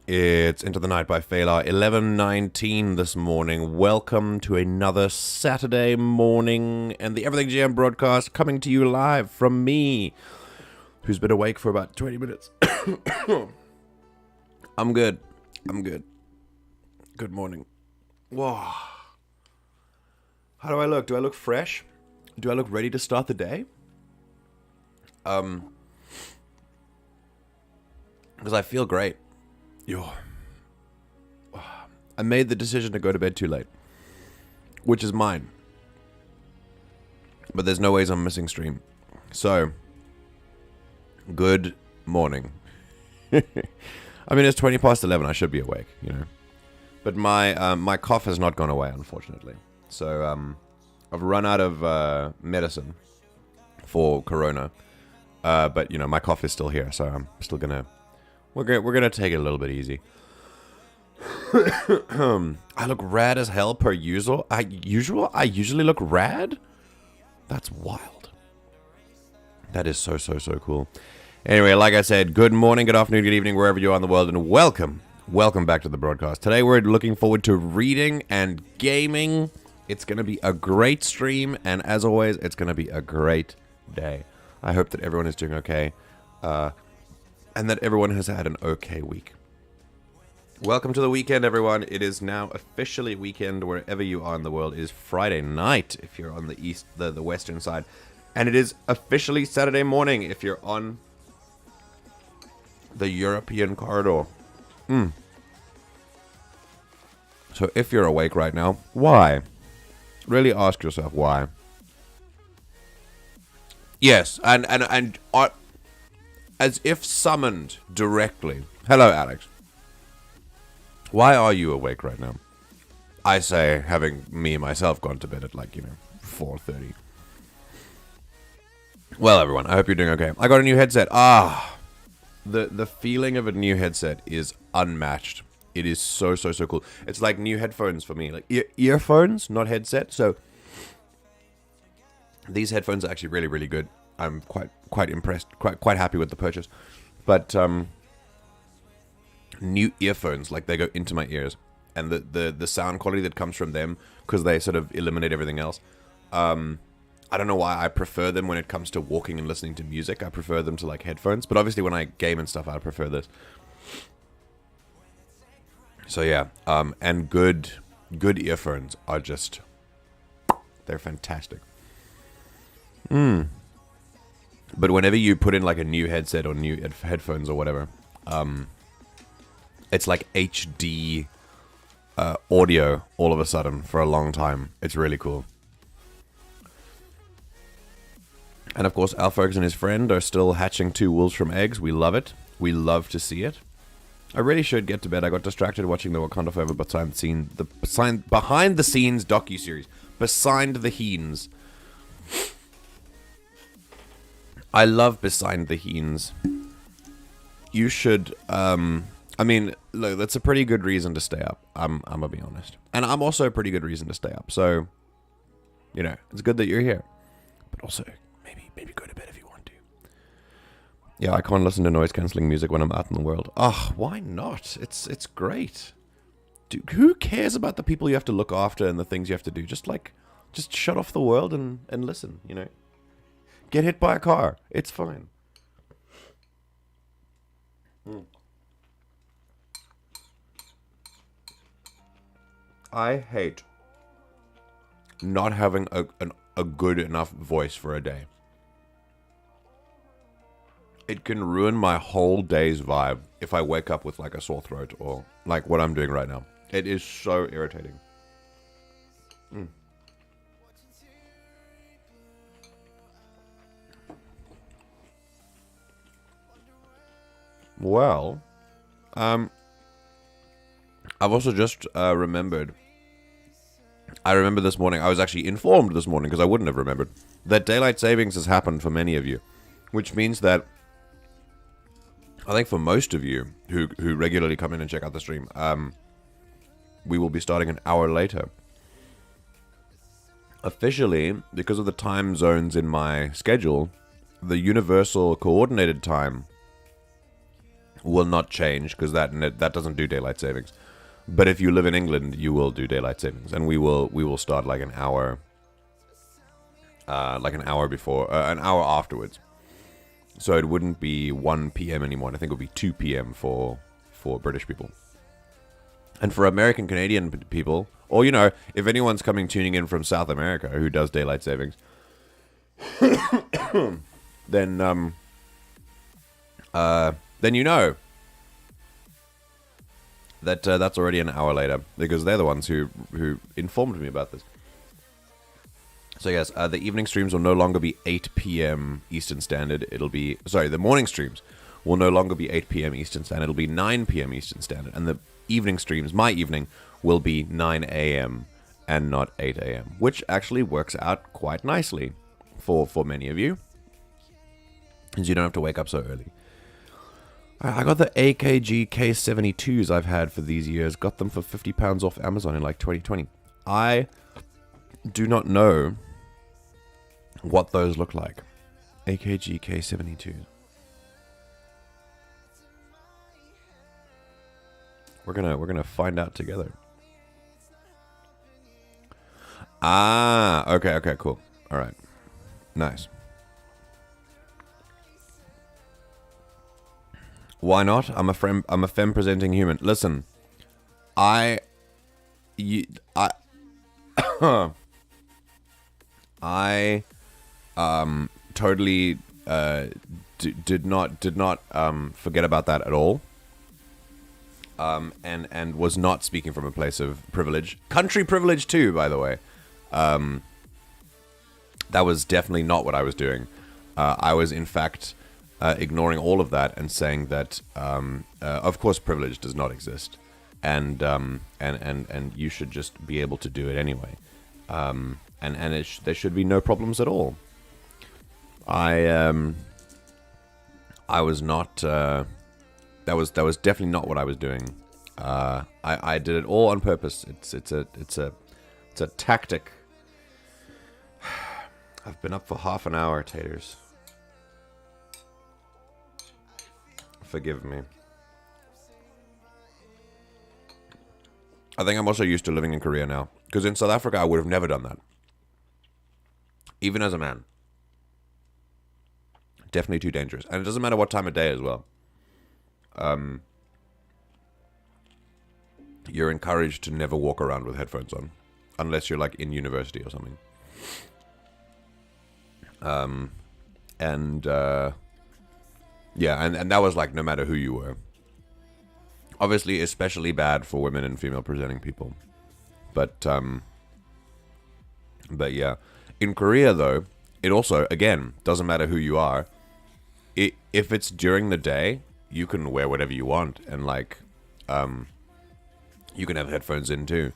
It's Into the Night by Fela, 11:19 this morning. Welcome to another Saturday morning and the Everything GM broadcast coming to you live from me, who's been awake for about 20 minutes. I'm good. Good morning. Whoa. How do I look? Do I look fresh? Do I look ready to start the day? Because I feel great. Yo. I made the decision to go to bed too late, which is mine. But there's no ways I'm missing stream. So, good morning. I mean, it's 20 past 11. I should be awake, you know. But my cough has not gone away, unfortunately. So, I've run out of medicine for corona. But, you know, my cough is still here, so I'm still gonna... We're gonna take it a little bit easy. I look rad as hell per usual. I usually look rad? That's wild. That is so cool. Anyway, like I said, good morning, good afternoon, good evening, wherever you are in the world, and welcome back to the broadcast. Today we're looking forward to reading and gaming. It's gonna be a great stream, and as always, it's gonna be a great day. I hope that everyone is doing okay. And that everyone has had an okay week. Welcome to the weekend, everyone. It is now officially weekend wherever you are in the world. It is Friday night if you're on the western side. And it is officially Saturday morning if you're on the European corridor. So if you're awake right now, why? Really ask yourself why. Yes, and as if summoned directly. Hello, Alex. Why are you awake right now? I say, having myself gone to bed at 4:30. Well, everyone, I hope you're doing okay. I got a new headset. The feeling of a new headset is unmatched. It is so cool. It's like new headphones for me. Like earphones, not headset. So these headphones are actually really good. I'm quite impressed, quite happy with the purchase. But new earphones, like they go into my ears, and the sound quality that comes from them, because they sort of eliminate everything else. I don't know why I prefer them when it comes to walking and listening to music. I prefer them to like headphones, but obviously when I game and stuff, I prefer this. So yeah, and good earphones are just, they're fantastic. But whenever you put in like a new headset or new headphones or whatever, it's like HD audio all of a sudden for a long time. It's really cool. And of course, Alphax and his friend are still hatching 2 wolves from eggs. We love it. We love to see it. I really should get to bed. I got distracted watching the Wakanda Forever behind the scenes docuseries. Behind the Heens. I love Behind the Heens. You should, I mean, look, that's a pretty good reason to stay up. I'm gonna be honest. And I'm also a pretty good reason to stay up. So, you know, it's good that you're here. But also, maybe go to bed if you want to. Yeah, I can't listen to noise-cancelling music when I'm out in the world. Why not? It's great. Dude, who cares about the people you have to look after and the things you have to do? Just shut off the world and listen, you know? Get hit by a car. It's fine. I hate not having a good enough voice for a day. It can ruin my whole day's vibe if I wake up with like a sore throat or like what I'm doing right now. It is so irritating. Well, I've also just remembered. I remember this morning, I was actually informed this morning, because I wouldn't have remembered, that daylight savings has happened for many of you. Which means that, I think for most of you who regularly come in and check out the stream, we will be starting an hour later. Officially, because of the time zones in my schedule, the universal coordinated time will not change because that doesn't do daylight savings. But if you live in England, you will do daylight savings, and we will start like an hour before, an hour afterwards. So it wouldn't be 1 p.m. anymore. I think it would be 2 p.m. for British people. And for American Canadian people, or if anyone's tuning in from South America who does daylight savings, then that that's already an hour later, because they're the ones who informed me about this. So yes, the evening streams will no longer be 8 p.m. Eastern Standard. The morning streams will no longer be 8 p.m. Eastern Standard. It'll be 9 p.m. Eastern Standard. And the evening streams, my evening, will be 9 a.m. and not 8 a.m., which actually works out quite nicely for many of you, because you don't have to wake up so early. I got the AKG K72s I've had for these years. Got them for £50 off Amazon in like 2020. I do not know what those look like. AKG K72. We're gonna find out together. Okay, cool. All right, nice. Why not? I'm a femme presenting human. Listen, I totally did not forget about that at all. And was not speaking from a place of privilege. Country privilege too, by the way. That was definitely not what I was doing. I was in fact ignoring all of that and saying that, of course, privilege does not exist, and you should just be able to do it anyway, and there should be no problems at all. I was not. That was definitely not what I was doing. I did it all on purpose. It's a tactic. I've been up for half an hour, taters. Forgive me. I think I'm also used to living in Korea now, because in South Africa I would have never done that, even as a man. Definitely too dangerous, and it doesn't matter what time of day as well. You're encouraged to never walk around with headphones on, unless you're like in university or something. Yeah, and that was like no matter who you were. Obviously, especially bad for women and female presenting people. But yeah, in Korea though, it also again doesn't matter who you are. If it's during the day, you can wear whatever you want, and like, you can have headphones in too.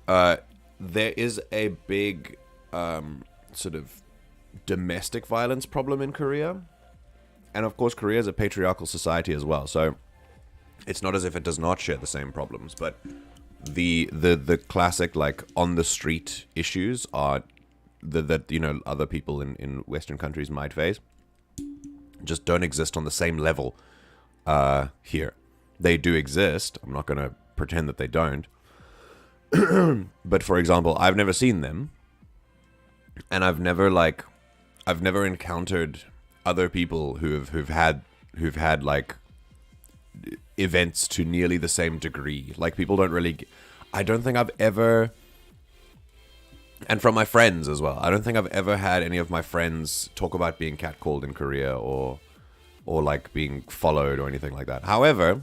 There is a big sort of domestic violence problem in Korea, and of course, Korea is a patriarchal society as well. So it's not as if it does not share the same problems, but the classic like on the street issues are that other people in Western countries might face just don't exist on the same level here. They do exist. I'm not going to pretend that they don't. But for example, I've never seen them, and I've never encountered other people who've had like events to nearly the same degree. Like, people don't really. I don't think I've ever. And from my friends as well, I don't think I've ever had any of my friends talk about being catcalled in Korea or like being followed or anything like that. However,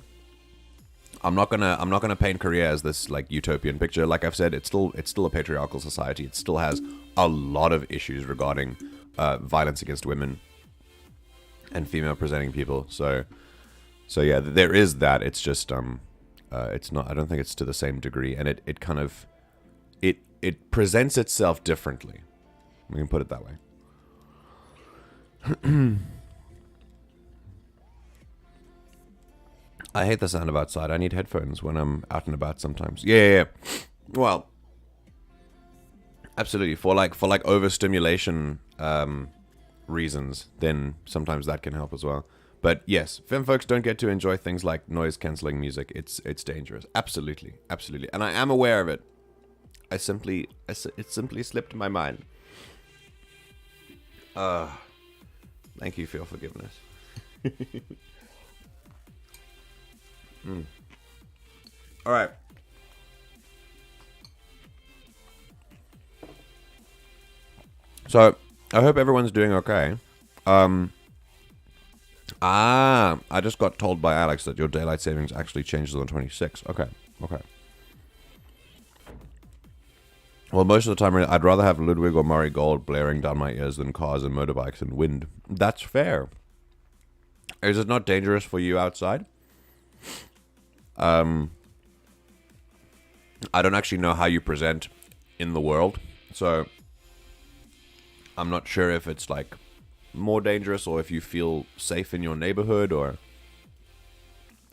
I'm not gonna paint Korea as this like utopian picture. Like I've said, it's still a patriarchal society. It still has a lot of issues regarding violence against women and female presenting people. So yeah, there is that. It's just it's not. I don't think it's to the same degree, and it kind of it presents itself differently. We can put it that way. I hate the sound of outside. I need headphones when I'm out and about sometimes. Yeah. Well, absolutely. For like overstimulation reasons, then sometimes that can help as well. But yes, femme folks don't get to enjoy things like noise-canceling music. It's dangerous. Absolutely. Absolutely. And I am aware of it. It simply slipped my mind. Thank you for your forgiveness. All right. So, I hope everyone's doing okay. I just got told by Alex that your daylight savings actually changes on the 26th. Okay. Well, most of the time, I'd rather have Ludwig or Murray Gold blaring down my ears than cars and motorbikes and wind. That's fair. Is it not dangerous for you outside? I don't actually know how you present in the world, so I'm not sure if it's like more dangerous or if you feel safe in your neighborhood or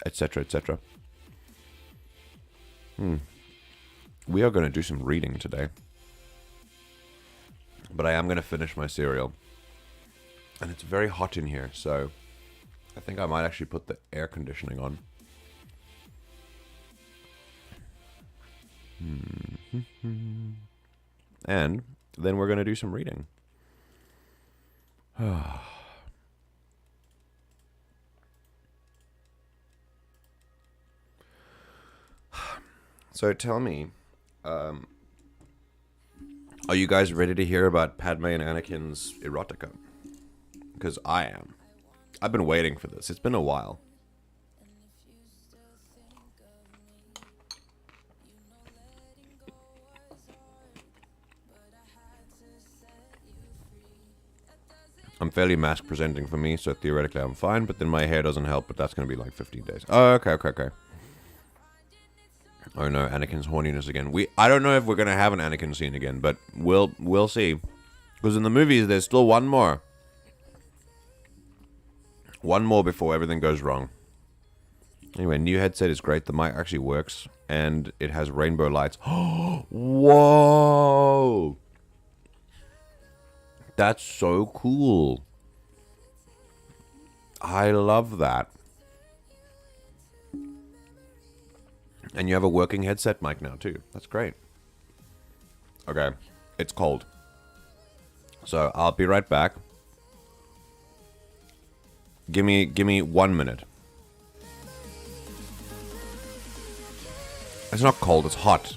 etc. etc. We are going to do some reading today, but I am going to finish my cereal, and it's very hot in here, so I think I might actually put the air conditioning on. And then we're going to do some reading. So tell me, are you guys ready to hear about Padme and Anakin's Erotica? Because I am. I've been waiting for this. It's been a while. I'm fairly mask presenting for me, so theoretically I'm fine, but then my hair doesn't help, but that's going to be like 15 days. Oh, okay. Oh no, Anakin's horniness again. I don't know if we're going to have an Anakin scene again, but we'll see. Because in the movies, there's still one more. One more before everything goes wrong. Anyway, new headset is great. The mic actually works, and it has rainbow lights. Whoa! That's so cool. I love that. And you have a working headset mic now, too. That's great. Okay. It's cold. So, I'll be right back. Give me 1 minute. It's not cold, it's hot.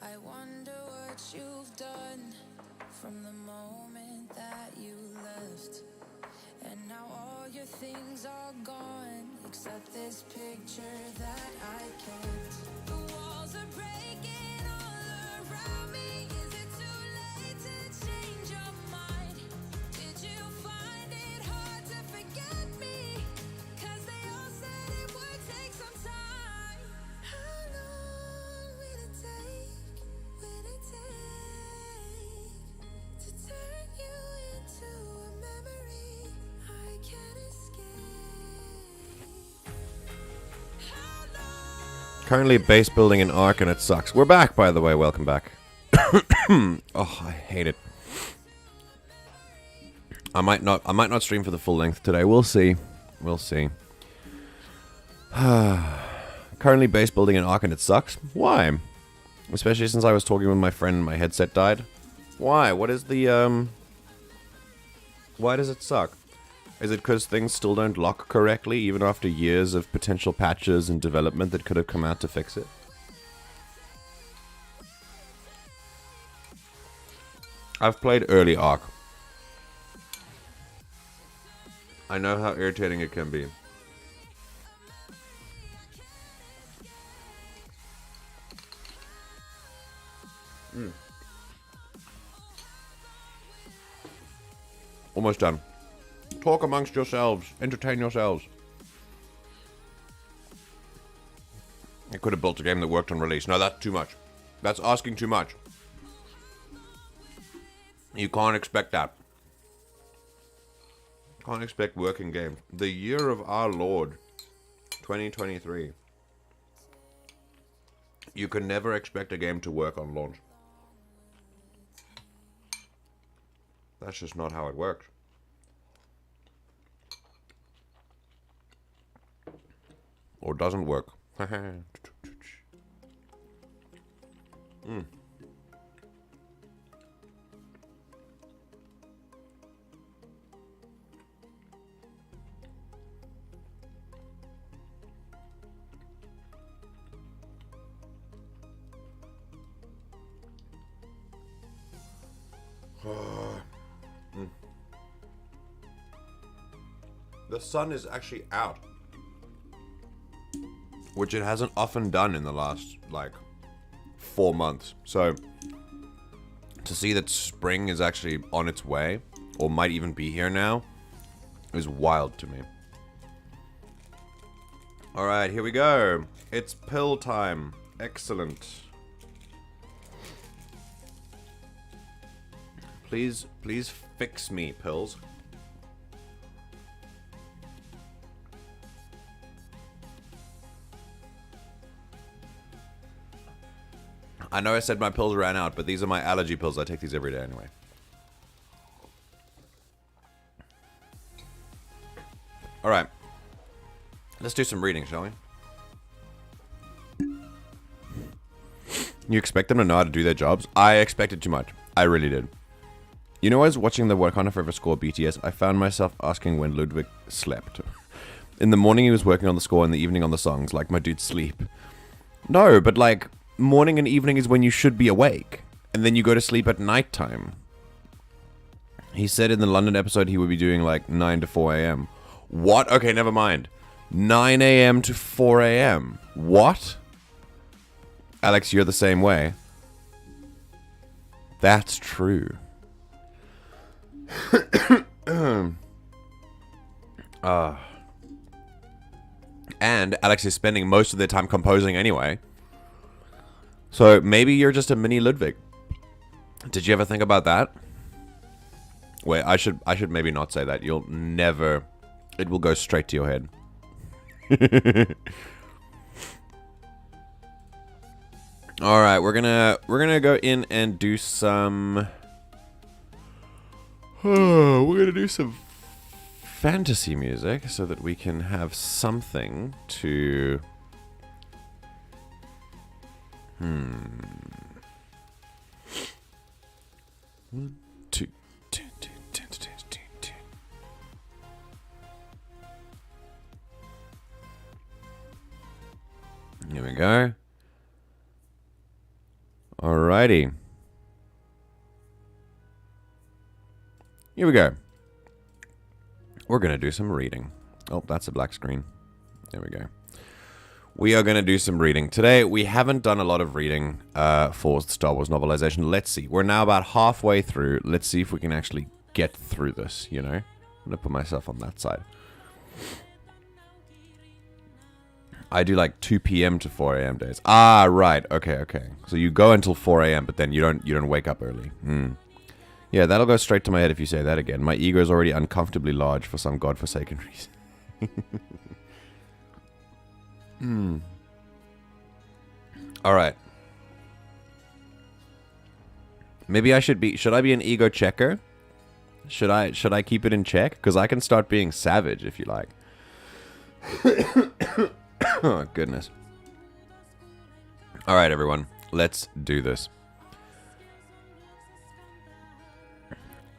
I wonder what you've done from the moment that you left. And now all your things are gone, except this picture that I kept. The walls are breaking all around me. Is it too late to change your mind? Did you find it hard to forget me? 'Cause they all said it would take some time. How long will it take? Will it take to turn you into a memory I can't escape? How long? Currently base building an arc and it sucks. We're back, by the way. Welcome back. Oh, I hate it. I might not stream for the full length today. We'll see. We'll see. Currently base building an arc and it sucks. Why? Especially since I was talking with my friend and my headset died. Why? What is the why does it suck? Is it because things still don't lock correctly, even after years of potential patches and development that could have come out to fix it? I've played early Ark. I know how irritating it can be. Almost done. Talk amongst yourselves. Entertain yourselves. I could have built a game that worked on release. No, that's too much. That's asking too much. You can't expect that. Can't expect working games. The year of our Lord, 2023. You can never expect a game to work on launch. That's just not how it works. Or doesn't work. The sun is actually out, which it hasn't often done in the last, like, 4 months. So, to see that spring is actually on its way, or might even be here now, is wild to me. Alright, here we go. It's pill time. Excellent. Please fix me, pills. I know I said my pills ran out, but these are my allergy pills. I take these every day anyway. Alright. Let's do some reading, shall we? You expect them to know how to do their jobs? I expected too much. I really did. You know, I was watching the Wakanda Forever score BTS. I found myself asking when Ludwig slept. In the morning he was working on the score, in the evening on the songs. Like, my dude, sleep. No, but like, morning and evening is when you should be awake. And then you go to sleep at nighttime. He said in the London episode he would be doing like 9 to 4 a.m. What? Okay, never mind. 9 a.m. to 4 a.m. What? Alex, you're the same way. That's true. And Alex is spending most of their time composing anyway. So maybe you're just a mini Ludwig. Did you ever think about that? Wait, I should maybe not say that. You'll never... It will go straight to your head. Alright, we're gonna go in and do some... we're gonna do some fantasy music so that we can have something to... Here we go. Alrighty. Here we go. We're going to do some reading. Oh, that's a black screen. There we go. We are going to do some reading. Today, we haven't done a lot of reading for Star Wars Novelisation. Let's see. We're now about halfway through. Let's see if we can actually get through this, you know? I'm going to put myself on that side. I do like 2 p.m. to 4 a.m. days. Ah, right. Okay. So you go until 4 a.m., but then you don't wake up early. Yeah, that'll go straight to my head if you say that again. My ego is already uncomfortably large for some godforsaken reason. Alright. Maybe I should I be an ego checker? Should I keep it in check? Because I can start being savage if you like. Oh, goodness. Alright, everyone. Let's do this.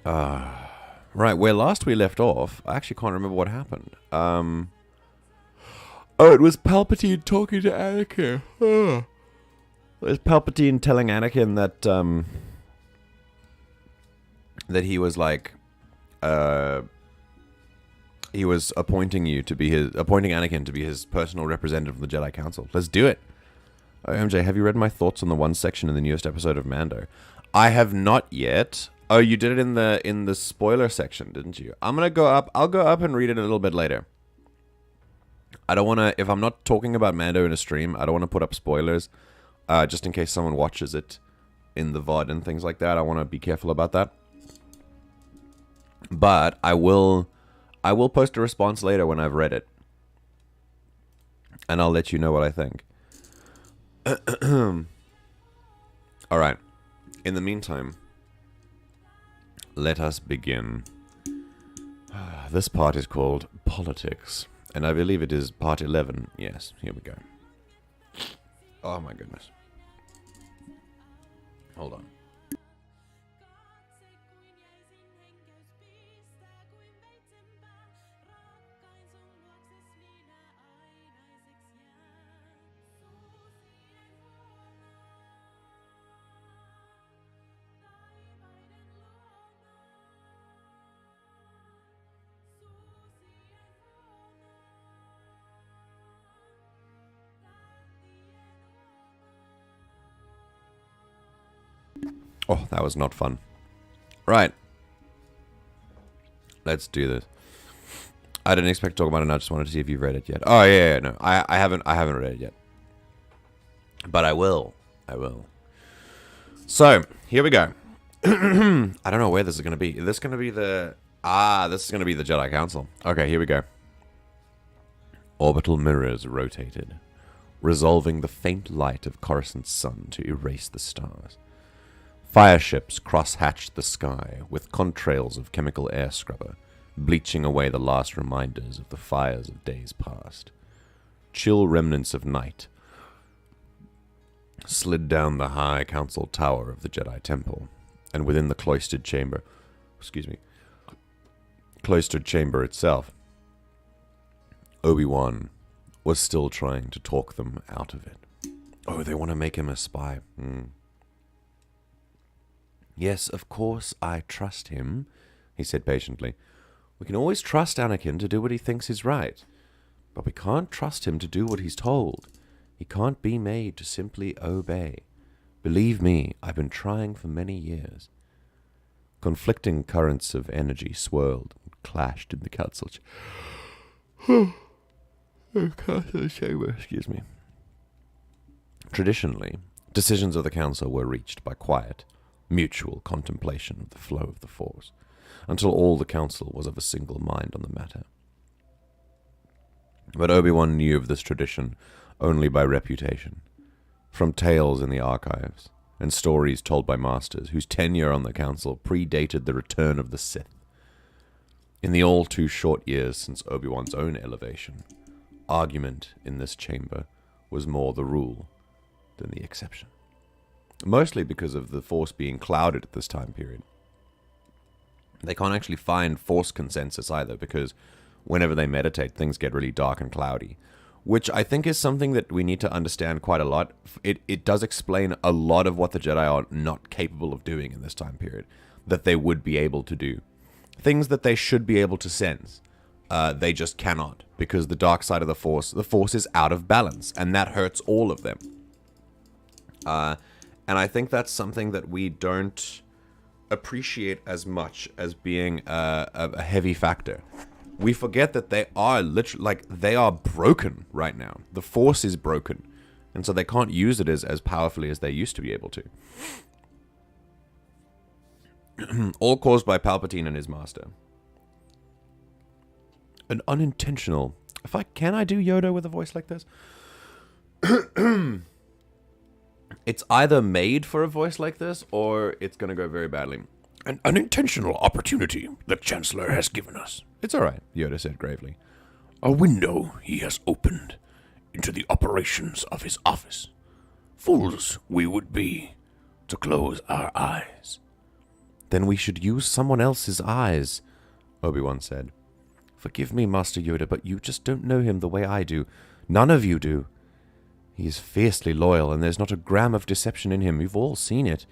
Right, where last we left off, I actually can't remember what happened. Oh, it was Palpatine talking to Anakin. It was Palpatine telling Anakin that, that he was like, he was appointing Anakin to be his personal representative of the Jedi Council. Let's do it. Oh, MJ, have you read my thoughts on the one section in the newest episode of Mando? I have not yet. Oh, you did it in the spoiler section, didn't you? I'm gonna go up. I'll go up and read it a little bit later. I don't want to. If I'm not talking about Mando in a stream, I don't want to put up spoilers, just in case someone watches it in the VOD and things like that. I want to be careful about that. But I will post a response later when I've read it, and I'll let you know what I think. All right. In the meantime, let us begin. This part is called Politics, and I believe it is part 11. Yes, here we go. Oh my goodness. Hold on. Oh, that was not fun. Right. Let's do this. I didn't expect to talk about it. I just wanted to see if you've read it yet. Oh, yeah, no. I haven't read it yet. But I will. So, here we go. I don't know where this is going to be. Is this going to be the... this is going to be the Jedi Council. Okay, here we go. Orbital mirrors rotated, resolving the faint light of Coruscant's sun to erase the stars. Fire ships cross-hatched the sky with contrails of chemical air scrubber, bleaching away the last reminders of the fires of days past. Chill remnants of night slid down the high council tower of the Jedi Temple, and within the cloistered chamber itself, Obi-Wan was still trying to talk them out of it. Oh, they want to make him a spy. Yes, of course I trust him, he said patiently. We can always trust Anakin to do what he thinks is right, but we can't trust him to do what he's told. He can't be made to simply obey. Believe me, I've been trying for many years. Conflicting currents of energy swirled and clashed in the council chamber. Excuse me. Traditionally, decisions of the council were reached by quiet, mutual contemplation of the flow of the Force, until all the council was of a single mind on the matter. But Obi-Wan knew of this tradition only by reputation, from tales in the archives and stories told by masters whose tenure on the council predated the return of the Sith. In the all too short years since Obi-Wan's own elevation, argument in this chamber was more the rule than the exception. Mostly because of the Force being clouded at this time period. They can't actually find Force consensus either, because whenever they meditate, things get really dark and cloudy. Which I think is something that we need to understand quite a lot. It does explain a lot of what the Jedi are not capable of doing in this time period, that they would be able to do. Things that they should be able to sense. They just cannot, because the dark side of the Force is out of balance, and that hurts all of them. And I think that's something that we don't appreciate as much as being a heavy factor. We forget that they are literally, they are broken right now. The Force is broken. And so they can't use it as powerfully as they used to be able to. All caused by Palpatine and his master. An unintentional... Can I do Yoda with a voice like this? It's either made for a voice like this, or it's going to go very badly. An unintentional opportunity the Chancellor has given us. It's all right, Yoda said gravely. A window he has opened into the operations of his office. Fools we would be to close our eyes. Then we should use someone else's eyes, Obi-Wan said. Forgive me, Master Yoda, but you just don't know him the way I do. None of you do. He is fiercely loyal, and there's not a gram of deception in him. You've all seen it.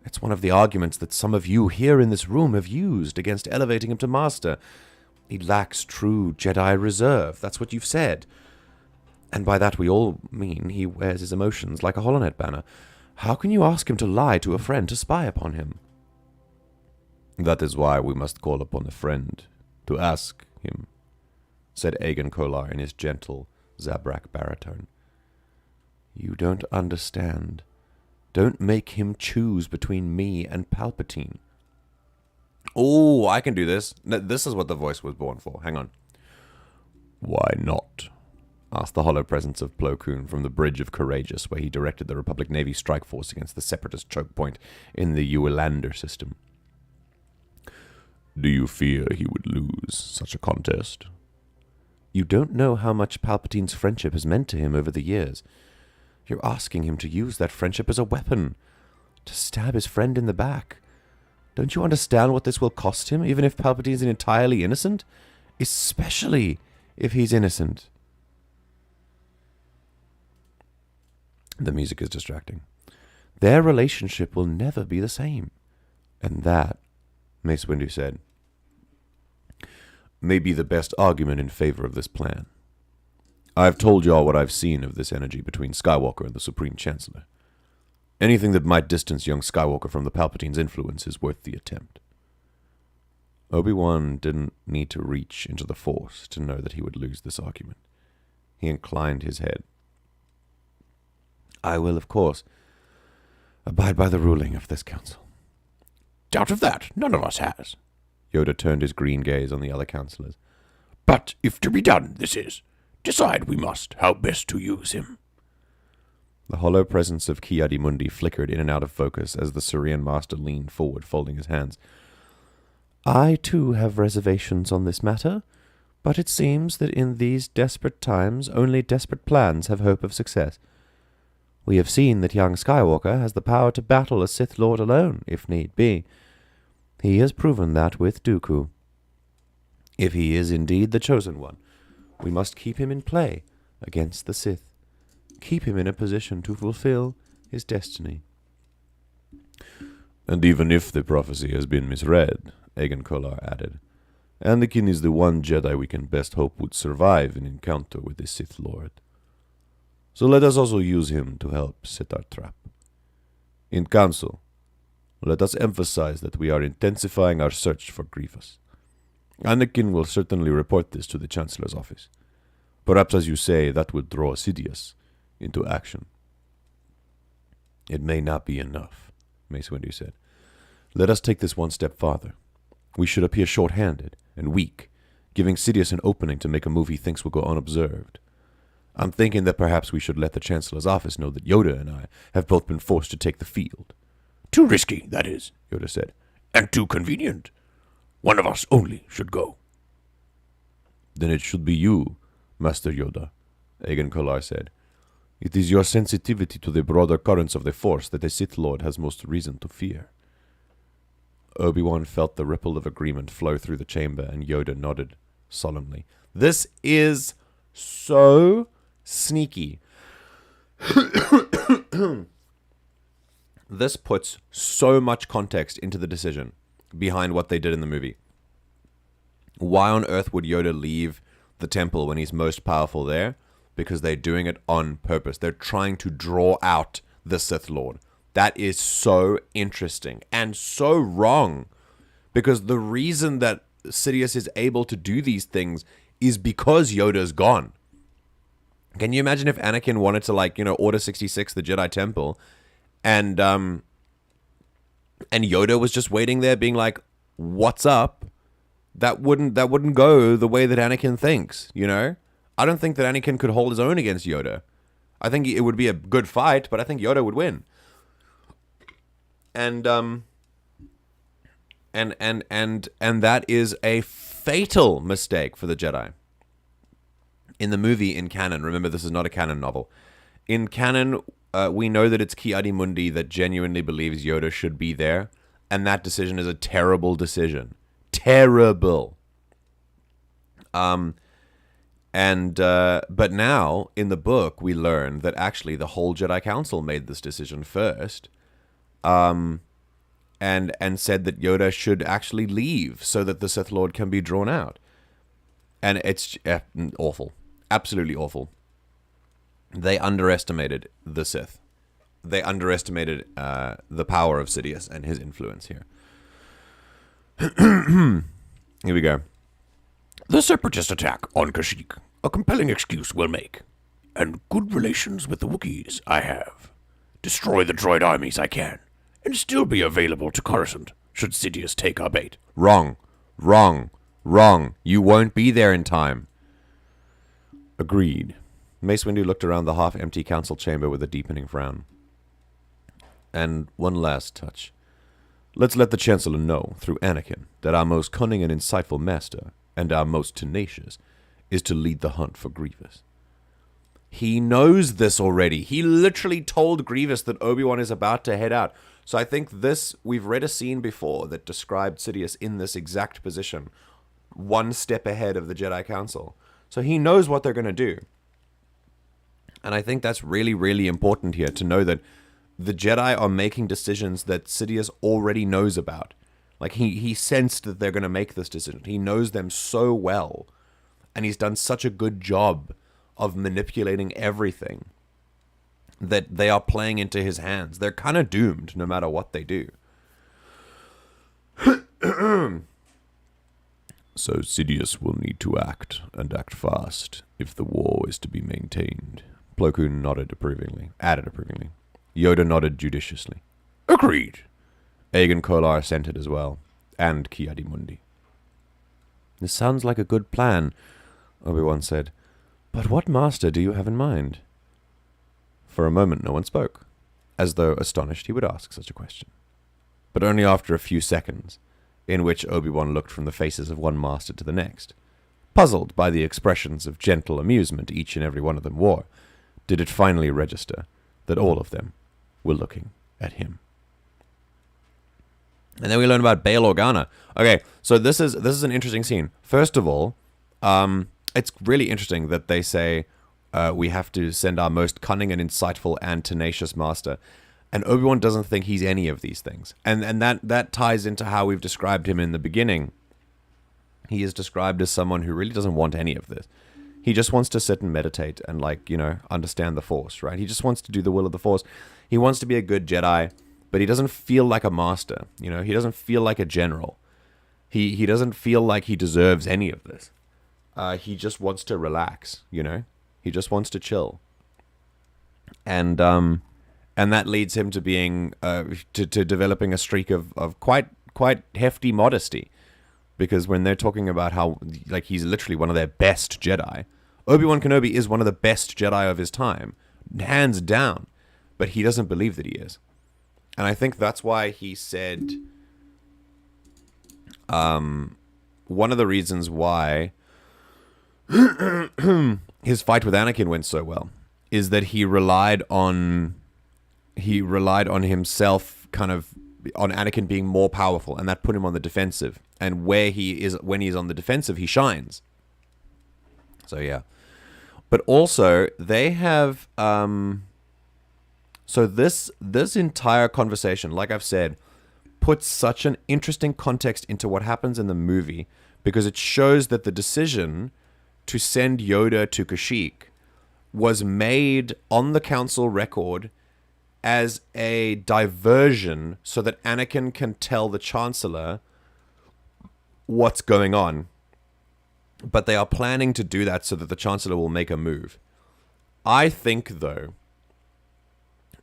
It's one of the arguments that some of you here in this room have used against elevating him to Master. He lacks true Jedi reserve. That's what you've said. And by that we all mean he wears his emotions like a holonet banner. How can you ask him to lie to a friend to spy upon him? That is why we must call upon a friend to ask him, said Aegon Kolar in his gentle Zabrak baritone. You don't understand. Don't make him choose between me and Palpatine. Oh, I can do this. No, this is what the voice was born for. Hang on. Why not? Asked the hollow presence of Plo Koon from the Bridge of Courageous, where he directed the Republic Navy strike force against the Separatist choke point in the Uelander system. Do you fear he would lose such a contest? You don't know how much Palpatine's friendship has meant to him over the years. You're asking him to use that friendship as a weapon, to stab his friend in the back. Don't you understand what this will cost him, even if Palpatine's entirely innocent? Especially if he's innocent. The music is distracting. Their relationship will never be the same. And that, Mace Windu said, may be the best argument in favor of this plan. I've told y'all what I've seen of this energy between Skywalker and the Supreme Chancellor. Anything that might distance young Skywalker from the Palpatine's influence is worth the attempt. Obi-Wan didn't need to reach into the Force to know that he would lose this argument. He inclined his head. I will, of course, abide by the ruling of this council. Doubt of that, none of us has. Yoda turned his green gaze on the other councillors. But if to be done, this is. Decide we must how best to use him. The hollow presence of Ki-Adi-Mundi flickered in and out of focus as the Syrian master leaned forward, folding his hands. I, too, have reservations on this matter, but it seems that in these desperate times only desperate plans have hope of success. We have seen that young Skywalker has the power to battle a Sith Lord alone, if need be. He has proven that with Dooku. If he is indeed the chosen one, we must keep him in play against the Sith. Keep him in a position to fulfill his destiny. And even if the prophecy has been misread, Aegon Kolar added, Anakin is the one Jedi we can best hope would survive an encounter with the Sith Lord. So let us also use him to help set our trap. In council, let us emphasize that we are intensifying our search for Grievous. Anakin will certainly report this to the Chancellor's office. Perhaps, as you say, that would draw Sidious into action. It may not be enough, Mace Windu said. Let us take this one step farther. We should appear short-handed and weak, giving Sidious an opening to make a move he thinks will go unobserved. I'm thinking that perhaps we should let the Chancellor's office know that Yoda and I have both been forced to take the field. Too risky, that is, Yoda said, and too convenient. One of us only should go. Then it should be you, Master Yoda, Aegon Kolar said. It is your sensitivity to the broader currents of the Force that the Sith Lord has most reason to fear. Obi-Wan felt the ripple of agreement flow through the chamber, and Yoda nodded solemnly. This is so sneaky. This puts so much context into the decision behind what they did in the movie. Why on earth would Yoda leave the temple when he's most powerful there? Because they're doing it on purpose. They're trying to draw out the Sith Lord. That is so interesting and so wrong. Because the reason that Sidious is able to do these things is because Yoda's gone. Can you imagine if Anakin wanted to, Order 66, the Jedi Temple, and Yoda was just waiting there being like, what's up? That wouldn't go the way that Anakin thinks, I don't think that Anakin could hold his own against Yoda. I think it would be a good fight, but I think Yoda would win. And that is a fatal mistake for the Jedi. In the movie, in canon, remember this is not a canon novel. In canon, we know that it's Ki-Adi-Mundi that genuinely believes Yoda should be there, and that decision is a terrible decision. Terrible. But now, in the book, we learn that actually the whole Jedi Council made this decision first, and said that Yoda should actually leave so that the Sith Lord can be drawn out. And it's awful. Absolutely awful. They underestimated the Sith. They underestimated the power of Sidious and his influence here. Here we go. The Separatist attack on Kashyyyk, a compelling excuse we'll make. And good relations with the Wookiees I have. Destroy the droid armies I can, and still be available to Coruscant, should Sidious take our bait. Wrong. Wrong. Wrong. You won't be there in time. Agreed. Mace Windu looked around the half-empty council chamber with a deepening frown. And one last touch. Let's let the Chancellor know, through Anakin, that our most cunning and insightful master, and our most tenacious, is to lead the hunt for Grievous. He knows this already. He literally told Grievous that Obi-Wan is about to head out. So I think this, we've read a scene before that described Sidious in this exact position, one step ahead of the Jedi Council. So he knows what they're going to do. And I think that's really, really important here, to know that the Jedi are making decisions that Sidious already knows about. Like, he sensed that they're going to make this decision. He knows them so well. And he's done such a good job of manipulating everything that they are playing into his hands. They're kind of doomed no matter what they do. So Sidious will need to act, and act fast, if the war is to be maintained. Plo Koon nodded approvingly. Yoda nodded judiciously. Agreed. Aegon Kolar assented as well, and Ki-Adi-Mundi. This sounds like a good plan, Obi-Wan said. But what master do you have in mind? For a moment no one spoke, as though astonished he would ask such a question. But only after a few seconds, in which Obi-Wan looked from the faces of one master to the next, puzzled by the expressions of gentle amusement each and every one of them wore, did it finally register that all of them were looking at him. And then we learn about Bail Organa. Okay, so this is an interesting scene. First of all, it's really interesting that they say we have to send our most cunning and insightful and tenacious master. And Obi-Wan doesn't think he's any of these things. And that ties into how we've described him in the beginning. He is described as someone who really doesn't want any of this. He just wants to sit and meditate and, like, you know, understand the Force, right? He just wants to do the will of the Force. He wants to be a good Jedi, but he doesn't feel like a master. You know, he doesn't feel like a general. He doesn't feel like he deserves any of this. He just wants to relax, you know? He just wants to chill. And that leads him to being, to developing a streak of quite hefty modesty. Because when they're talking about how, like, he's literally one of their best Jedi, Obi-Wan Kenobi is one of the best Jedi of his time, hands down. But he doesn't believe that he is. And I think that's why he said, one of the reasons why his fight with Anakin went so well is that he relied on himself, kind of on Anakin being more powerful, and that put him on the defensive. And when he's on the defensive, he shines. So yeah. But also they have so this entire conversation, like I've said, puts such an interesting context into what happens in the movie, because it shows that the decision to send Yoda to Kashyyyk was made on the council record as a diversion so that Anakin can tell the Chancellor what's going on. But they are planning to do that so that the Chancellor will make a move. I think, though,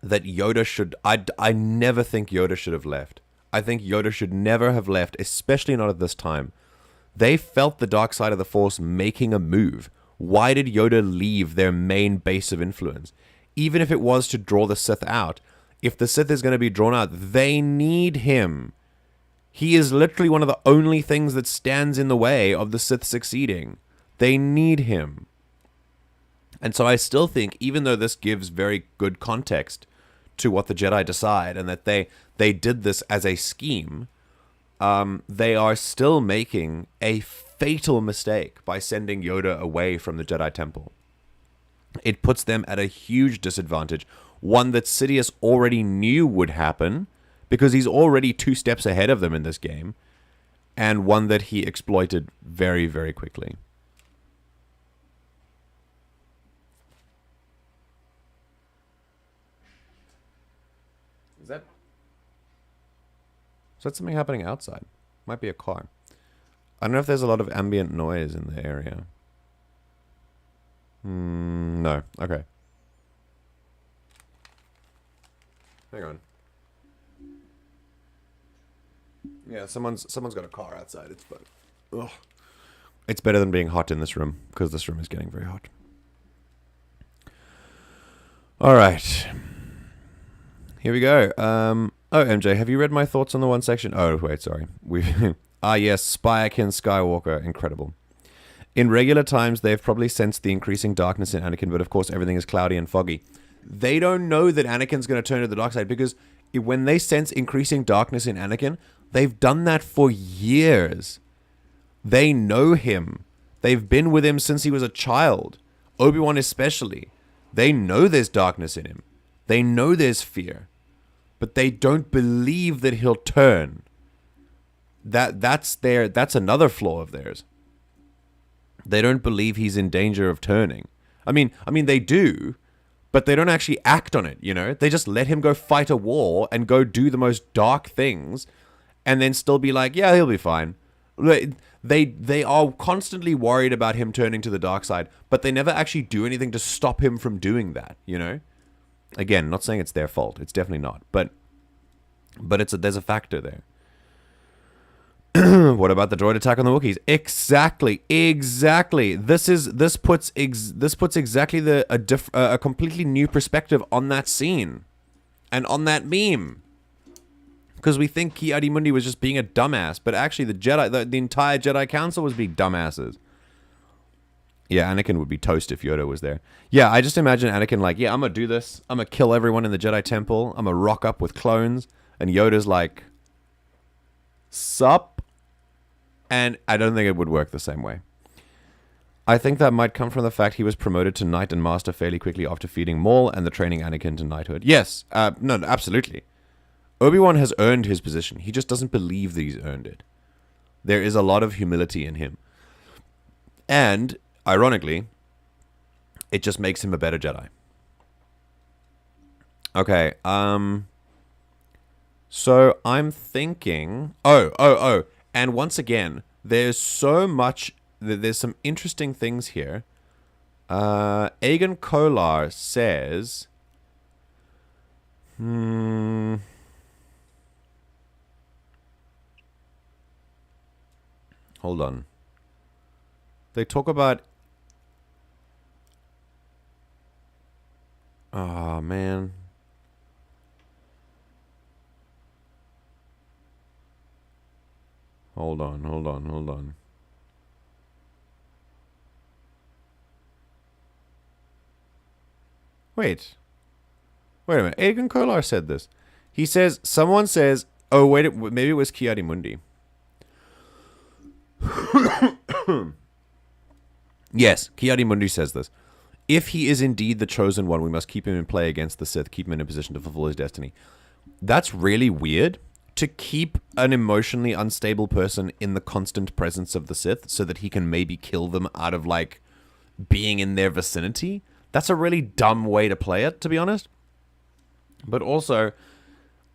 that Yoda should... I never think Yoda should have left. I think Yoda should never have left, especially not at this time. They felt the dark side of the Force making a move. Why did Yoda leave their main base of influence? Even if it was to draw the Sith out. If the Sith is going to be drawn out, they need him. He is literally one of the only things that stands in the way of the Sith succeeding. They need him. And so I still think, even though this gives very good context to what the Jedi decide, and that they did this as a scheme, they are still making a fatal mistake by sending Yoda away from the Jedi Temple. It puts them at a huge disadvantage, one that Sidious already knew would happen, because he's already 2 steps ahead of them in this game, and one that he exploited very, very quickly. Is that something happening outside? Might be a car. I don't know if there's a lot of ambient noise in the area. No. Okay. Hang on. Yeah, someone's got a car outside. It's fun. Ugh. It's better than being hot in this room, because this room is getting very hot. All right. Here we go. Oh, MJ, have you read my thoughts on the one section? Oh, wait, sorry. Yes, Anakin Skywalker. Incredible. In regular times, they've probably sensed the increasing darkness in Anakin, but of course everything is cloudy and foggy. They don't know that Anakin's going to turn to the dark side, because when they sense increasing darkness in Anakin, they've done that for years. They know him. They've been with him since he was a child. Obi-Wan especially. They know there's darkness in him. They know there's fear. But they don't believe that he'll turn. That's another flaw of theirs. They don't believe he's in danger of turning. I mean they do, but they don't actually act on it, you know? They just let him go fight a war and go do the most dark things and then still be like, yeah, he'll be fine. They are constantly worried about him turning to the dark side, but they never actually do anything to stop him from doing that, you know? Again, not saying it's their fault. It's definitely not. But there's a factor there. What about the droid attack on the Wookiees? Exactly. This puts exactly a completely new perspective on that scene and on that meme. Because we think Ki-Adi-Mundi was just being a dumbass, but actually the entire Jedi Council was being dumbasses. Yeah, Anakin would be toast if Yoda was there. Yeah, I just imagine Anakin like, yeah, I'm gonna do this. I'm gonna kill everyone in the Jedi Temple. I'm gonna rock up with clones, and Yoda's like, sup? And I don't think it would work the same way. I think that might come from the fact he was promoted to Knight and Master fairly quickly after feeding Maul and the training Anakin to knighthood. Yes, no, absolutely. Obi-Wan has earned his position. He just doesn't believe that he's earned it. There is a lot of humility in him. And, ironically, it just makes him a better Jedi. Okay, so I'm thinking... Oh. And once again, there's so much... There's some interesting things here. Aegon Kolar says... Hold on. They talk about... Oh, man. Hold on. Wait a minute. Aegon Kolar said this. He says, someone says, oh, wait, maybe it was Ki-Adi-Mundi. Yes, Ki-Adi-Mundi says this. If he is indeed the chosen one, we must keep him in play against the Sith, keep him in a position to fulfill his destiny. That's really weird, to keep an emotionally unstable person in the constant presence of the Sith so that he can maybe kill them out of, like, being in their vicinity. That's a really dumb way to play it, to be honest. But also,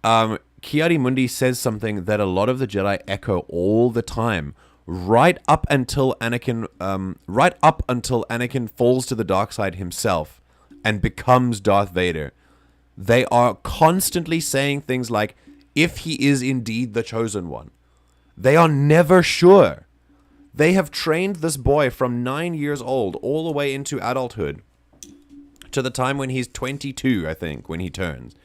Ki-Adi-Mundi says something that a lot of the Jedi echo all the time. Right up until Anakin falls to the dark side himself and becomes Darth Vader, they are constantly saying things like, if he is indeed the chosen one. They are never sure. They have trained this boy from 9 years old all the way into adulthood to the time when he's 22, I think, when he turns.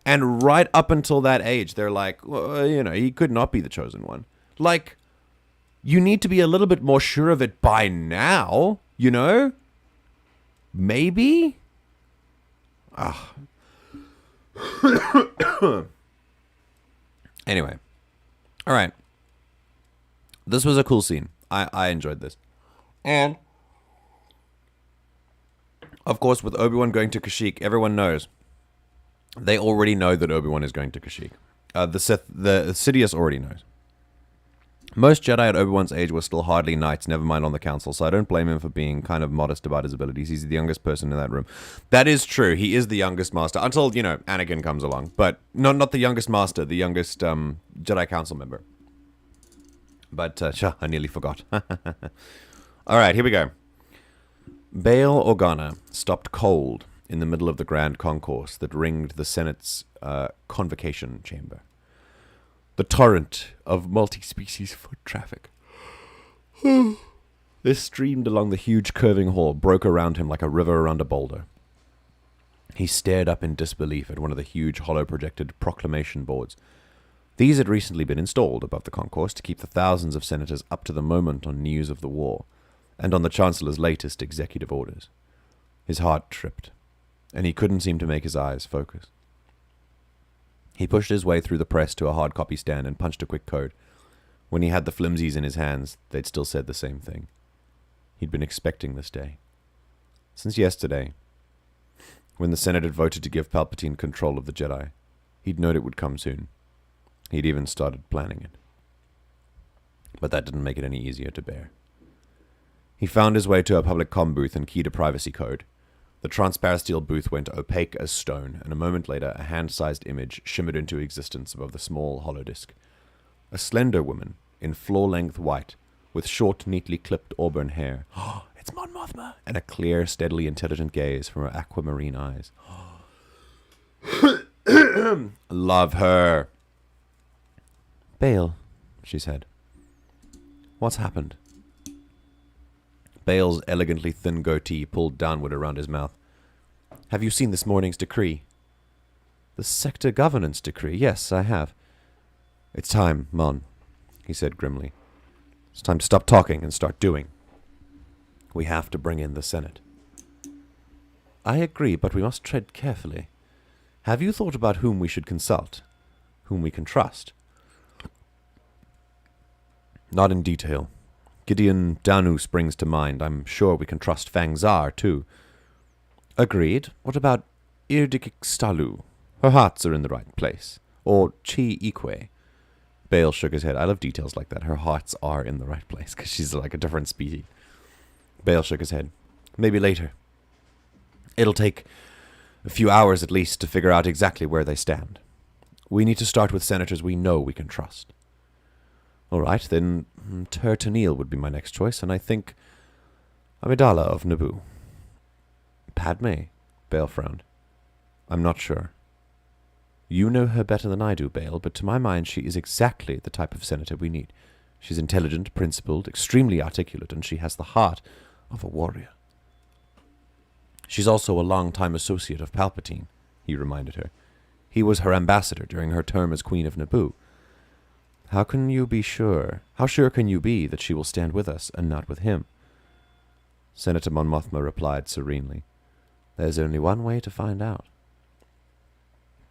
And right up until that age, they're like, well, you know, he could not be the chosen one. Like, you need to be a little bit more sure of it by now, you know? Maybe? Anyway. Alright. This was a cool scene. I enjoyed this. And, of course, with Obi-Wan going to Kashyyyk, everyone knows. They already know that Obi-Wan is going to Kashyyyk. The Sidious already knows. Most Jedi at Obi-Wan's age were still hardly knights, never mind on the council, so I don't blame him for being kind of modest about his abilities. He's the youngest person in that room. That is true. He is the youngest master, until, you know, Anakin comes along. But not the youngest master, the youngest Jedi Council member. But, I nearly forgot. Alright, here we go. Bail Organa stopped cold in the middle of the grand concourse that ringed the Senate's convocation chamber. The torrent of multi-species foot traffic. This streamed along the huge curving hall, broke around him like a river around a boulder. He stared up in disbelief at one of the huge hollow-projected proclamation boards. These had recently been installed above the concourse to keep the thousands of senators up to the moment on news of the war, and on the Chancellor's latest executive orders. His heart tripped, and he couldn't seem to make his eyes focus. He pushed his way through the press to a hard copy stand and punched a quick code. When he had the flimsies in his hands, they'd still said the same thing. He'd been expecting this day. Since yesterday, when the Senate had voted to give Palpatine control of the Jedi, he'd known it would come soon. He'd even started planning it. But that didn't make it any easier to bear. He found his way to a public comm booth and keyed a privacy code. The transparasteel booth went opaque as stone, and a moment later a hand-sized image shimmered into existence above the small hollow disk. A slender woman, in floor-length white, with short, neatly clipped auburn hair. Oh, it's Mon Mothma! And a clear, steadily intelligent gaze from her aquamarine eyes. Love her. Bail, she said. What's happened? Bail's elegantly thin goatee pulled downward around his mouth. Have you seen this morning's decree? The sector governance decree? Yes, I have. It's time, Mon, he said grimly. It's time to stop talking and start doing. We have to bring in the Senate. I agree, but we must tread carefully. Have you thought about whom we should consult? Whom we can trust? Not in detail. Gideon Danu springs to mind. I'm sure we can trust Fang Zar, too. Agreed. What about Irdikikstalu? Her hearts are in the right place. Or Chi Ikwe. Bale shook his head. I love details like that. Her hearts are in the right place, because she's like a different species. Bale shook his head. Maybe later. It'll take a few hours at least to figure out exactly where they stand. We need to start with senators we know we can trust. All right, then Ter Tanil would be my next choice, and I think Amidala of Naboo. Padme? Bale frowned. I'm not sure. You know her better than I do, Bale, but to my mind she is exactly the type of senator we need. She's intelligent, principled, extremely articulate, and she has the heart of a warrior. She's also a long-time associate of Palpatine, he reminded her. He was her ambassador during her term as Queen of Naboo. How can you be sure? How sure can you be that she will stand with us and not with him? Senator Mon Mothma replied serenely. There's only one way to find out.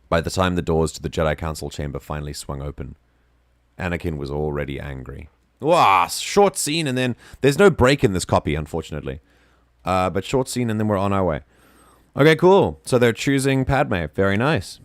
By the time the doors to the Jedi Council chamber finally swung open, Anakin was already angry. Wah! Short scene and then... There's no break in this copy, unfortunately. But short scene and then we're on our way. Okay, cool. So they're choosing Padme. Very nice.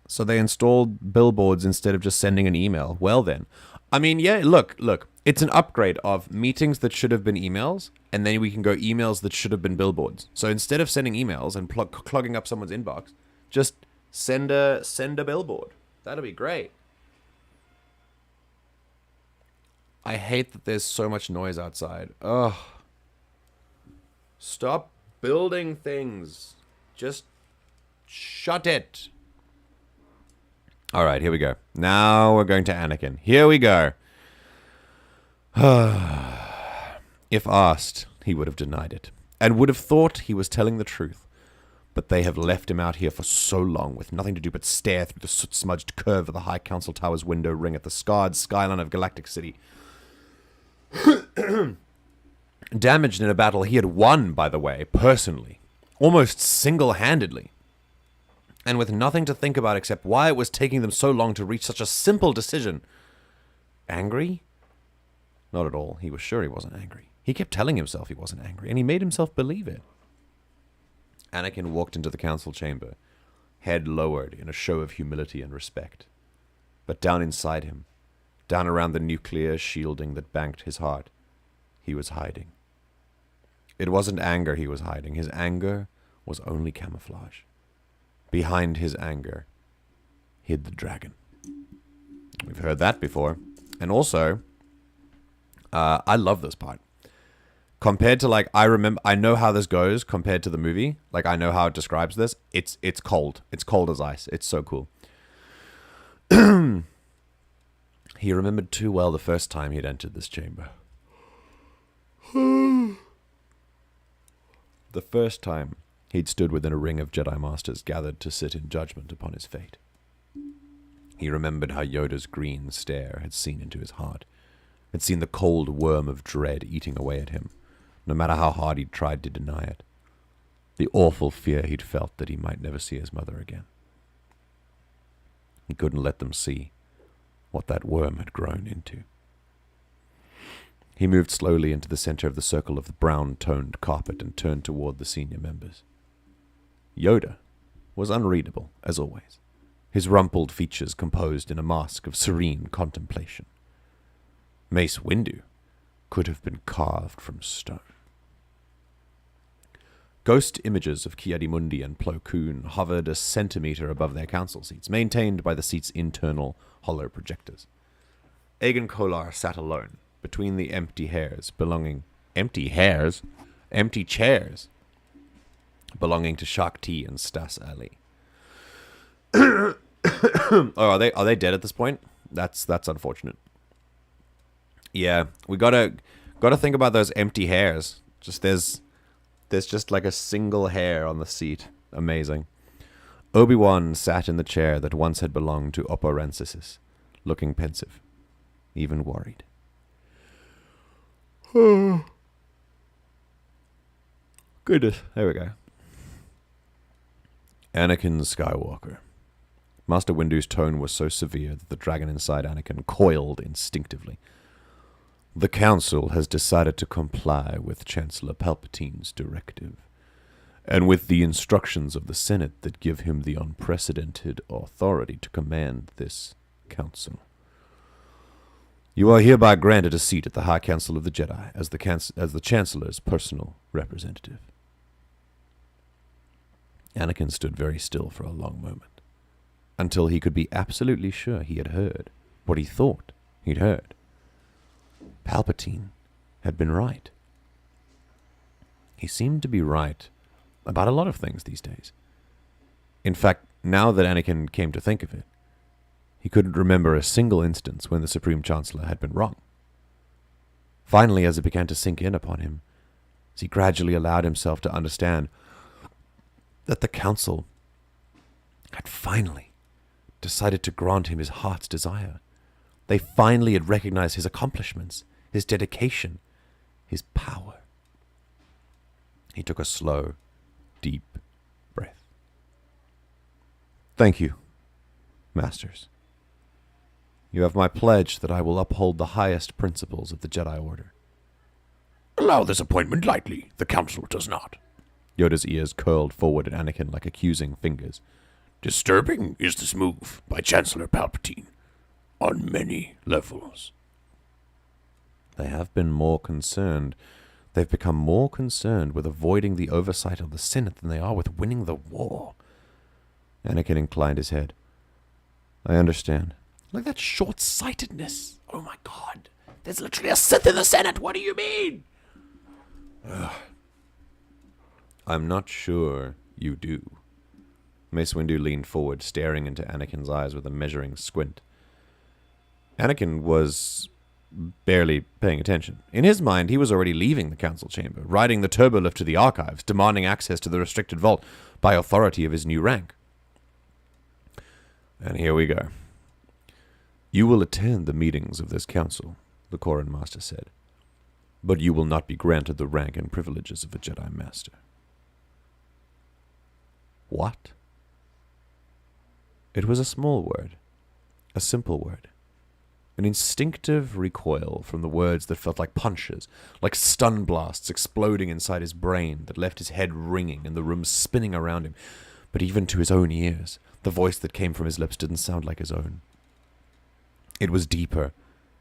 So they installed billboards instead of just sending an email. Well then. I mean, yeah, look. It's an upgrade of meetings that should have been emails, and then we can go emails that should have been billboards. So instead of sending emails and clogging up someone's inbox, just send a billboard. That'll be great. I hate that there's so much noise outside. Ugh. Stop building things. Just shut it. All right, here we go. Now we're going to Anakin. Here we go. If asked, he would have denied it, and would have thought he was telling the truth. But they have left him out here for so long, with nothing to do but stare through the soot-smudged curve of the High Council Tower's window ring at the scarred skyline of Galactic City. Damaged in a battle he had won, by the way, personally. Almost single-handedly. And with nothing to think about except why it was taking them so long to reach such a simple decision. Angry? Not at all. He was sure he wasn't angry. He kept telling himself he wasn't angry, and he made himself believe it. Anakin walked into the council chamber, head lowered in a show of humility and respect. But down inside him, down around the nuclear shielding that banked his heart, he was hiding. It wasn't anger he was hiding. His anger was only camouflage. Behind his anger hid the dragon. We've heard that before. And also, I love this part. Compared to like, I know how this goes compared to the movie. Like I know how it describes this. It's cold. It's cold as ice. It's so cool. He remembered too well the first time he'd entered this chamber. The first time he'd stood within a ring of Jedi Masters gathered to sit in judgment upon his fate. He remembered how Yoda's green stare had seen into his heart, had seen the cold worm of dread eating away at him, no matter how hard he'd tried to deny it. The awful fear he'd felt that he might never see his mother again. He couldn't let them see what that worm had grown into. He moved slowly into the center of the circle of the brown-toned carpet and turned toward the senior members. Yoda was unreadable, as always, his rumpled features composed in a mask of serene contemplation. Mace Windu could have been carved from stone. Ghost images of Ki-Adi-Mundi and Plo Koon hovered a centimeter above their council seats, maintained by the seat's internal hollow projectors. Aegon Kolar sat alone, between the empty hairs belonging... Empty hairs? Empty chairs belonging to Shak Ti and Stas Ali. Oh, are they dead at this point? That's unfortunate. Yeah, we gotta think about those empty hairs. Just there's just like a single hair on the seat. Amazing. Obi-Wan sat in the chair that once had belonged to Oppo Rancisis, looking pensive, even worried. Oh. Goodness, there we go. Anakin Skywalker. Master Windu's tone was so severe that the dragon inside Anakin coiled instinctively. The Council has decided to comply with Chancellor Palpatine's directive, and with the instructions of the Senate that give him the unprecedented authority to command this Council. You are hereby granted a seat at the High Council of the Jedi as the Chancellor's personal representative. Anakin stood very still for a long moment, until he could be absolutely sure he had heard what he thought he'd heard. Palpatine had been right. He seemed to be right about a lot of things these days. In fact, now that Anakin came to think of it, he couldn't remember a single instance when the Supreme Chancellor had been wrong. Finally, as it began to sink in upon him, as he gradually allowed himself to understand that the Council had finally decided to grant him his heart's desire. They finally had recognized his accomplishments, his dedication, his power. He took a slow, deep breath. Thank you, Masters. You have my pledge that I will uphold the highest principles of the Jedi Order. Allow this appointment lightly. The Council does not. Yoda's ears curled forward at Anakin like accusing fingers. Disturbing is this move by Chancellor Palpatine, on many levels. They have been more concerned. They've become more concerned with avoiding the oversight of the Senate than they are with winning the war. Anakin inclined his head. I understand. Look at that short-sightedness. Oh my god. There's literally a Sith in the Senate. What do you mean? I'm not sure you do. Mace Windu leaned forward, staring into Anakin's eyes with a measuring squint. Anakin was barely paying attention. In his mind, he was already leaving the council chamber, riding the turbolift to the archives, demanding access to the restricted vault by authority of his new rank. And here we go. You will attend the meetings of this council, the Corran Master said, but you will not be granted the rank and privileges of a Jedi Master. What? It was a small word, a simple word, an instinctive recoil from the words that felt like punches, like stun blasts exploding inside his brain that left his head ringing and the room spinning around him. But even to his own ears, the voice that came from his lips didn't sound like his own. It was deeper,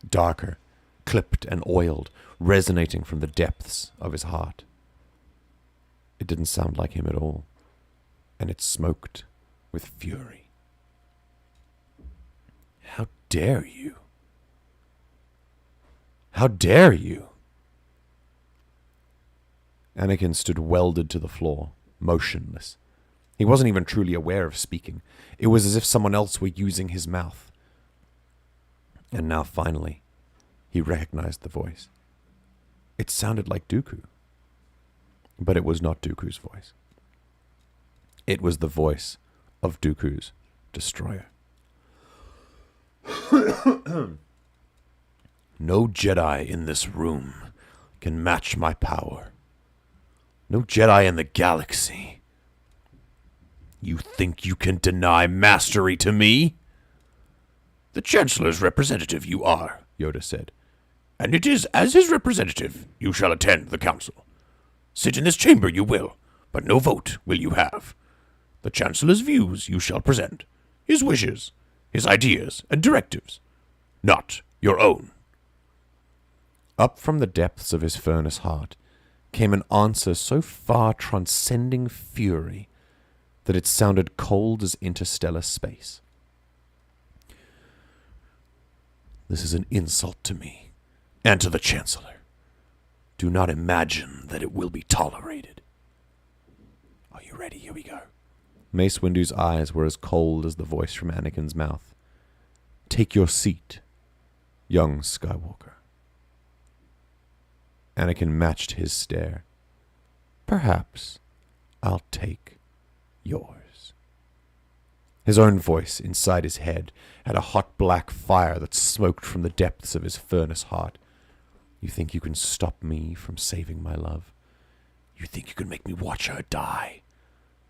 darker, clipped and oiled, resonating from the depths of his heart. It didn't sound like him at all, and it smoked with fury. How dare you? How dare you? Anakin stood welded to the floor, motionless. He wasn't even truly aware of speaking. It was as if someone else were using his mouth. And now, finally, he recognized the voice. It sounded like Dooku. But it was not Dooku's voice. It was the voice of Dooku's destroyer. No Jedi in this room can match my power. No Jedi in the galaxy. You think you can deny mastery to me? The Chancellor's representative you are, Yoda said. And it is as his representative you shall attend the council. Sit in this chamber you will, but no vote will you have. The Chancellor's views you shall present, his wishes, his ideas and directives, not your own. Up from the depths of his furnace heart came an answer so far transcending fury that it sounded cold as interstellar space. This is an insult to me and to the Chancellor. Do not imagine that it will be tolerated. Are you ready? Here we go. Mace Windu's eyes were as cold as the voice from Anakin's mouth. Take your seat, young Skywalker. Anakin matched his stare. Perhaps I'll take yours. His own voice inside his head had a hot black fire that smoked from the depths of his furnace heart. You think you can stop me from saving my love? You think you can make me watch her die?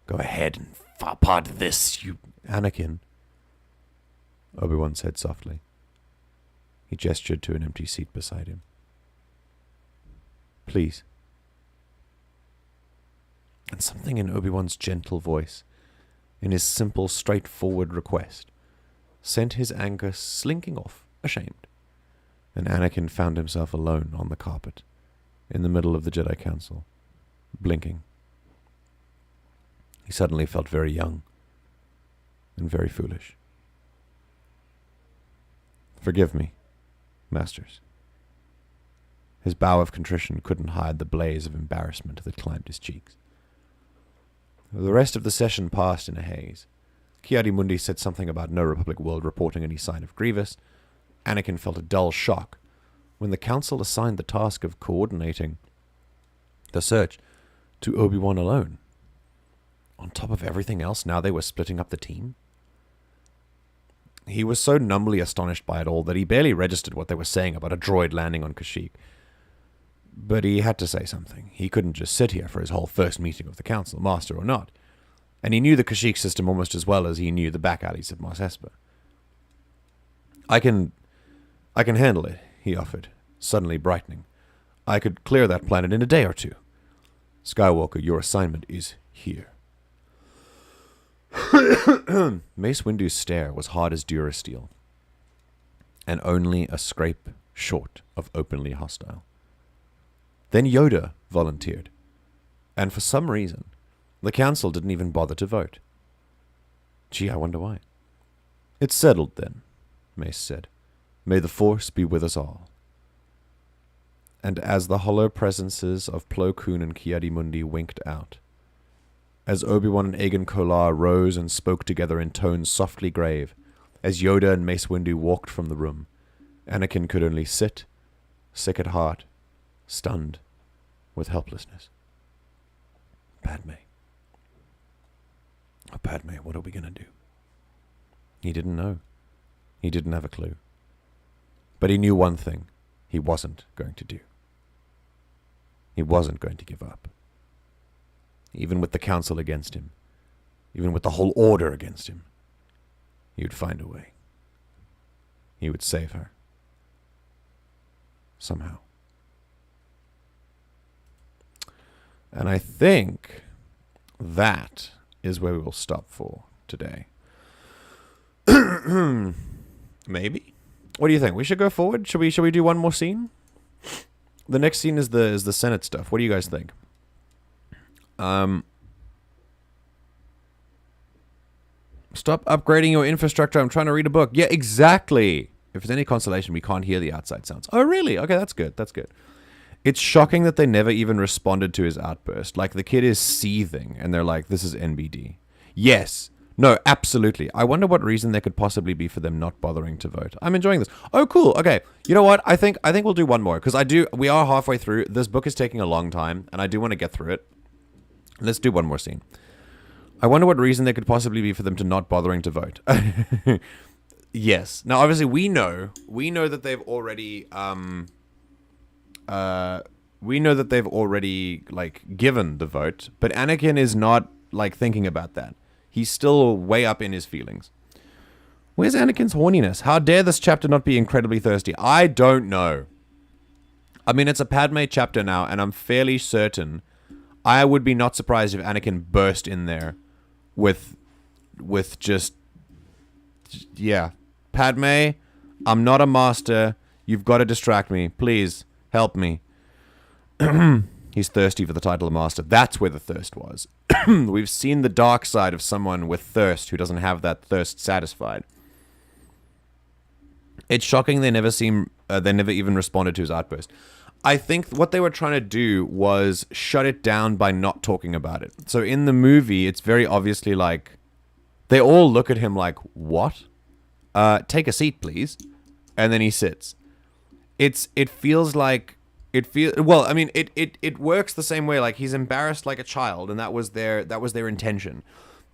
Go ahead and part this, you... Anakin, Obi-Wan said softly. He gestured to an empty seat beside him. Please. And something in Obi-Wan's gentle voice, in his simple, straightforward request, sent his anger slinking off, ashamed. And Anakin found himself alone on the carpet, in the middle of the Jedi Council, blinking. He suddenly felt very young and very foolish. Forgive me, Masters. His bow of contrition couldn't hide the blaze of embarrassment that climbed his cheeks. The rest of the session passed in a haze. Ki-Adi-Mundi said something about no Republic world reporting any sign of Grievous. Anakin felt a dull shock when the Council assigned the task of coordinating the search to Obi-Wan alone. On top of everything else, now they were splitting up the team. He was so numbly astonished by it all that he barely registered what they were saying about a droid landing on Kashyyyk. But he had to say something. He couldn't just sit here for his whole first meeting of the Council, Master or not. And he knew the Kashyyyk system almost as well as he knew the back alleys of Mos Espa. I can handle it, he offered, suddenly brightening. I could clear that planet in a day or two. Skywalker, your assignment is here. Mace Windu's stare was hard as Durasteel, and only a scrape short of openly hostile. Then Yoda volunteered, and for some reason, the Council didn't even bother to vote. Gee, I wonder why. It's settled then, Mace said. May the Force be with us all. And as the hollow presences of Plo Koon and Ki-Adi-Mundi winked out, as Obi-Wan and Agen Kolar rose and spoke together in tones softly grave, as Yoda and Mace Windu walked from the room, Anakin could only sit, sick at heart, stunned with helplessness. Padme. Oh, Padme, what are we going to do? He didn't know. He didn't have a clue. But he knew one thing he wasn't going to do. He wasn't going to give up. Even with the Council against him, even with the whole Order against him, he would find a way. He would save her. Somehow. And I think that is where we will stop for today. Maybe? What do you think? We should go forward? Should we do one more scene? The next scene is the Senate stuff. What do you guys think? Stop upgrading your infrastructure. I'm trying to read a book. Yeah, exactly. If it's any consolation, we can't hear the outside sounds. Oh, really? Okay, that's good. That's good. It's shocking that they never even responded to his outburst. Like, the kid is seething, and they're like, this is NBD. Yes. No, absolutely. I wonder what reason there could possibly be for them not bothering to vote. I'm enjoying this. Oh, cool. Okay. You know what? I think we'll do one more, because we are halfway through. This book is taking a long time, and I do want to get through it. Let's do one more scene. I wonder what reason there could possibly be for them to not bothering to vote. Yes. Now, obviously, we know that they've already, like, given the vote, but Anakin is not, like, thinking about that. He's still way up in his feelings. Where's Anakin's horniness? How dare this chapter not be incredibly thirsty? I don't know. I mean, it's a Padme chapter now, and I'm fairly certain I would be not surprised if Anakin burst in there with just, yeah. Padme, I'm not a master. You've got to distract me. Please, help me. He's thirsty for the title of master. That's where the thirst was. We've seen the dark side of someone with thirst who doesn't have that thirst satisfied. It's shocking they never even responded to his outburst. I think what they were trying to do was shut it down by not talking about it. So in the movie, it's very obviously like, they all look at him like, what? Take a seat, please. And then he sits. It feels like, well, I mean, it works the same way. Like, he's embarrassed like a child, and that was their intention.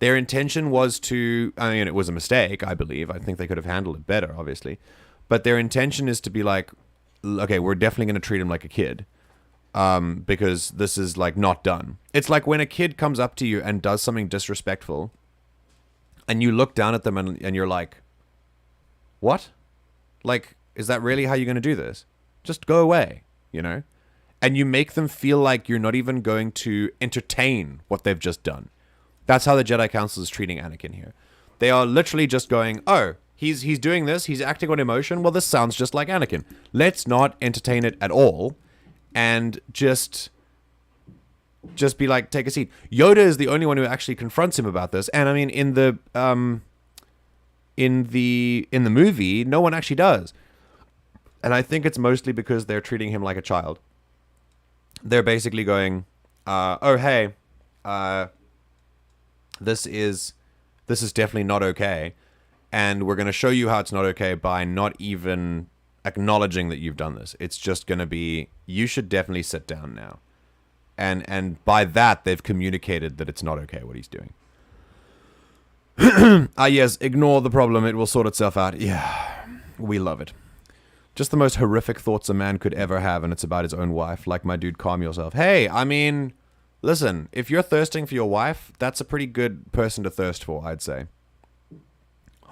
Their intention was to, I mean, it was a mistake, I believe. I think they could have handled it better, obviously. But their intention is to be like, okay, we're definitely going to treat him like a kid. Because this is, like, not done. It's like when a kid comes up to you and does something disrespectful, and you look down at them and you're like, what? Like, is that really how you're going to do this? Just go away, you know? And you make them feel like you're not even going to entertain what they've just done. That's how the Jedi Council is treating Anakin here. They are literally just going, oh, he's doing this, he's acting on emotion, well, this sounds just like Anakin. Let's not entertain it at all, and just be like, take a seat. Yoda is the only one who actually confronts him about this, and I mean, in the movie, no one actually does. And I think it's mostly because they're treating him like a child. They're basically going, oh, hey, this is definitely not okay. And we're going to show you how it's not okay by not even acknowledging that you've done this. It's just going to be, you should definitely sit down now. And by that, they've communicated that it's not okay what he's doing. Yes, ignore the problem. It will sort itself out. Yeah, we love it. Just the most horrific thoughts a man could ever have, and it's about his own wife. Like, my dude, calm yourself. Hey, I mean, listen, if you're thirsting for your wife, that's a pretty good person to thirst for, I'd say.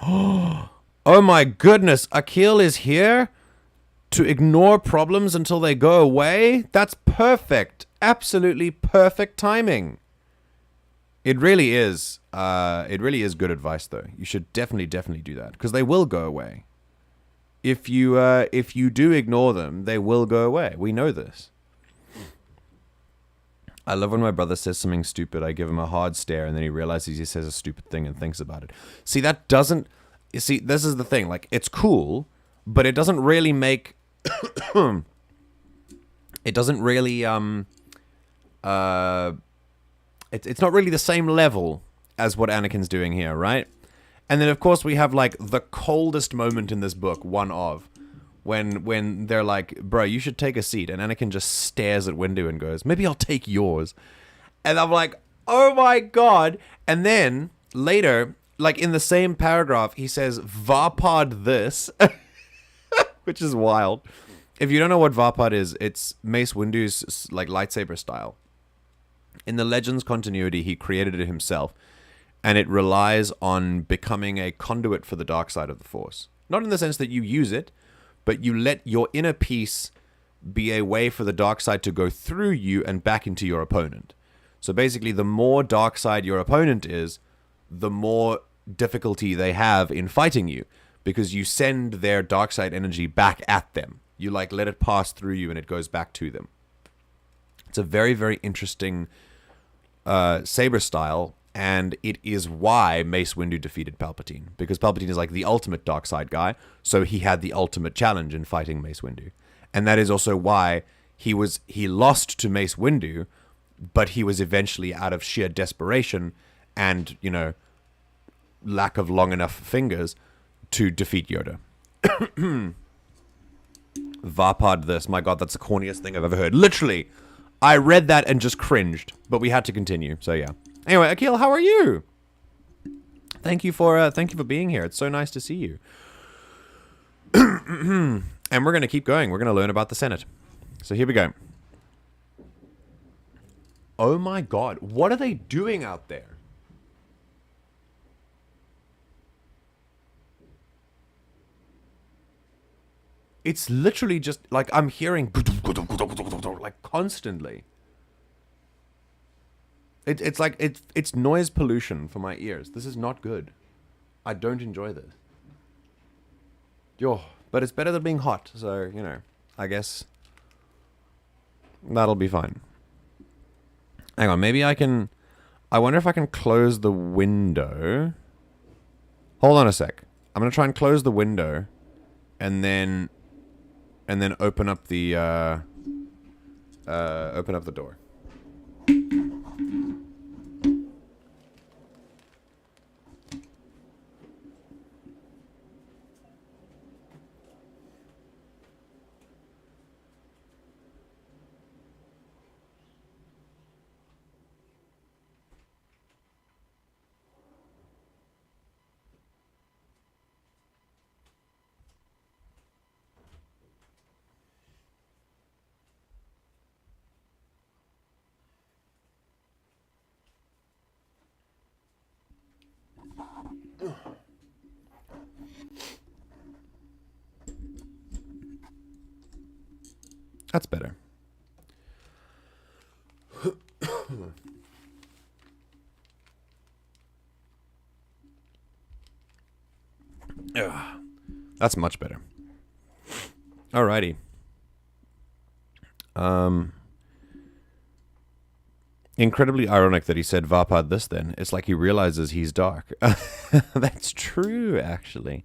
Oh my goodness, Akil is here to ignore problems until they go away? That's perfect. Absolutely perfect timing. It really is. It really is good advice, though. You should definitely do that, because they will go away. If you do ignore them, they will go away. We know this. I love when my brother says something stupid. I give him a hard stare, and then he realizes he says a stupid thing and thinks about it. See, that doesn't... You see, this is the thing. Like, it's cool, but it doesn't really make... it doesn't really... It's not really the same level as what Anakin's doing here, right? And then, of course, we have, like, the coldest moment in this book, one of, when they're like, bro, you should take a seat. And Anakin just stares at Windu and goes, maybe I'll take yours. And I'm like, oh my god. And then, later, like, in the same paragraph, he says, Varpad this, which is wild. If you don't know what Varpad is, it's Mace Windu's, like, lightsaber style. In the Legends continuity, he created it himself. And it relies on becoming a conduit for the dark side of the Force. Not in the sense that you use it, but you let your inner peace be a way for the dark side to go through you and back into your opponent. So basically, the more dark side your opponent is, the more difficulty they have in fighting you, because you send their dark side energy back at them. You, like, let it pass through you and it goes back to them. It's a very, very interesting saber style. And it is why Mace Windu defeated Palpatine. Because Palpatine is like the ultimate dark side guy, so he had the ultimate challenge in fighting Mace Windu. And that is also why he lost to Mace Windu, but he was eventually, out of sheer desperation and, lack of long enough fingers, to defeat Yoda. Varpad this. My god, that's the corniest thing I've ever heard. Literally, I read that and just cringed, but we had to continue, so yeah. Anyway, Akil, how are you? Thank you for being here. It's so nice to see you. And we're going to keep going. We're going to learn about the Senate. So here we go. Oh my god, what are they doing out there? It's literally just like I'm hearing like constantly. It's like it's noise pollution for my ears. This is not good. I don't enjoy this. Yo, but it's better than being hot, so I guess that'll be fine. Hang on, maybe I can. I wonder if I can close the window. Hold on a sec. I'm gonna try and close the window, and then open up the door. That's better. That's much better. Alrighty. Incredibly ironic that he said Varpad this then. It's like he realizes he's dark. That's true, actually.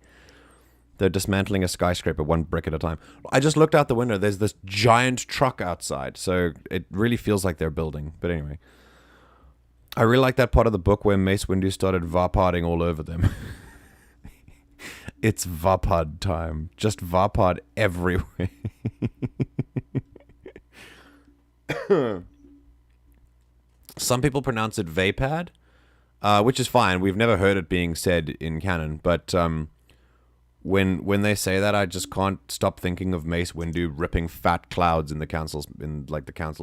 They're dismantling a skyscraper one brick at a time. I just looked out the window. There's this giant truck outside, so it really feels like they're building. But anyway. I really like that part of the book where Mace Windu started Varpading all over them. It's Varpad time. Just Varpad everywhere. Some people pronounce it Vapad, which is fine. We've never heard it being said in canon, but when they say that, I just can't stop thinking of Mace Windu ripping fat clouds in the council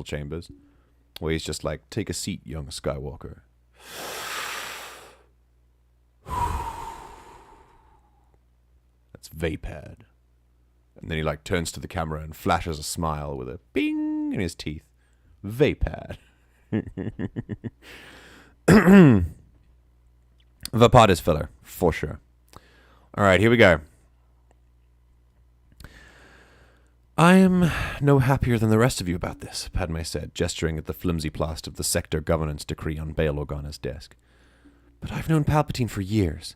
chambers, where he's just like, "Take a seat, young Skywalker." That's Vapad. And then he like turns to the camera and flashes a smile with a bing in his teeth. Vapad. Vapad is filler, for sure. Alright, here we go. I am no happier than the rest of you about this, Padme said, gesturing at the flimsy plast of the sector governance decree on Bail Organa's desk. But I've known Palpatine for years.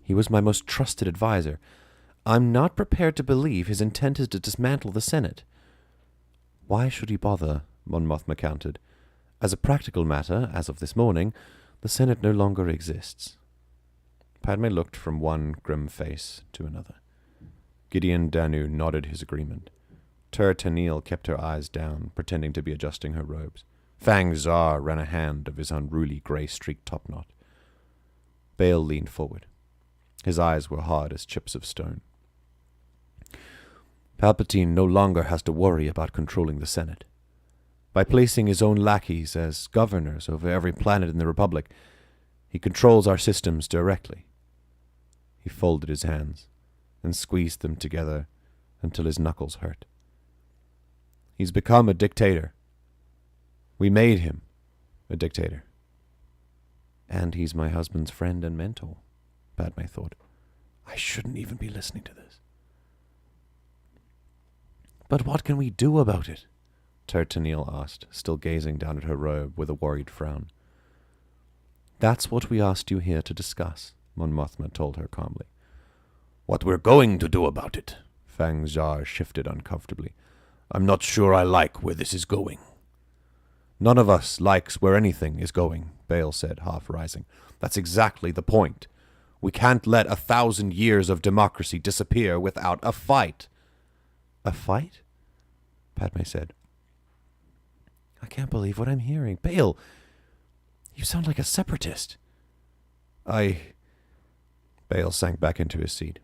He was my most trusted advisor. I'm not prepared to believe his intent is to dismantle the Senate. Why should he bother? Mon Mothma countered. As a practical matter, as of this morning, the Senate no longer exists. Padme looked from one grim face to another. Gideon Danu nodded his agreement. Tur Tanil kept her eyes down, pretending to be adjusting her robes. Fang Zar ran a hand of his unruly grey-streaked topknot. Bail leaned forward. His eyes were hard as chips of stone. Palpatine no longer has to worry about controlling the Senate. By placing his own lackeys as governors over every planet in the Republic, he controls our systems directly. He folded his hands and squeezed them together until his knuckles hurt. He's become a dictator. We made him a dictator. And he's my husband's friend and mentor, Padme thought. I shouldn't even be listening to this. But what can we do about it? Tur Tanil asked, still gazing down at her robe with a worried frown. That's what we asked you here to discuss, Mon Mothma told her calmly. What we're going to do about it. Fang Zhar shifted uncomfortably. I'm not sure I like where this is going. None of us likes where anything is going, Bale said, half rising. That's exactly the point. We can't let 1,000 years of democracy disappear without a fight. A fight? Padme said. I can't believe what I'm hearing. Bale, you sound like a separatist. Bale sank back into his seat.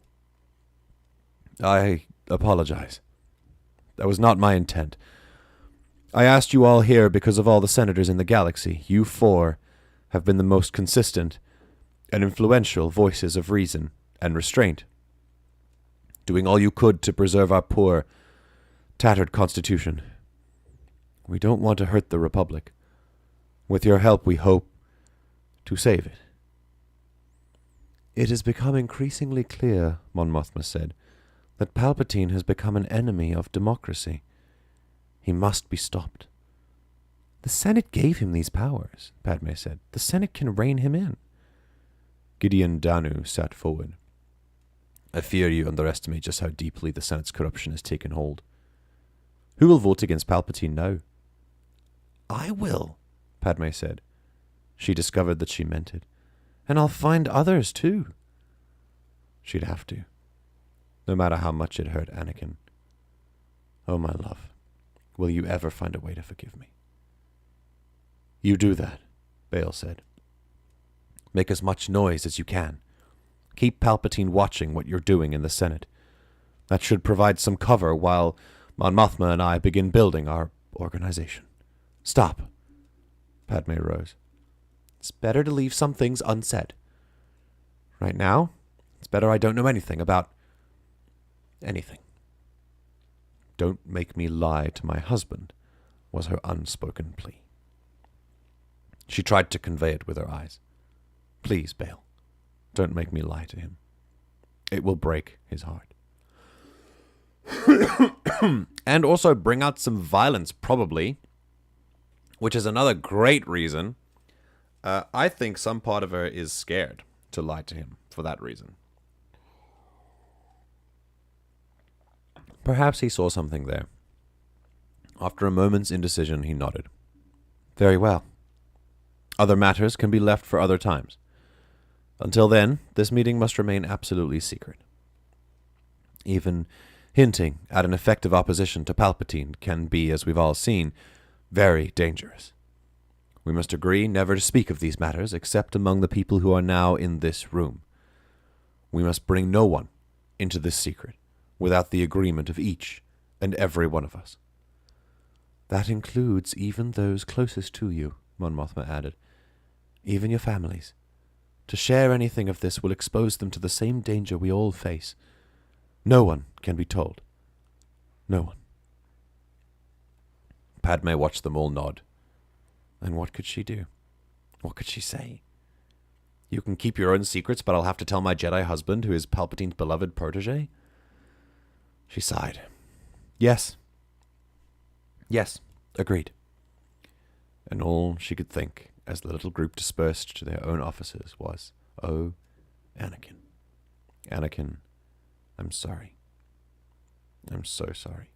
I apologize. That was not my intent. I asked you all here because of all the senators in the galaxy. You 4 have been the most consistent and influential voices of reason and restraint, doing all you could to preserve our poor, tattered constitution. We don't want to hurt the Republic. With your help, we hope to save it. It has become increasingly clear, Mon Mothma said, that Palpatine has become an enemy of democracy. He must be stopped. The Senate gave him these powers, Padme said. The Senate can rein him in. Gideon Danu sat forward. I fear you underestimate just how deeply the Senate's corruption has taken hold. Who will vote against Palpatine now? I will, Padme said. She discovered that she meant it. And I'll find others, too. She'd have to, no matter how much it hurt Anakin. Oh, my love, will you ever find a way to forgive me? You do that, Bale said. Make as much noise as you can. Keep Palpatine watching what you're doing in the Senate. That should provide some cover while Mon Mothma and I begin building our organization. Stop. Padme rose. It's better to leave some things unsaid. Right now, it's better I don't know anything about anything. Don't make me lie to my husband, was her unspoken plea. She tried to convey it with her eyes. Please, Bale, don't make me lie to him. It will break his heart. And also bring out some violence, probably, which is another great reason. I think some part of her is scared to lie to him for that reason. Perhaps he saw something there. After a moment's indecision, he nodded. Very well. Other matters can be left for other times. Until then, this meeting must remain absolutely secret. Even hinting at an effective opposition to Palpatine can be, as we've all seen, very dangerous. We must agree never to speak of these matters except among the people who are now in this room. We must bring no one into this secret without the agreement of each and every one of us. That includes even those closest to you, Mon Mothma added. Even your families. To share anything of this will expose them to the same danger we all face. No one can be told. No one. Padme watched them all nod. And what could she do? What could she say? You can keep your own secrets, but I'll have to tell my Jedi husband, who is Palpatine's beloved protege? She sighed. Yes. Yes, agreed. And all she could think, as the little group dispersed to their own offices, was, oh, Anakin. Anakin, I'm sorry. I'm so sorry.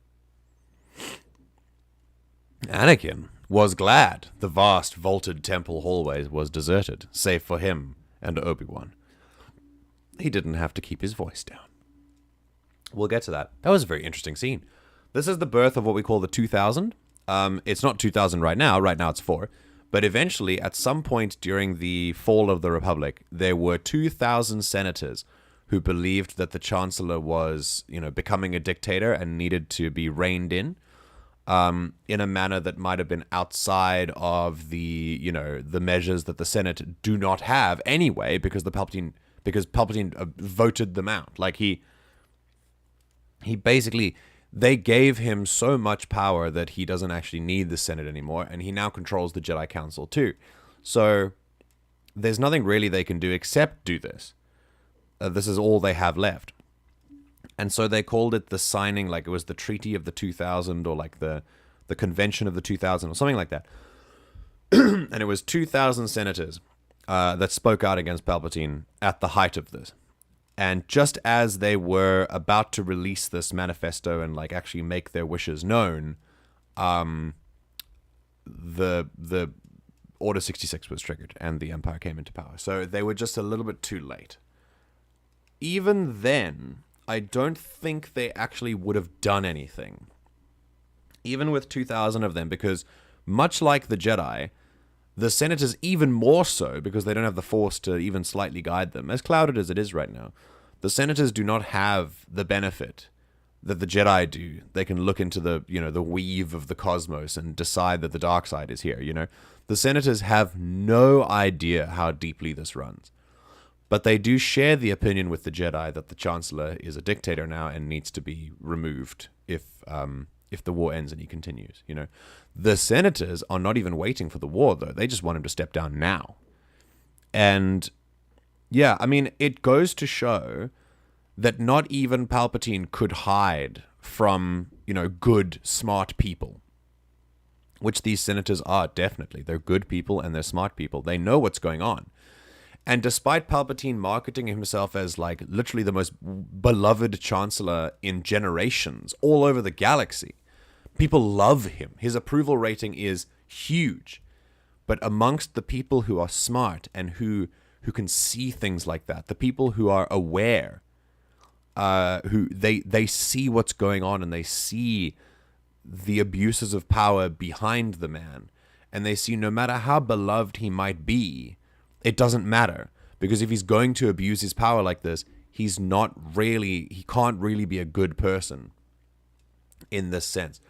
Anakin was glad the vast vaulted temple hallways was deserted, save for him and Obi-Wan. He didn't have to keep his voice down. We'll get to that. That was a very interesting scene. This is the birth of what we call the 2000. It's not 2000 right now. Right now it's 4. But eventually, at some point during the fall of the Republic, there were 2,000 senators who believed that the Chancellor was, becoming a dictator and needed to be reined in a manner that might have been outside of the, the measures that the Senate do not have anyway, because Palpatine voted them out. Like he basically, they gave him so much power that he doesn't actually need the Senate anymore, and he now controls the Jedi Council too. So there's nothing really they can do except do this. This is all they have left. And so they called it the signing, like it was the Treaty of the 2000, or like the Convention of the 2000, or something like that. And it was 2,000 senators that spoke out against Palpatine at the height of this. And just as they were about to release this manifesto and like actually make their wishes known, the Order 66 was triggered and the Empire came into power. So they were just a little bit too late. Even then, I don't think they actually would have done anything. Even with 2,000 of them, because much like the Jedi, the Senators even more so, because they don't have the Force to even slightly guide them, as clouded as it is right now. The Senators do not have the benefit that the Jedi do. They can look into the, the weave of the cosmos and decide that the dark side is here, The Senators have no idea how deeply this runs. But they do share the opinion with the Jedi that the Chancellor is a dictator now and needs to be removed if the war ends and he continues, The Senators are not even waiting for the war, though. They just want him to step down now. And, yeah, I mean, it goes to show that not even Palpatine could hide from, good, smart people. Which these Senators are, definitely. They're good people and they're smart people. They know what's going on. And despite Palpatine marketing himself as, like, literally the most beloved Chancellor in generations all over the galaxy, people love him. His approval rating is huge. But amongst the people who are smart and who can see things like that, the people who are aware, who they see what's going on and they see the abuses of power behind the man, and they see no matter how beloved he might be, it doesn't matter, because if he's going to abuse his power like this, he can't really be a good person in this sense.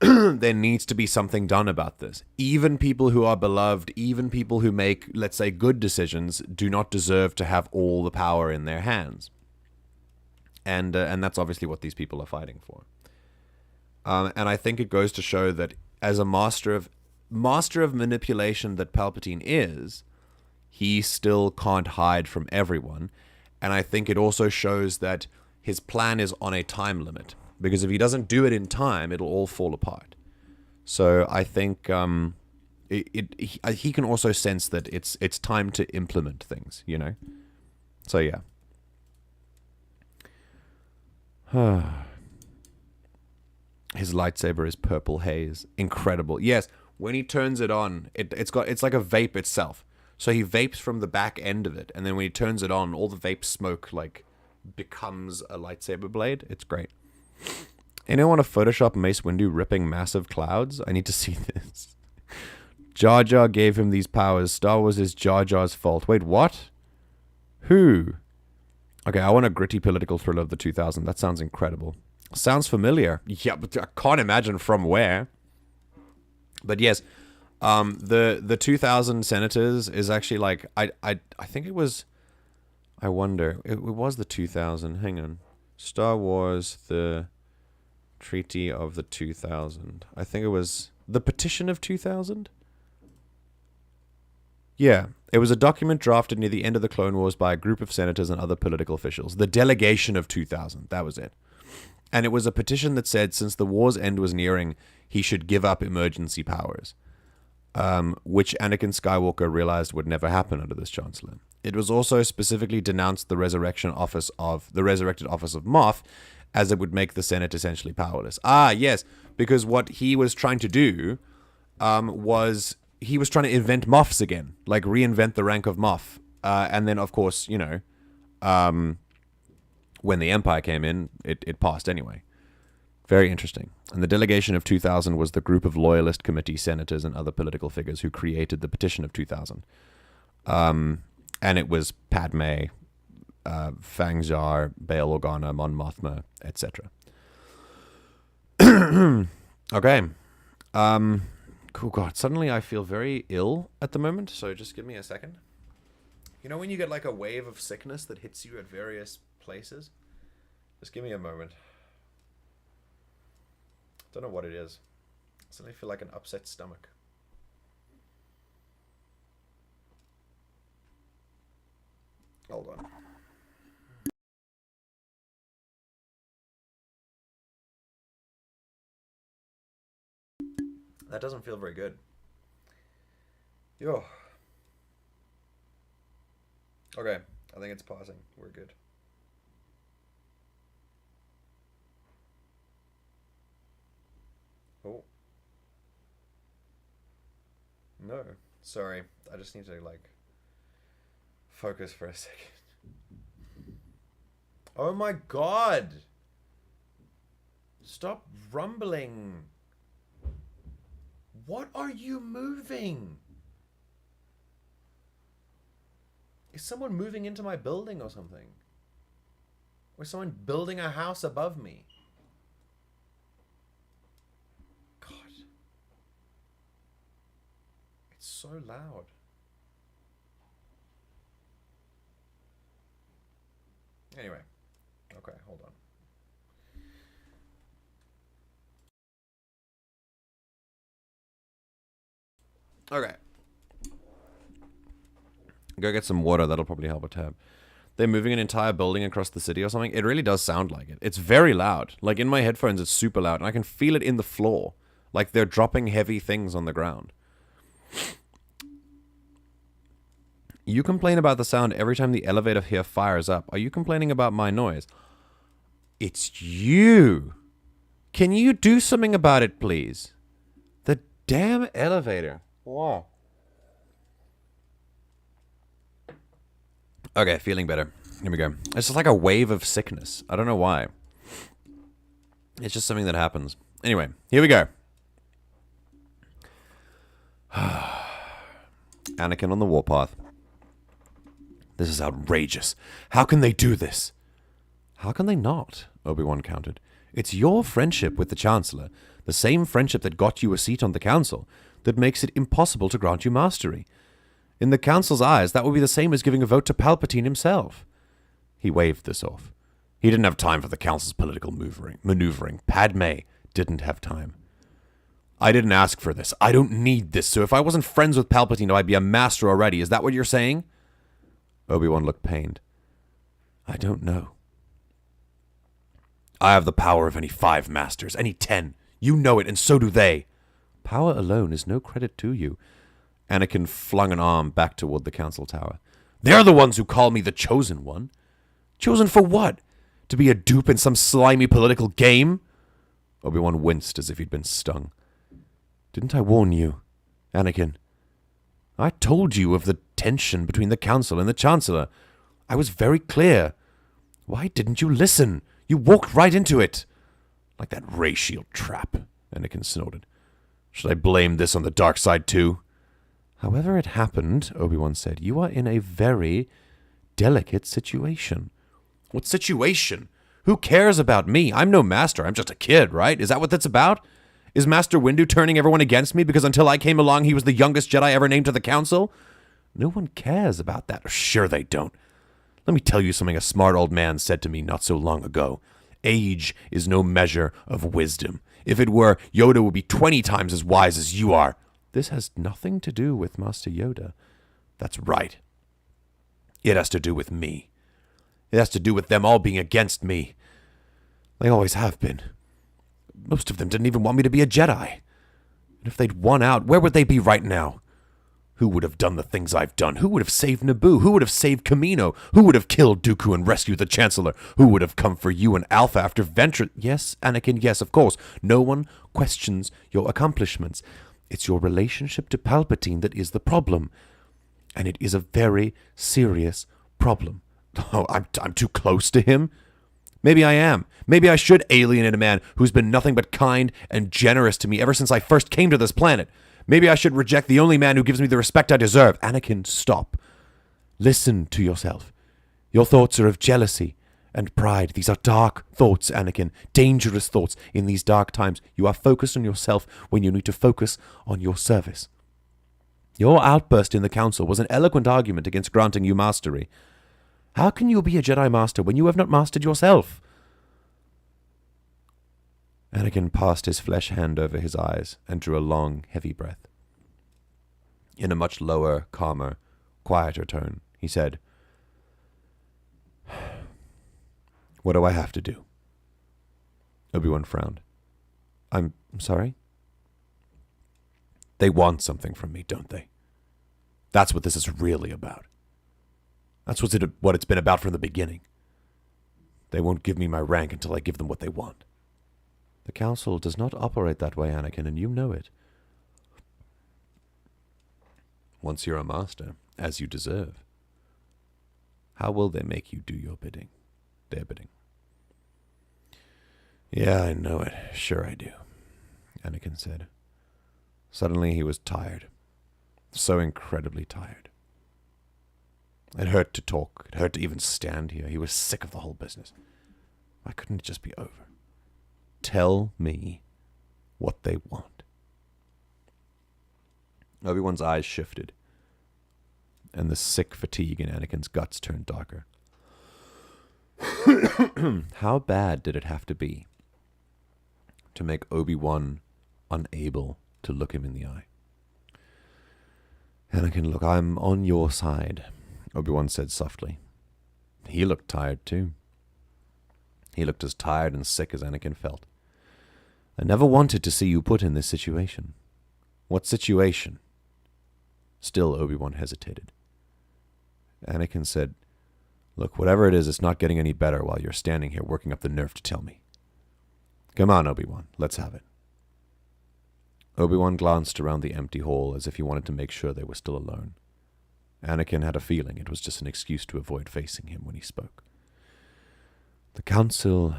There needs to be something done about this. Even people who are beloved, even people who make, let's say, good decisions, do not deserve to have all the power in their hands. And that's obviously what these people are fighting for. And I think it goes to show that as a master of manipulation that Palpatine is, he still can't hide from everyone. And I think it also shows that his plan is on a time limit. Because if he doesn't do it in time, it'll all fall apart. So I think he can also sense that it's time to implement things, So yeah. His lightsaber is purple haze. Incredible. Yes, when he turns it on, it's like a vape itself. So he vapes from the back end of it, and then when he turns it on, all the vape smoke like becomes a lightsaber blade. It's great. Anyone want to Photoshop Mace Windu ripping massive clouds? I need to see this. Jar Jar gave him these powers. Star Wars is Jar Jar's fault. Wait, what? Who? Okay, I want a gritty political thriller of the 2000. That sounds incredible. Sounds familiar. Yeah, but I can't imagine from where. But yes, the 2000 Senators is actually like, I think it was, I wonder, it was the 2000. Hang on. Star Wars, the Treaty of the 2000. I think it was the Petition of 2000. Yeah, it was a document drafted near the end of the Clone Wars by a group of senators and other political officials. The Delegation of 2000, that was it. And it was a petition that said since the war's end was nearing, he should give up emergency powers, which Anakin Skywalker realized would never happen under this chancellor. It was also specifically denounced the resurrected office of Moff, as it would make the Senate essentially powerless. Ah, yes, because what he was trying to do was he was trying to invent Moffs again, like reinvent the rank of Moff. And then, of course, when the Empire came in, it passed anyway. Very interesting. And the Delegation of 2000 was the group of loyalist committee senators and other political figures who created the Petition of 2000. And it was Padme, Fang Jar, Bail Organa, Mon Mothma, etc. Okay. Cool. God, suddenly I feel very ill at the moment, so just give me a second. You know when you get like a wave of sickness that hits you at various places? Just give me a moment. Don't know what it is. I suddenly feel like an upset stomach. Hold on. That doesn't feel very good. Yo. Okay, I think it's pausing. We're good. Oh. No. Sorry. I just need to, like, focus for a second. Oh my god! Stop rumbling. What are you moving? Is someone moving into my building or something? Or is someone building a house above me? God. It's so loud. Anyway. Okay, hold on. Okay. Go get some water. That'll probably help a tab. They're moving an entire building across the city or something. It really does sound like it. It's very loud. Like, in my headphones, it's super loud. And I can feel it in the floor. Like, they're dropping heavy things on the ground. You complain about the sound every time the elevator here fires up. Are you complaining about my noise? It's you. Can you do something about it, please? The damn elevator. Wow. Okay, feeling better. Here we go. It's just like a wave of sickness. I don't know why. It's just something that happens. Anyway, here we go. Anakin on the warpath. This is outrageous. How can they do this? How can they not? Obi-Wan countered. It's your friendship with the Chancellor, the same friendship that got you a seat on the Council, that makes it impossible to grant you mastery. In the Council's eyes, that would be the same as giving a vote to Palpatine himself. He waved this off. He didn't have time for the Council's political maneuvering. Padme didn't have time. I didn't ask for this. I don't need this, so if I wasn't friends with Palpatine, I'd be a master already. Is that what you're saying? Obi-Wan looked pained. I don't know. I have the power of any 5 masters, any 10. You know it, and so do they. Power alone is no credit to you. Anakin flung an arm back toward the council tower. They're the ones who call me the Chosen One. Chosen for what? To be a dupe in some slimy political game? Obi-Wan winced as if he'd been stung. Didn't I warn you, Anakin? I told you of the tension between the Council and the Chancellor. I was very clear. Why didn't you listen? You walked right into it. Like that ray shield trap, Anakin snorted. Should I blame this on the dark side too? However it happened, Obi-Wan said, you are in a very delicate situation. What situation? Who cares about me? I'm no master. I'm just a kid, right? Is that what that's about? Is Master Windu turning everyone against me because until I came along he was the youngest Jedi ever named to the Council? No one cares about that. Sure they don't. Let me tell you something a smart old man said to me not so long ago. Age is no measure of wisdom. If it were, Yoda would be 20 times as wise as you are. This has nothing to do with Master Yoda. That's right. It has to do with me. It has to do with them all being against me. They always have been. Most of them didn't even want me to be a Jedi. And if they'd won out, where would they be right now? Who would have done the things I've done? Who would have saved Naboo? Who would have saved Kamino? Who would have killed Dooku and rescued the Chancellor? Who would have come for you and Alpha after Ventress? Yes, Anakin, yes, of course. No one questions your accomplishments. It's your relationship to Palpatine that is the problem. And it is a very serious problem. Oh, I'm too close to him? Maybe I am. Maybe I should alienate a man who's been nothing but kind and generous to me ever since I first came to this planet. Maybe I should reject the only man who gives me the respect I deserve. Anakin, stop. Listen to yourself. Your thoughts are of jealousy and pride. These are dark thoughts, Anakin. Dangerous thoughts. In these dark times, you are focused on yourself when you need to focus on your service. Your outburst in the council was an eloquent argument against granting you mastery. How can you be a Jedi Master when you have not mastered yourself? Anakin passed his flesh hand over his eyes and drew a long, heavy breath. In a much lower, calmer, quieter tone, he said, What do I have to do? Obi-Wan frowned. I'm sorry? They want something from me, don't they? That's what this is really about. That's what it's been about from the beginning. They won't give me my rank until I give them what they want. The Council does not operate that way, Anakin, and you know it. Once you're a master, as you deserve, how will they make you do your bidding? Their bidding. Yeah, I know it. Sure I do. Anakin said. Suddenly he was tired. So incredibly tired. It hurt to talk. It hurt to even stand here. He was sick of the whole business. Why couldn't it just be over? Tell me what they want. Obi-Wan's eyes shifted, and the sick fatigue in Anakin's guts turned darker. How bad did it have to be to make Obi-Wan unable to look him in the eye? Anakin, look, I'm on your side, Obi-Wan said softly. He looked tired too. He looked as tired and sick as Anakin felt. I never wanted to see you put in this situation. What situation? Still, Obi-Wan hesitated. Anakin said, look, whatever it is, it's not getting any better while you're standing here working up the nerve to tell me. Come on, Obi-Wan, let's have it. Obi-Wan glanced around the empty hall as if he wanted to make sure they were still alone. Anakin had a feeling it was just an excuse to avoid facing him when he spoke. The Council,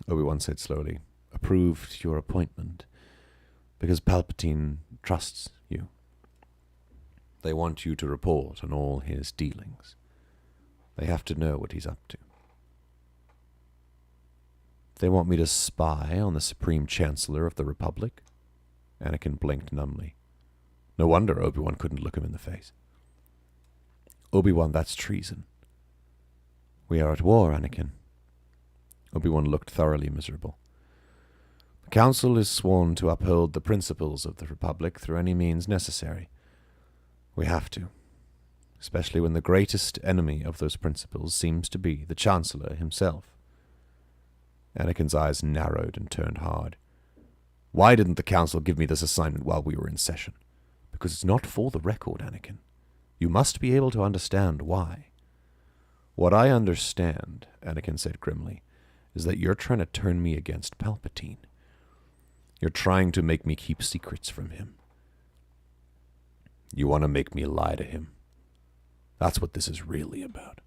Obi-Wan said slowly, approved your appointment because Palpatine trusts you. They want you to report on all his dealings. They have to know what he's up to. They want me to spy on the Supreme Chancellor of the Republic? Anakin blinked numbly. No wonder Obi-Wan couldn't look him in the face. Obi-Wan, that's treason. We are at war, Anakin. Obi-Wan looked thoroughly miserable. The Council is sworn to uphold the principles of the Republic through any means necessary. We have to, especially when the greatest enemy of those principles seems to be the Chancellor himself. Anakin's eyes narrowed and turned hard. Why didn't the Council give me this assignment while we were in session? Because it's not for the record, Anakin. You must be able to understand why. What I understand, Anakin said grimly, is that you're trying to turn me against Palpatine. You're trying to make me keep secrets from him. You want to make me lie to him. That's what this is really about.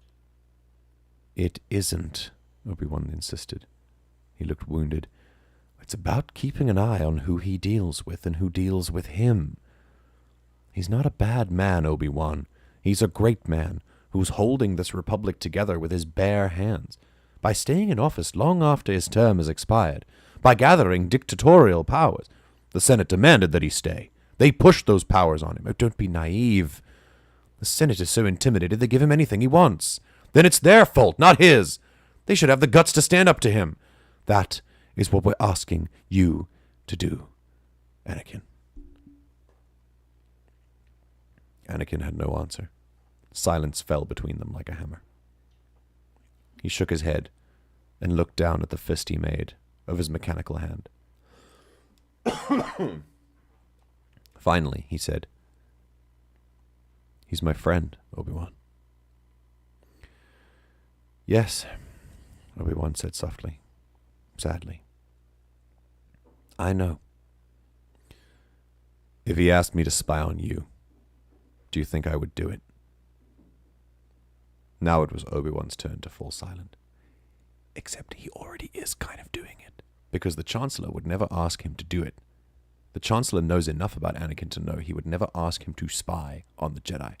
It isn't, Obi-Wan insisted. He looked wounded. It's about keeping an eye on who he deals with and who deals with him. He's not a bad man, Obi-Wan. He's a great man who's holding this republic together with his bare hands. By staying in office long after his term has expired, by gathering dictatorial powers. The Senate demanded that he stay. They pushed those powers on him. Oh, don't be naive. The Senate is so intimidated they give him anything he wants. Then it's their fault, not his. They should have the guts to stand up to him. That is what we're asking you to do, Anakin. Anakin had no answer. Silence fell between them like a hammer. He shook his head and looked down at the fist he made of his mechanical hand. Finally, he said, "He's my friend, Obi-Wan." "Yes," Obi-Wan said softly, sadly. "I know. If he asked me to spy on you, do you think I would do it?" Now it was Obi-Wan's turn to fall silent. Except he already is kind of doing it, because the Chancellor would never ask him to do it. The Chancellor knows enough about Anakin to know he would never ask him to spy on the Jedi.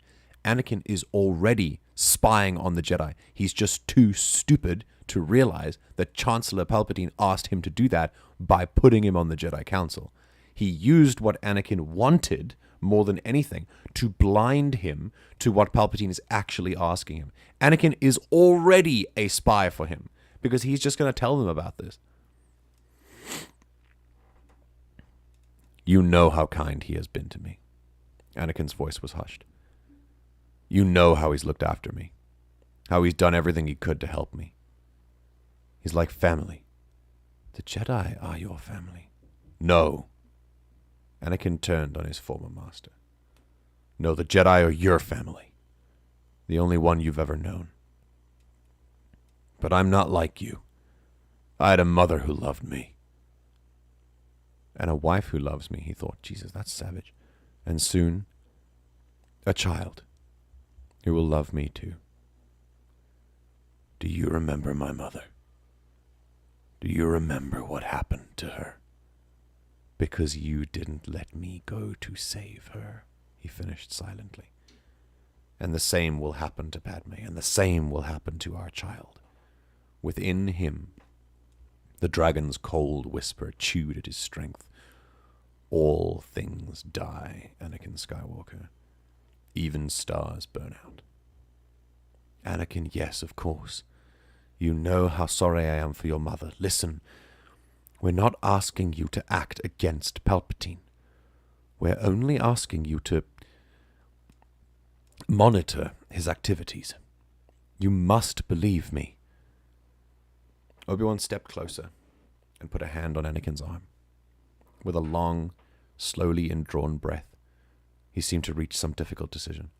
Anakin is already spying on the Jedi. He's just too stupid to realize that Chancellor Palpatine asked him to do that by putting him on the Jedi Council. He used what Anakin wanted more than anything to blind him to what Palpatine is actually asking him. Anakin is already a spy for him because he's just going to tell them about this. "You know how kind he has been to me." Anakin's voice was hushed. "You know how he's looked after me, how he's done everything he could to help me. He's like family." "The Jedi are your family." "No." Anakin turned on his former master. "No, the Jedi are your family. The only one you've ever known. But I'm not like you. I had a mother who loved me. And a wife who loves me, he thought. Jesus, that's savage. And soon, a child who will love me too. Do you remember my mother? Do you remember what happened to her? Because you didn't let me go to save her, he finished silently. And the same will happen to Padme, and the same will happen to our child. Within him, the dragon's cold whisper chewed at his strength. All things die, Anakin Skywalker. Even stars burn out. Anakin, yes, of course. You know how sorry I am for your mother. Listen, we're not asking you to act against Palpatine. We're only asking you to monitor his activities. You must believe me. Obi-Wan stepped closer and put a hand on Anakin's arm. With a long, slowly indrawn breath, he seemed to reach some difficult decision.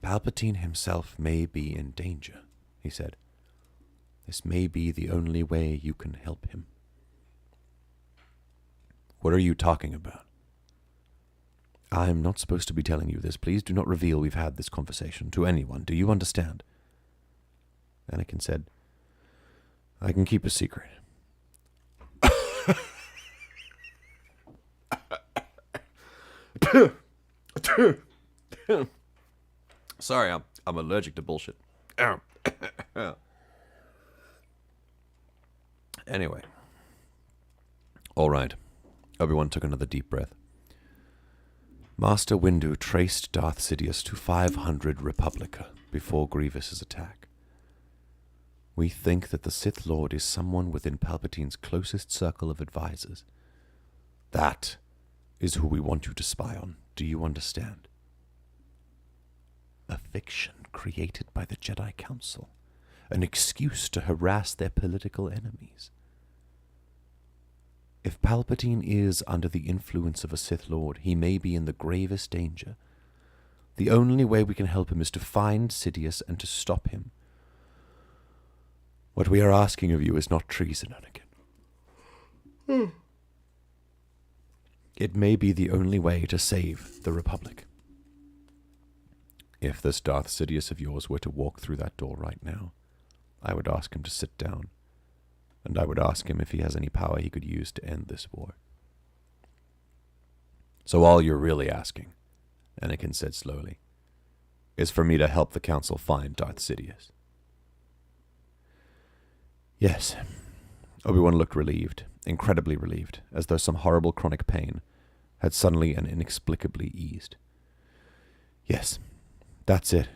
Palpatine himself may be in danger, he said. This may be the only way you can help him. What are you talking about? I'm not supposed to be telling you this. Please do not reveal we've had this conversation to anyone. Do you understand? Anakin said, I can keep a secret. Sorry, I'm allergic to bullshit. Anyway. All right. Obi-Wan took another deep breath. Master Windu traced Darth Sidious to 500 Republica before Grievous's attack. We think that the Sith Lord is someone within Palpatine's closest circle of advisors. That is who we want you to spy on. Do you understand? A fiction created by the Jedi Council. An excuse to harass their political enemies. If Palpatine is under the influence of a Sith Lord, he may be in the gravest danger. The only way we can help him is to find Sidious and to stop him. What we are asking of you is not treason, Anakin. It may be the only way to save the Republic. If this Darth Sidious of yours were to walk through that door right now, I would ask him to sit down, and I would ask him if he has any power he could use to end this war. So all you're really asking, Anakin said slowly, is for me to help the Council find Darth Sidious. Yes. Obi-Wan looked relieved, incredibly relieved, as though some horrible chronic pain had suddenly and inexplicably eased. Yes, that's it.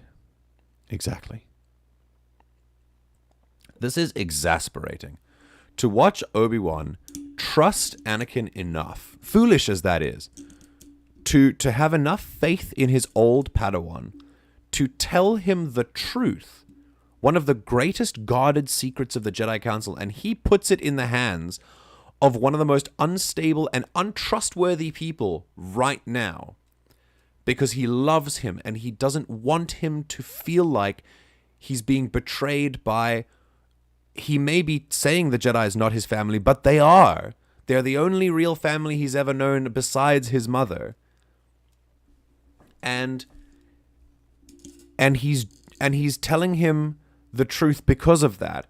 Exactly. This is exasperating. To watch Obi-Wan trust Anakin enough, foolish as that is, to have enough faith in his old Padawan to tell him the truth, one of the greatest guarded secrets of the Jedi Council, and he puts it in the hands of one of the most unstable and untrustworthy people right now, because he loves him and he doesn't want him to feel like he's being betrayed by... He may be saying the Jedi is not his family, but they are. They're the only real family he's ever known besides his mother. And he's telling him the truth because of that.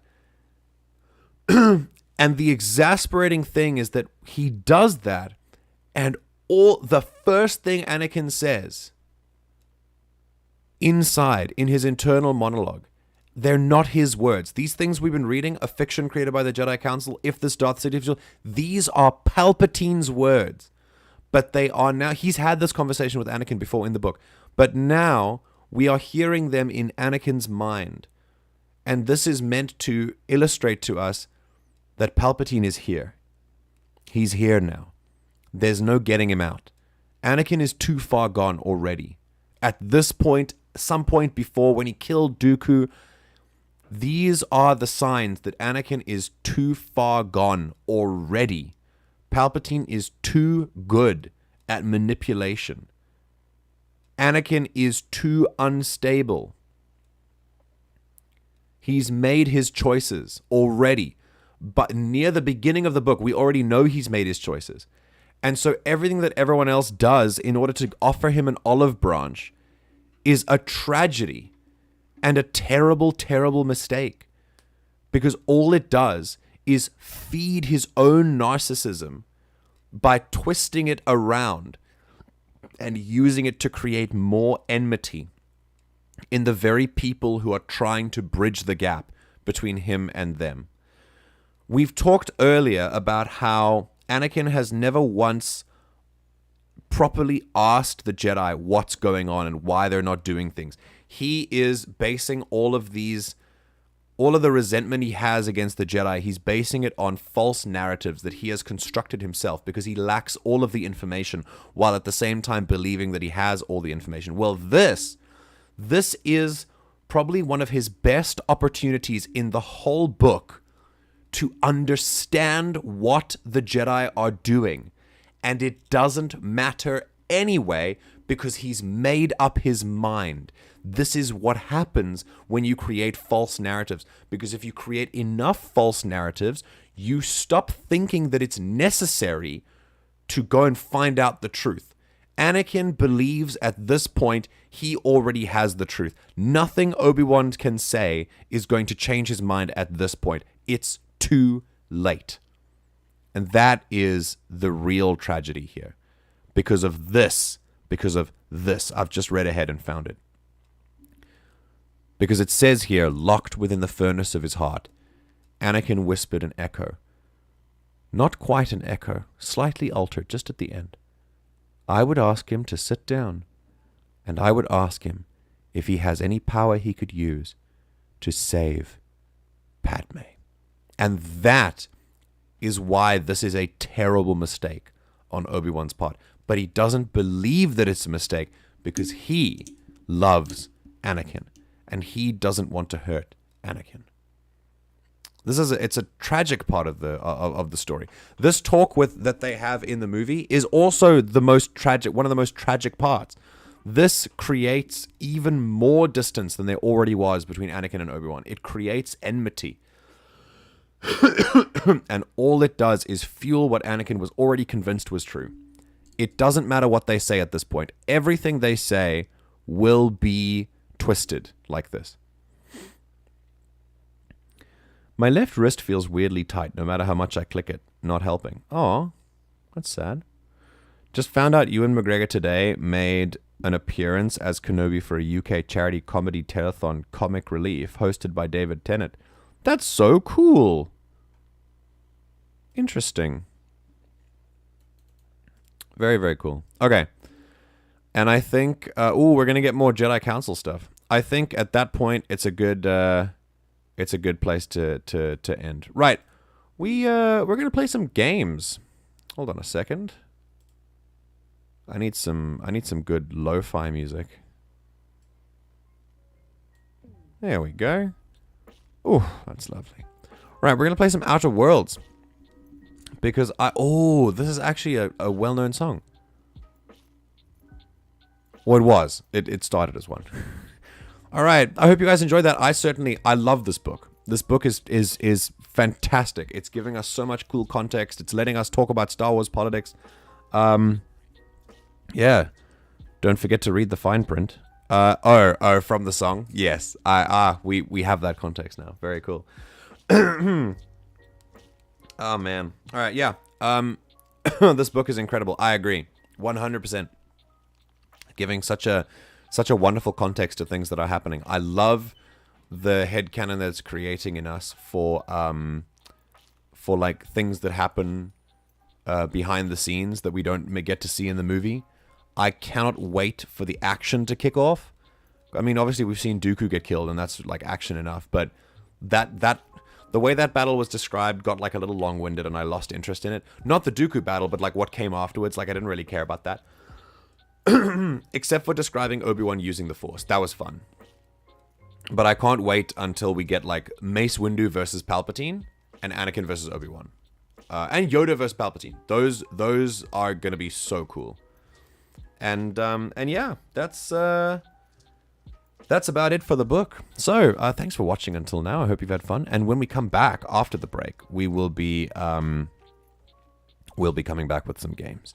And the exasperating thing is that he does that, and the first thing Anakin says inside, in his internal monologue, they're not his words. These things we've been reading, a fiction created by the Jedi Council, if this Darth Sidious, these are Palpatine's words. But they are now, he's had this conversation with Anakin before in the book, but now we are hearing them in Anakin's mind. And this is meant to illustrate to us that Palpatine is here. He's here now. There's no getting him out. Anakin is too far gone already. At this point, some point before, when he killed Dooku, these are the signs that Anakin is too far gone already. Palpatine is too good at manipulation. Anakin is too unstable. He's made his choices already. But near the beginning of the book, we already know he's made his choices. And so everything that everyone else does in order to offer him an olive branch is a tragedy and a terrible, terrible mistake. Because all it does is feed his own narcissism by twisting it around and using it to create more enmity in the very people who are trying to bridge the gap between him and them. We've talked earlier about how Anakin has never once properly asked the Jedi what's going on and why they're not doing things. He is basing all of the resentment he has against the Jedi, he's basing it on false narratives that he has constructed himself because he lacks all of the information while at the same time believing that he has all the information. Well, this is probably one of his best opportunities in the whole book to understand what the Jedi are doing. And it doesn't matter anyway because he's made up his mind. This is what happens when you create false narratives. Because if you create enough false narratives, you stop thinking that it's necessary to go and find out the truth. Anakin believes at this point he already has the truth. Nothing Obi-Wan can say is going to change his mind at this point. It's too late. And that is the real tragedy here. Because of this, I've just read ahead and found it. Because it says here, locked within the furnace of his heart, Anakin whispered an echo. Not quite an echo, slightly altered just at the end. I would ask him to sit down, and I would ask him if he has any power he could use to save Padme. And that is why this is a terrible mistake on Obi-Wan's part. But he doesn't believe that it's a mistake because he loves Anakin and he doesn't want to hurt Anakin. It's a tragic part of the story. This talk that they have in the movie is also one of the most tragic parts. This creates even more distance than there already was between Anakin and Obi-Wan. It creates enmity. And all it does is fuel what Anakin was already convinced was true. It doesn't matter what they say at this point. Everything they say will be twisted like this. My left wrist feels weirdly tight no matter how much I click it. Not helping. Oh, that's sad. Just found out Ewan McGregor today made an appearance as Kenobi for a UK charity comedy telethon Comic Relief hosted by David Tennant. That's so cool. Interesting. Very, very cool. Okay. And I think, we're going to get more Jedi Council stuff. I think at that point, it's a good place to end. Right. We're going to play some games. Hold on a second. I need some good lo-fi music. There we go. Oh, that's lovely. Right, we're going to play some Outer Worlds. Because this is actually a well-known song. Well, it was. It started as one. All right, I hope you guys enjoyed that. I love this book. This book is fantastic. It's giving us so much cool context. It's letting us talk about Star Wars politics. Yeah. Don't forget to read the fine print. From the song. Yes. We have that context now. Very cool. Oh man. All right, yeah. This book is incredible. I agree. 100%. Giving such a wonderful context to things that are happening. I love the headcanon that's creating in us for like things that happen behind the scenes that we don't get to see in the movie. I cannot wait for the action to kick off. I mean, obviously we've seen Dooku get killed and that's like action enough, but the way that battle was described got like a little long-winded and I lost interest in it. Not the Dooku battle, but like what came afterwards. Like I didn't really care about that. Except for describing Obi-Wan using the Force. That was fun. But I can't wait until we get like Mace Windu versus Palpatine and Anakin versus Obi-Wan. And Yoda versus Palpatine. Those are going to be so cool. And yeah, that's about it for the book. So thanks for watching until now. I hope you've had fun. And when we come back after the break, we will be we'll be coming back with some games.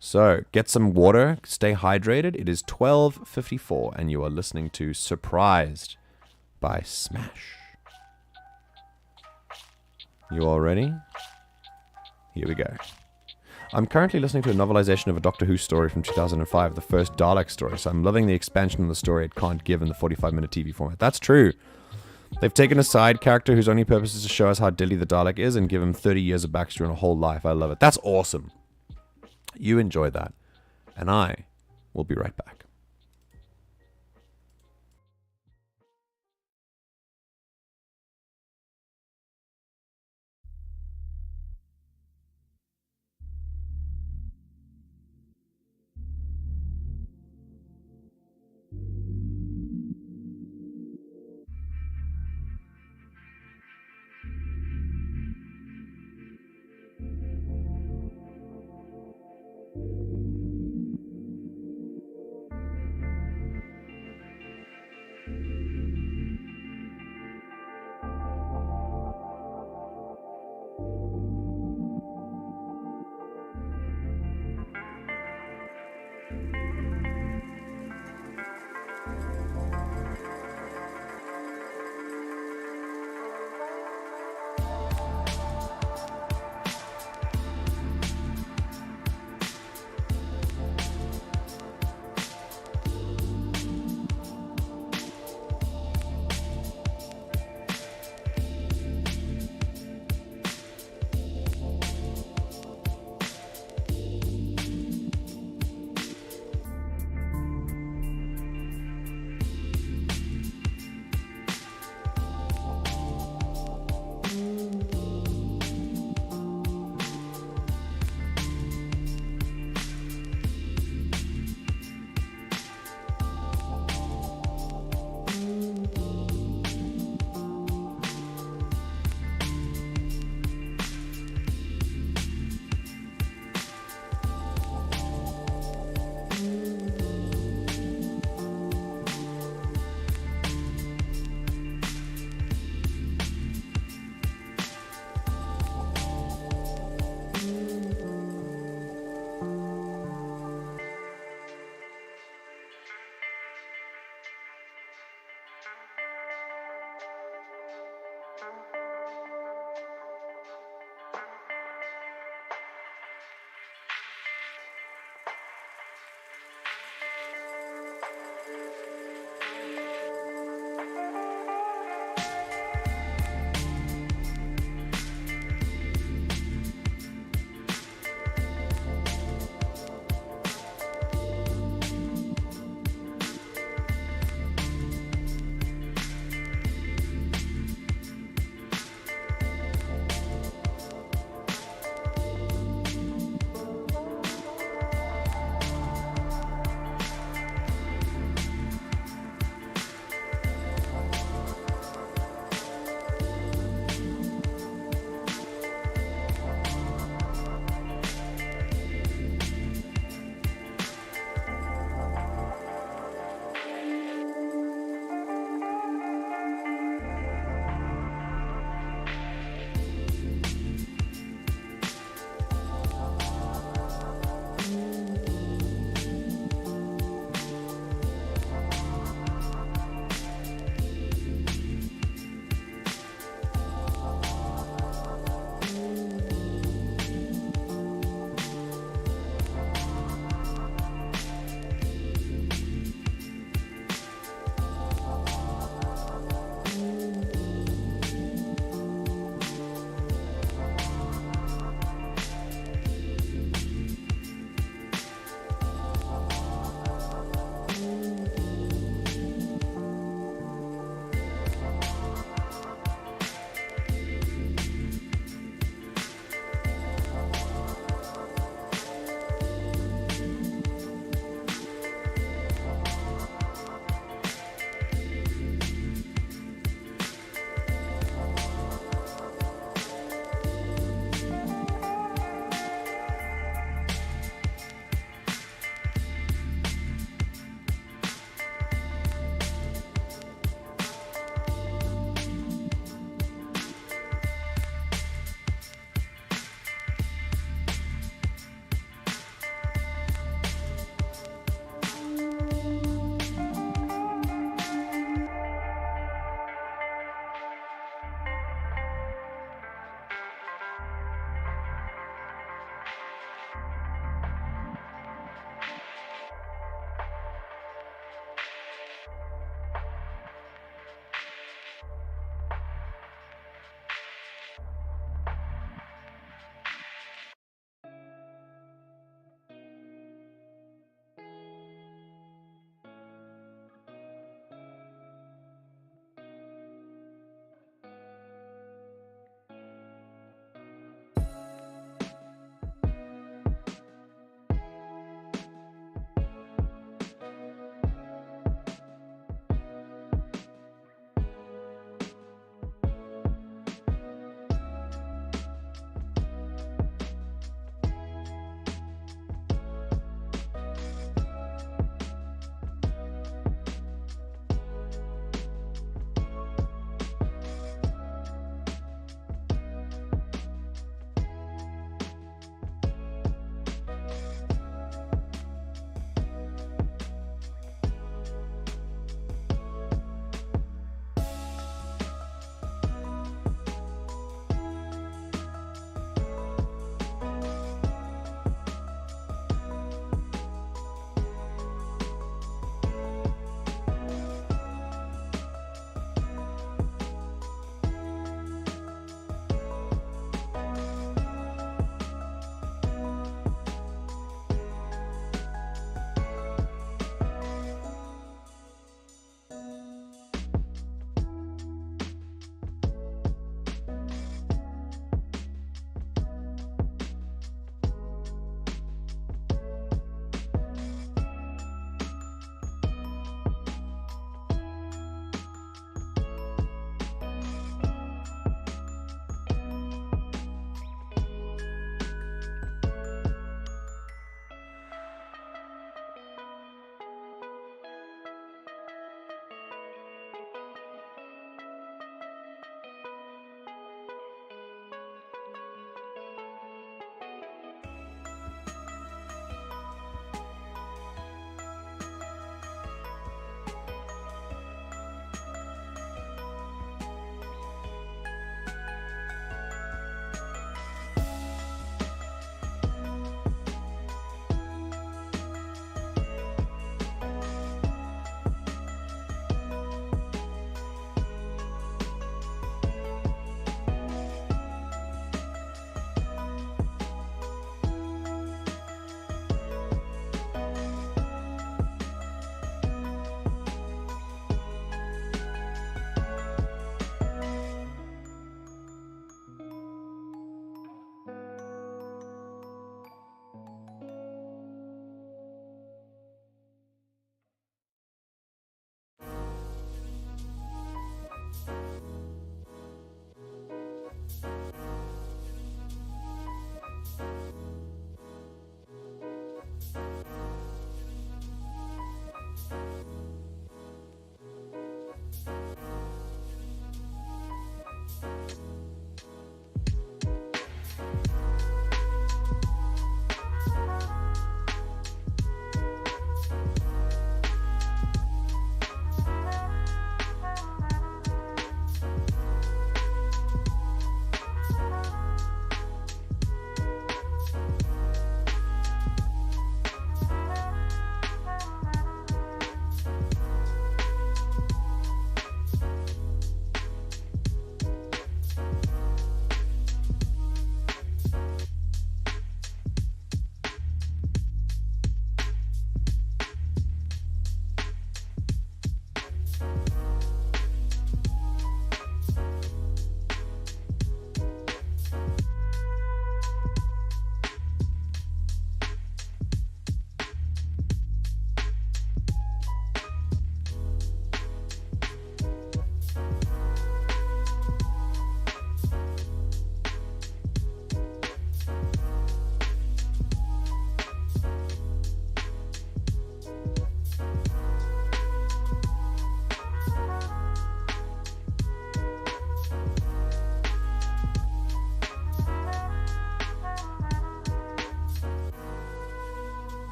So get some water, stay hydrated. It is 12:54, and you are listening to Surprised by Smash. You all ready? Here we go. I'm currently listening to a novelization of a Doctor Who story from 2005, the first Dalek story, so I'm loving the expansion of the story it can't give in the 45-minute TV format. That's true. They've taken a side character whose only purpose is to show us how deadly the Dalek is and give him 30 years of backstory and a whole life. I love it. That's awesome. You enjoy that. And I will be right back.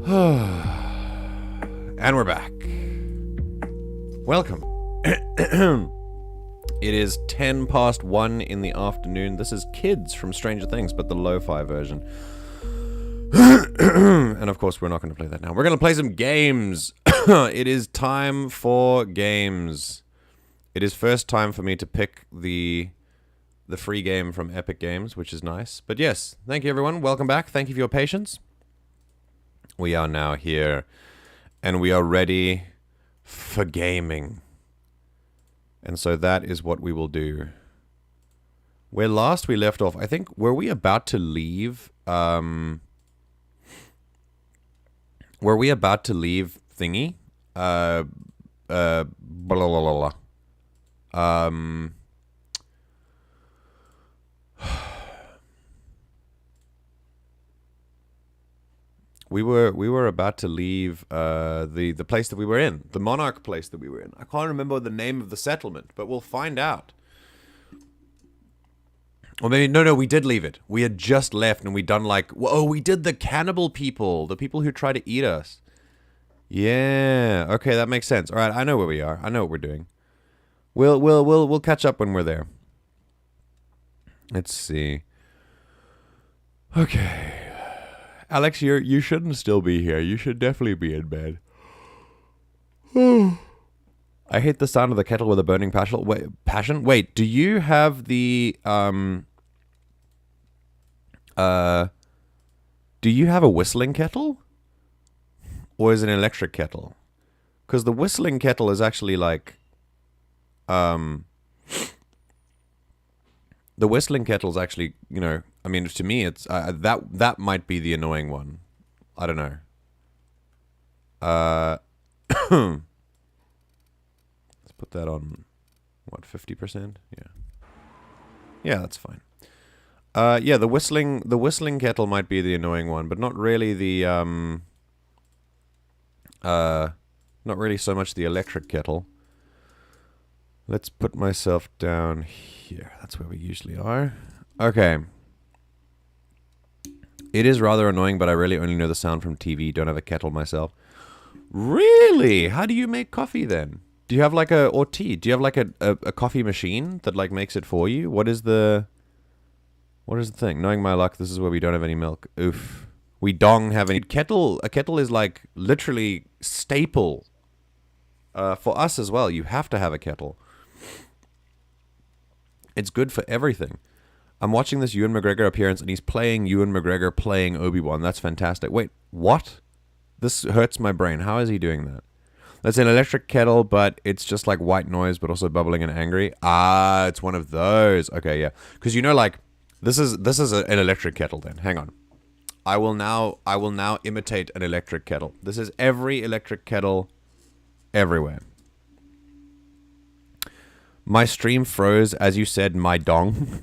And we're back. Welcome. It is 10 past 1 in the afternoon. This is Kids from Stranger Things, but the lo-fi version. And of course, we're not going to play that now. We're going to play some games. It is time for games. It is first time for me to pick the free game from Epic Games, which is nice. But yes, thank you everyone. Welcome back. Thank you for your patience. We are now here, and we are ready for gaming. And so that is what we will do. Where last we left off, I think, were we about to leave, were we about to leave thingy? Blah, blah, blah, blah. We were about to leave the place that we were in, the monarch place that we were in. I can't remember the name of the settlement, but we'll find out. Or maybe no, we did leave it. We had just left, and we done like, oh, we did the cannibal people, the people who try to eat us. Yeah, okay, that makes sense. All right, I know where we are. I know what we're doing. We'll catch up when we're there. Let's see. Okay. Alex, you shouldn't still be here. You should definitely be in bed. I hate the sound of the kettle with a burning passion. Wait, do you have the do you have a whistling kettle? Or is it an electric kettle? Because the whistling kettle is actually like the whistling kettle is actually, you know, I mean, to me, it's that might be the annoying one. I don't know. Let's put that on, what, 50%? Yeah, that's fine. Yeah, the whistling kettle might be the annoying one, but not really the not really so much the electric kettle. Let's put myself down here. That's where we usually are. Okay. It is rather annoying, but I really only know the sound from TV. Don't have a kettle myself. Really? How do you make coffee then? Do you have like or tea? Do you have like a coffee machine that like makes it for you? What is the thing? Knowing my luck, this is where we don't have any milk. Oof. We don't have any kettle. A kettle is like literally staple for us as well. You have to have a kettle. It's good for everything. I'm watching this Ewan McGregor appearance, and he's playing Ewan McGregor playing Obi-Wan. That's fantastic. Wait, what? This hurts my brain. How is he doing that? That's an electric kettle, but it's just like white noise, but also bubbling and angry. Ah, it's one of those. Okay, yeah. Because you know, like, this is an electric kettle. Then hang on. I will now imitate an electric kettle. This is every electric kettle everywhere. My stream froze as you said my dong.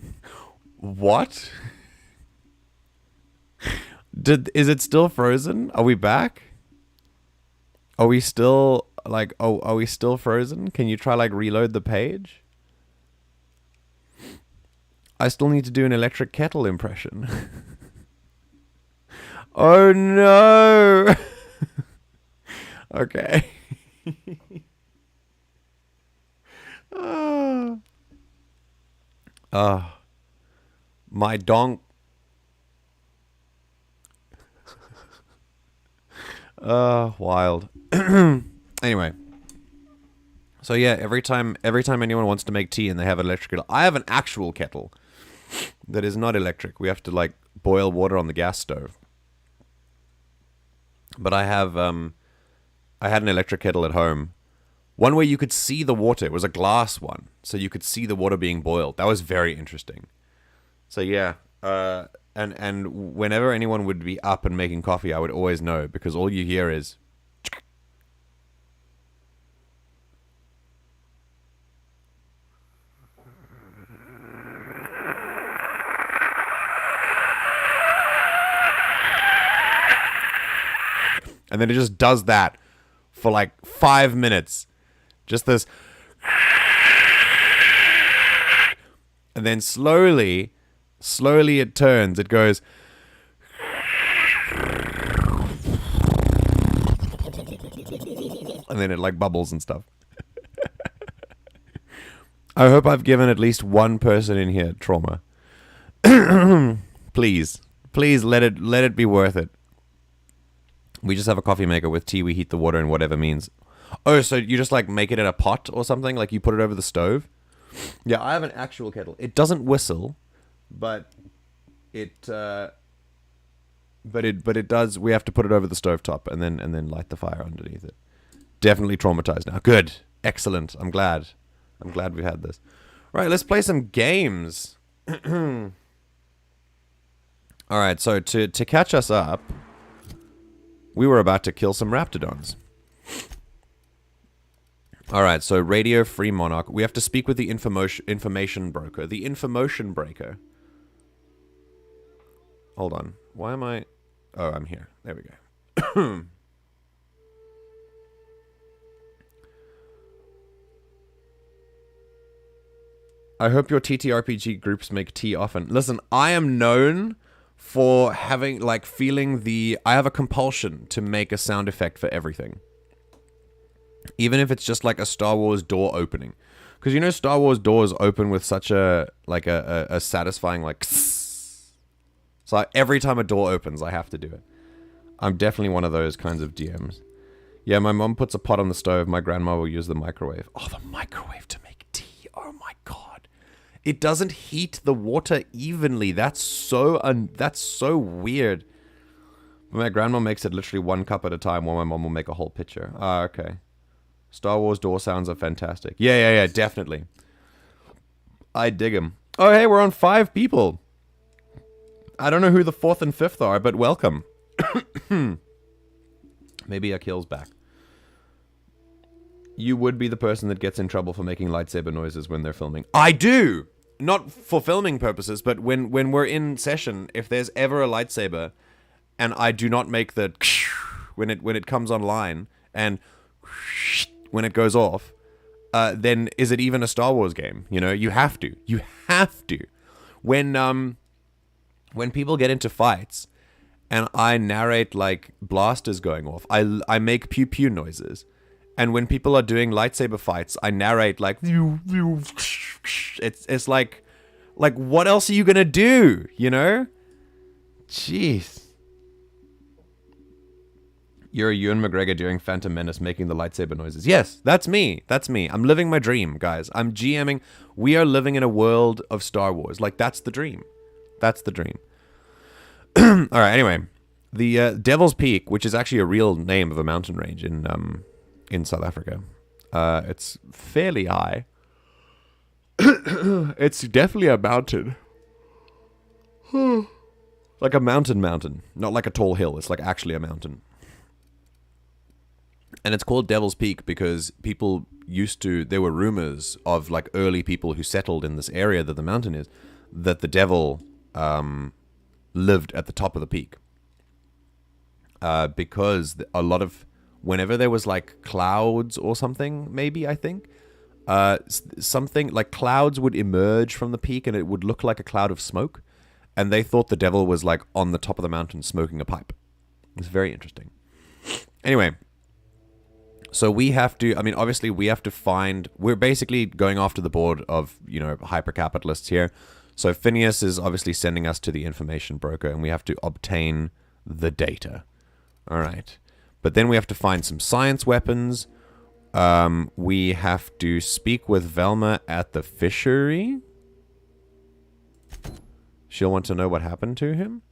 What? Is it still frozen? Are we back? Are we still like are we still frozen? Can you try like reload the page? I still need to do an electric kettle impression. Oh no. Okay. My donk. Wild. Anyway. So yeah, every time anyone wants to make tea and they have an electric kettle, I have an actual kettle that is not electric. We have to like boil water on the gas stove. But I had an electric kettle at home. One where you could see the water. It was a glass one, so you could see the water being boiled. That was very interesting. So yeah, and whenever anyone would be up and making coffee, I would always know, because all you hear is... And then it just does that for like 5 minutes. Just this. And then slowly it turns. It goes. and then it like bubbles and stuff. I hope I've given at least one person in here trauma. Please let it be worth it. We just have a coffee maker with tea. We heat the water in whatever means. Oh, so you just like make it in a pot or something? Like you put it over the stove? Yeah, I have an actual kettle. It doesn't whistle, but it does. We have to put it over the stovetop and then light the fire underneath it. Definitely traumatized now. Good, excellent. I'm glad we've had this. Right, let's play some games. All right, so to catch us up, we were about to kill some raptidons. All right, so Radio Free Monarch. We have to speak with the information broker. The information breaker. Hold on. Why am I... Oh, I'm here. There we go. I hope your TTRPG groups make tea often. Listen, I am known for having, like, feeling the... I have a compulsion to make a sound effect for everything. Even if it's just like a Star Wars door opening. Because, you know, Star Wars doors open with such a, like, a satisfying, like... So every time a door opens, I have to do it. I'm definitely one of those kinds of DMs. Yeah, my mom puts a pot on the stove. My grandma will use the microwave. Oh, the microwave to make tea. Oh, my God. It doesn't heat the water evenly. That's so weird. My grandma makes it literally 1 cup at a time, while my mom will make a whole pitcher. Ah, okay. Star Wars door sounds are fantastic. Yeah, definitely. I dig them. Oh, hey, we're on 5 people. I don't know who the 4th and 5th are, but welcome. Maybe Akil's back. You would be the person that gets in trouble for making lightsaber noises when they're filming. I do! Not for filming purposes, but when we're in session, if there's ever a lightsaber, and I do not make the when it comes online, and when it goes off, then is it even a Star Wars game? You know, you have to. You have to. When people get into fights and I narrate like blasters going off, I make pew pew noises. And when people are doing lightsaber fights, I narrate like it's like what else are you gonna do? You know? Jeez. You're Ewan McGregor during Phantom Menace making the lightsaber noises. Yes, that's me. That's me. I'm living my dream, guys. I'm GMing. We are living in a world of Star Wars. Like, that's the dream. That's the dream. All right, anyway. The Devil's Peak, which is actually a real name of a mountain range in South Africa. It's fairly high. It's definitely a mountain. Like a mountain. Not like a tall hill. It's like actually a mountain. And it's called Devil's Peak because there were rumors of like early people who settled in this area that the mountain is, that the devil lived at the top of the peak. Because whenever there was like clouds or something, maybe, I think, something like clouds would emerge from the peak and it would look like a cloud of smoke. And they thought the devil was like on the top of the mountain smoking a pipe. It's very interesting. Anyway. So obviously we have to we're basically going after the board of, hyper-capitalists here. So Phineas is obviously sending us to the information broker and we have to obtain the data. All right. But then we have to find some science weapons. We have to speak with Velma at the fishery. She'll want to know what happened to him.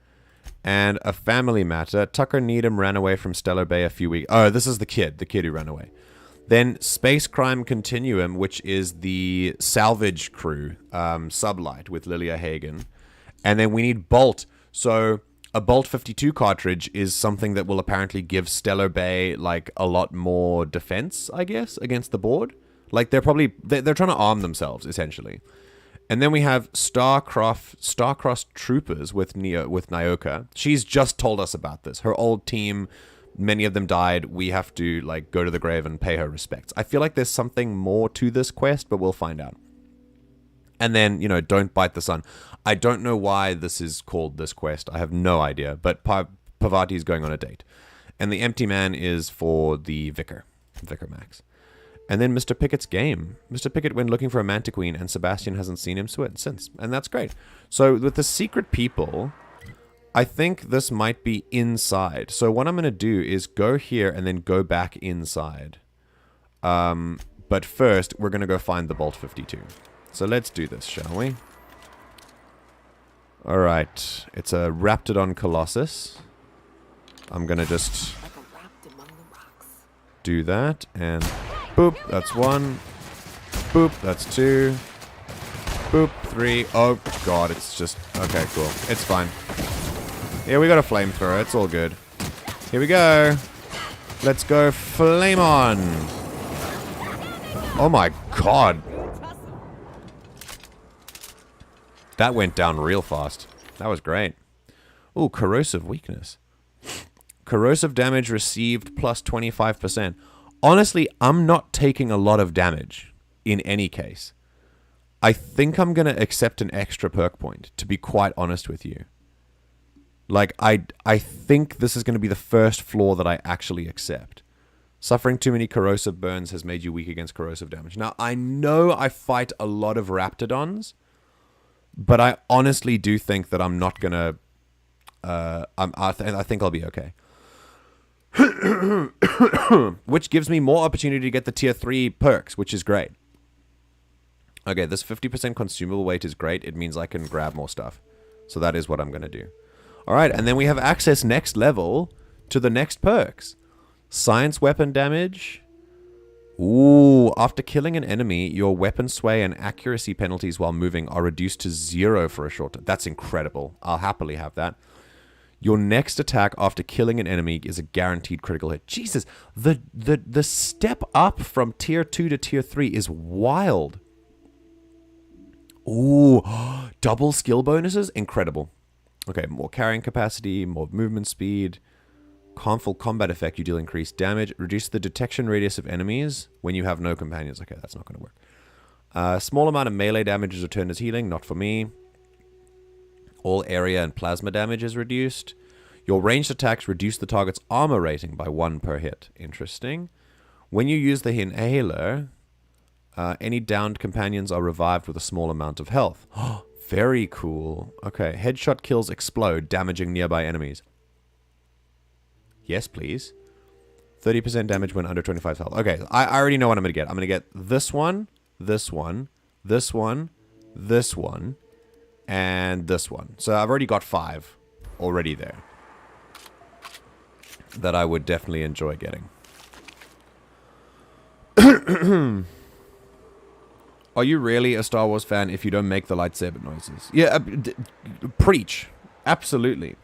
And a family matter. Tucker Needham ran away from Stellar Bay a few weeks... Oh, this is the kid who ran away. Then Space Crime Continuum, which is the salvage crew, Sublight with Lilia Hagen. And then we need Bolt. So a Bolt 52 cartridge is something that will apparently give Stellar Bay like a lot more defense, I guess, against the board. Like they're trying to arm themselves, essentially. And then we have Starcross Troopers with Nyoka. She's just told us about this. Her old team, many of them died. We have to like go to the grave and pay her respects. I feel like there's something more to this quest, but we'll find out. And then, Don't Bite the Sun. I don't know why this is called this quest. I have no idea. But Parvati's going on a date. And the Empty Man is for the Vicar. Vicar Max. And then Mr. Pickett's game. Mr. Pickett went looking for a Mantiqueen, and Sebastian hasn't seen him since. And that's great. So with the secret people, I think this might be inside. So what I'm going to do is go here and then go back inside. But first, we're going to go find the Bolt 52. So let's do this, shall we? Alright. It's a Raptidon Colossus. I'm going to just do that. And boop, that's one. Boop, that's two. Boop, three. Oh, God, it's just... Okay, cool. It's fine. Yeah, we got a flamethrower. It's all good. Here we go. Let's go flame on. Oh, my God. That went down real fast. That was great. Ooh, corrosive weakness. Corrosive damage received plus 25%. Honestly, I'm not taking a lot of damage in any case. I think I'm going to accept an extra perk point, to be quite honest with you. Like, I think this is going to be the first flaw that I actually accept. Suffering too many corrosive burns has made you weak against corrosive damage. Now, I know I fight a lot of Raptidons, but I honestly do think that I'm not going to... I think I'll be okay. Which gives me more opportunity to get the tier 3 perks, which is great. Okay, this 50% consumable weight is great. It means I can grab more stuff. So that is what I'm going to do. Alright, and then we have access next level to the next perks. Science weapon damage. Ooh, after killing an enemy, your weapon sway and accuracy penalties while moving are reduced to 0 for a short time. That's incredible. I'll happily have that. Your next attack after killing an enemy is a guaranteed critical hit. Jesus, the step up from tier 2 to tier 3 is wild. Ooh, double skill bonuses? Incredible. Okay, more carrying capacity, more movement speed. Harmful combat effect, you deal increased damage. Reduce the detection radius of enemies when you have no companions. Okay, that's not going to work. Small amount of melee damage is returned as healing. Not for me. All area and plasma damage is reduced. Your ranged attacks reduce the target's armor rating by 1 per hit. Interesting. When you use the inhaler, any downed companions are revived with a small amount of health. Very cool. Okay, headshot kills explode, damaging nearby enemies. Yes, please. 30% damage when under 25 health. Okay, I already know what I'm going to get. I'm going to get this one, this one, this one, this one, and this one. So I've already got 5 already there that I would definitely enjoy getting. Are you really a Star Wars fan if you don't make the lightsaber noises? Yeah, preach. Absolutely.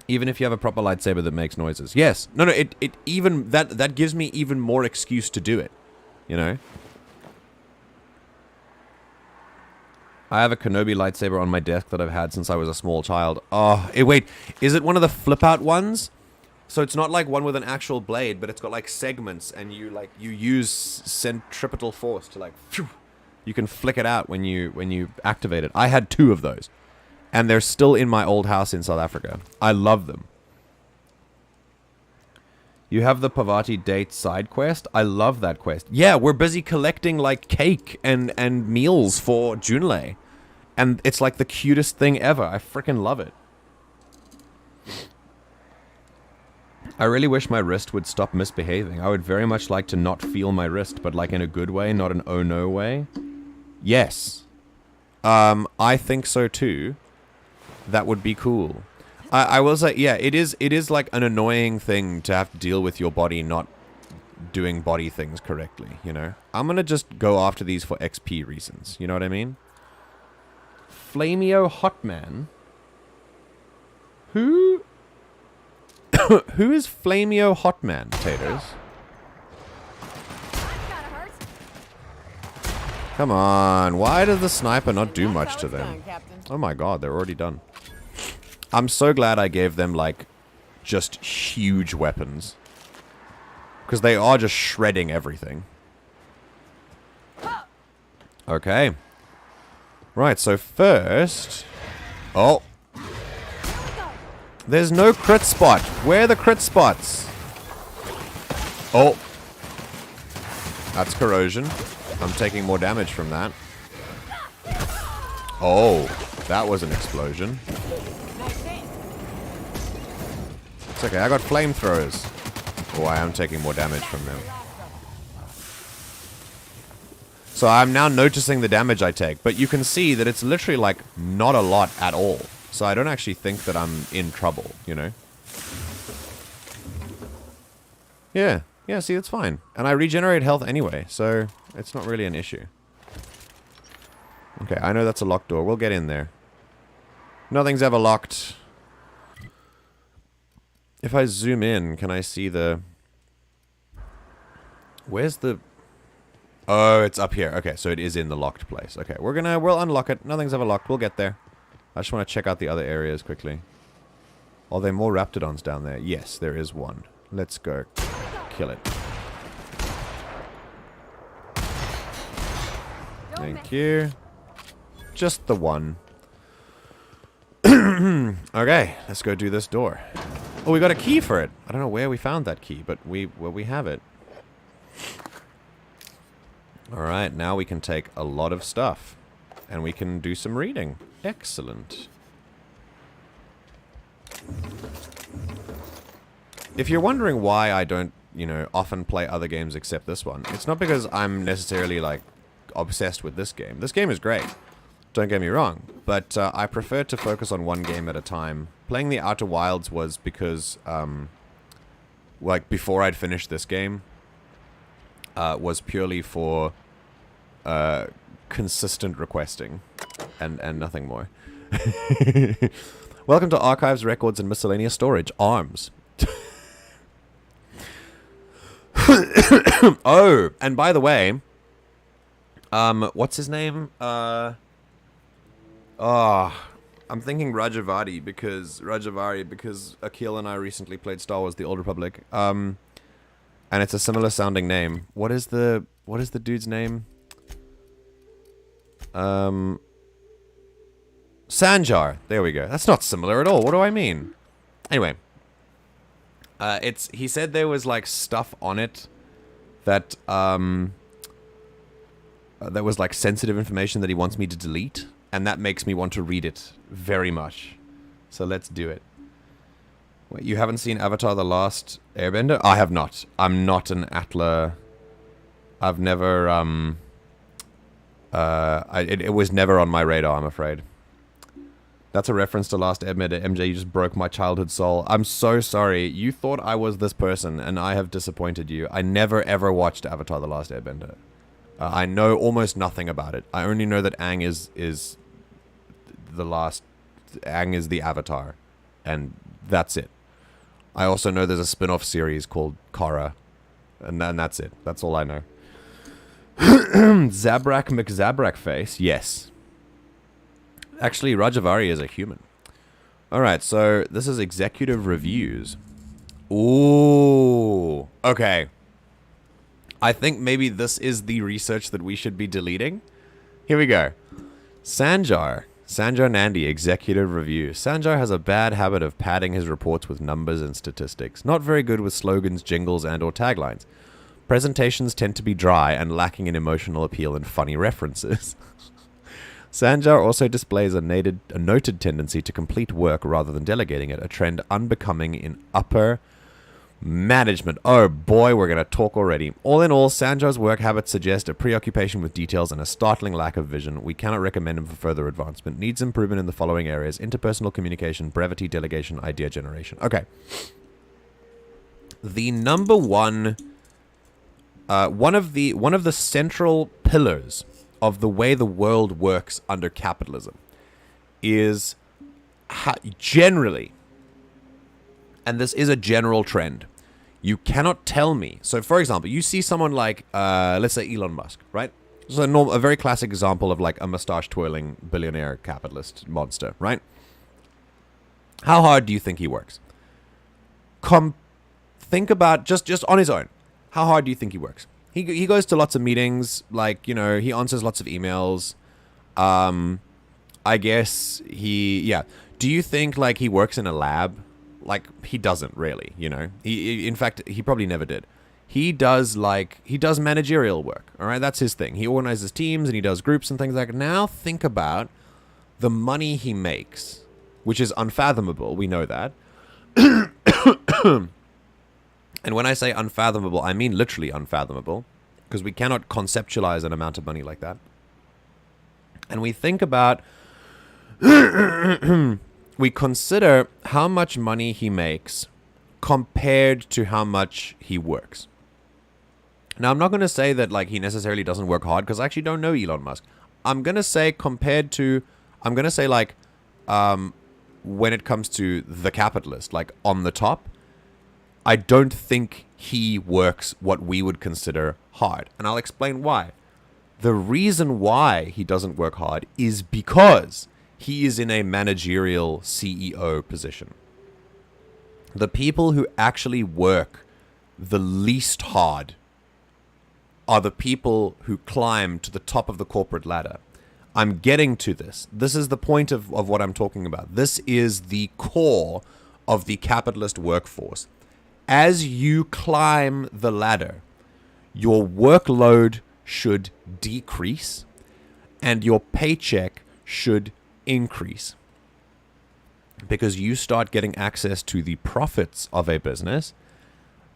Even if you have a proper lightsaber that makes noises. Yes. No, it even that gives me even more excuse to do it. You know? I have a Kenobi lightsaber on my desk that I've had since I was a small child. Oh, wait. Is it one of the flip-out ones? So it's not like one with an actual blade, but it's got like segments, and you use centripetal force to like... Phew, you can flick it out when you activate it. I had 2 of those. And they're still in my old house in South Africa. I love them. You have the Pavati date side quest. I love that quest. Yeah, we're busy collecting like cake and meals for Junlei. And it's like the cutest thing ever. I freaking love it. I really wish my wrist would stop misbehaving. I would very much like to not feel my wrist, but like in a good way, not an oh no way. Yes. I think so too. That would be cool. I will say, yeah, it is like an annoying thing to have to deal with your body not doing body things correctly, you know? I'm gonna just go after these for XP reasons, you know what I mean? Flamio Hotman? Who? Who is Flamio Hotman, Taters? Come on, why does the sniper not do much to them? Oh my god, they're already done. I'm so glad I gave them, like, just huge weapons. Because they are just shredding everything. Okay. Right, so first... Oh. There's no crit spot. Where are the crit spots? Oh. That's corrosion. I'm taking more damage from that. Oh, that was an explosion. It's okay, I got flamethrowers. Oh, I am taking more damage from them. So I'm now noticing the damage I take, but you can see that it's literally like not a lot at all. So I don't actually think that I'm in trouble, you know? Yeah, see, it's fine. And I regenerate health anyway, so it's not really an issue. Okay, I know that's a locked door. We'll get in there. Nothing's ever locked. If I zoom in, can I see the... Where's the... Oh, it's up here. Okay, so it is in the locked place. Okay, we'll unlock it. Nothing's ever locked. We'll get there. I just want to check out the other areas quickly. Are there more Raptidons down there? Yes, there is one. Let's go kill it. Thank you. Just the one. Okay, let's go do this door. Oh, we got a key for it. I don't know where we found that key, but we have it. Alright, now we can take a lot of stuff. And we can do some reading. Excellent. If you're wondering why I don't, you know, often play other games except this one, it's not because I'm necessarily, like, obsessed with this game. This game is great. Don't get me wrong. But I prefer to focus on one game at a time. Playing the Outer Wilds was because, like, before I'd finished this game, was purely for consistent requesting and nothing more. Welcome to Archives, Records, and Miscellaneous Storage. ARMS. Oh, and by the way, what's his name? I'm thinking Rajavari because Akil and I recently played Star Wars: The Old Republic. And it's a similar sounding name. What is the dude's name? Sanjar. There we go. That's not similar at all. What do I mean? Anyway. He said there was like stuff on it that that was like sensitive information that he wants me to delete, and that makes me want to read it very much. So let's do it. Wait, you haven't seen Avatar: The Last Airbender? I have not. I'm not an Atla. I've never it was never on my radar, I'm afraid. That's a reference to Last Airbender. MJ, you just broke my childhood soul. I'm so sorry. You thought I was this person, and I have disappointed you. I never, ever watched Avatar: The Last Airbender. I know almost nothing about it. I only know that Aang is the last... Aang is the Avatar. And that's it. I also know there's a spin-off series called Korra. And that's it. That's all I know. Zabrak McZabrak face. Yes. Actually, Rajavari is a human. Alright, so this is executive reviews. Ooh. Okay. I think maybe this is the research that we should be deleting. Here we go. Sanjar Nandi, executive review. Sanjar has a bad habit of padding his reports with numbers and statistics. Not very good with slogans, jingles, and or taglines. Presentations tend to be dry and lacking in emotional appeal and funny references. Sanjar also displays a noted tendency to complete work rather than delegating it, a trend unbecoming in upper management. Oh boy, we're going to talk already. All in all, Sanjar's work habits suggest a preoccupation with details and a startling lack of vision. We cannot recommend him for further advancement. Needs improvement in the following areas: interpersonal communication, brevity, delegation, idea generation. Okay. The number one... one of the central pillars of the way the world works under capitalism is generally, and this is a general trend, you cannot tell me. So, for example, you see someone like, let's say Elon Musk, right? So a very classic example of like a mustache-twirling billionaire capitalist monster, right? How hard do you think he works? Think about just on his own. How hard do you think he works? He goes to lots of meetings, like, you know, he answers lots of emails. I guess yeah. Do you think, like, he works in a lab? Like, he doesn't really, you know. In fact, he probably never did. he does managerial work. All right, that's his thing. He organizes teams and he does groups and things like that. Now think about the money he makes, which is unfathomable. We know that. And when I say unfathomable, I mean literally unfathomable, because we cannot conceptualize an amount of money like that. And we think about, we consider how much money he makes compared to how much he works. Now, I'm not going to say that like he necessarily doesn't work hard, because I actually don't know Elon Musk. I'm going to say when it comes to the capitalist, like on the top, I don't think he works what we would consider hard. And I'll explain why. The reason why he doesn't work hard is because he is in a managerial CEO position. The people who actually work the least hard are the people who climb to the top of the corporate ladder. I'm getting to this. This is the point of what I'm talking about. This is the core of the capitalist workforce. As you climb the ladder, your workload should decrease and your paycheck should increase, because you start getting access to the profits of a business,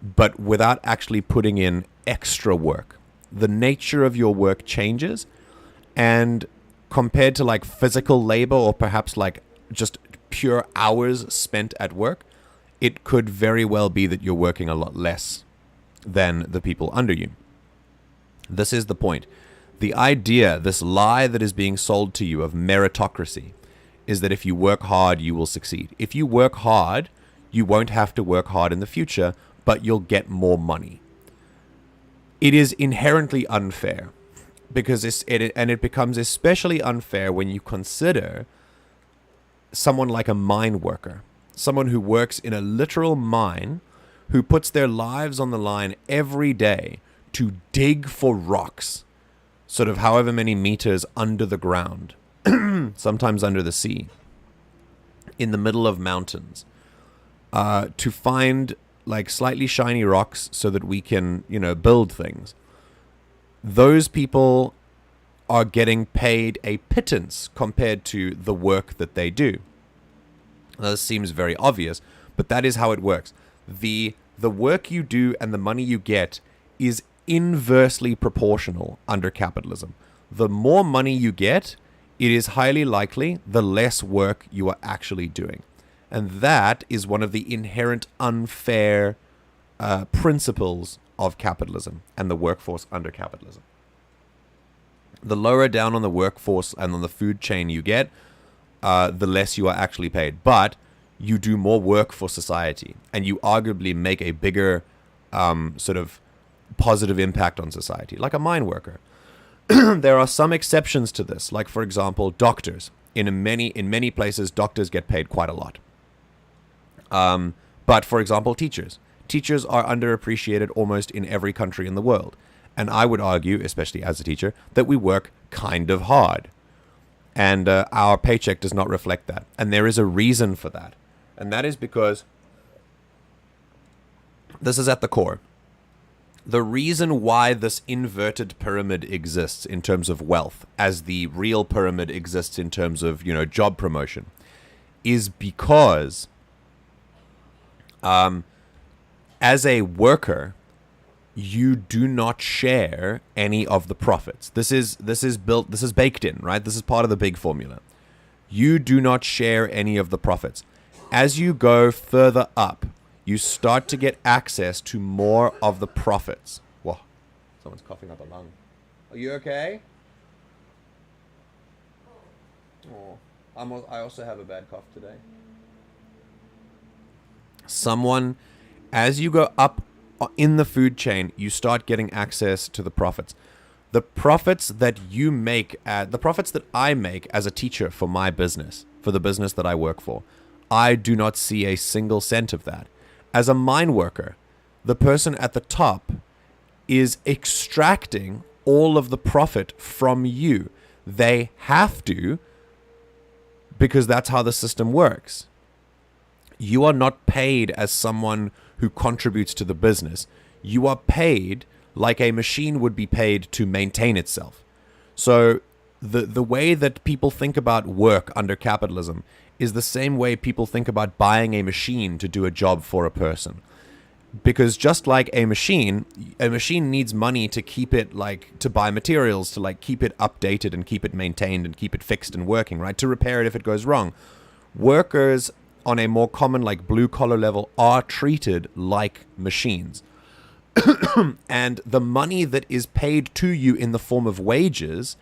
but without actually putting in extra work. The nature of your work changes, and compared to like physical labor or perhaps like just pure hours spent at work, it could very well be that you're working a lot less than the people under you. This is the point. The idea, this lie that is being sold to you of meritocracy, is that if you work hard, you will succeed. If you work hard, you won't have to work hard in the future, but you'll get more money. It is inherently unfair, because it becomes especially unfair when you consider someone like a mine worker, someone who works in a literal mine, who puts their lives on the line every day to dig for rocks, sort of however many meters under the ground, sometimes under the sea, in the middle of mountains, to find like slightly shiny rocks so that we can, build things. Those people are getting paid a pittance compared to the work that they do. Now, this seems very obvious, but that is how it works. The work you do and the money you get is inversely proportional under capitalism. The more money you get, it is highly likely the less work you are actually doing. And that is one of the inherent unfair principles of capitalism and the workforce under capitalism. The lower down on the workforce and on the food chain you get, the less you are actually paid. But you do more work for society, and you arguably make a bigger sort of positive impact on society, like a mine worker. There are some exceptions to this, like, for example, doctors. In many places, doctors get paid quite a lot. But, for example, teachers. Teachers are underappreciated almost in every country in the world. And I would argue, especially as a teacher, that we work kind of hard. And our paycheck does not reflect that. And there is a reason for that. And that is because this is at the core. The reason why this inverted pyramid exists in terms of wealth, as the real pyramid exists in terms of, job promotion, is because as a worker, you do not share any of the profits. This is baked in, right? This is part of the big formula. You do not share any of the profits. As you go further up, you start to get access to more of the profits. Whoa, someone's coughing up a lung. Are you okay? Oh, I also have a bad cough today. As you go up in the food chain, you start getting access to the profits. The profits that you make, the profits that I make as a teacher for my business, for the business that I work for, I do not see a single cent of that. As a mine worker, the person at the top is extracting all of the profit from you. They have to, because that's how the system works. You are not paid as someone who contributes to the business. You are paid like a machine would be paid to maintain itself. So the way that people think about work under capitalism is the same way people think about buying a machine to do a job for a person. Because just like a machine needs money to keep it, like, to buy materials, to, like, keep it updated and keep it maintained and keep it fixed and working, right? To repair it if it goes wrong. Workers on a more common, like, blue-collar level are treated like machines. And the money that is paid to you in the form of wages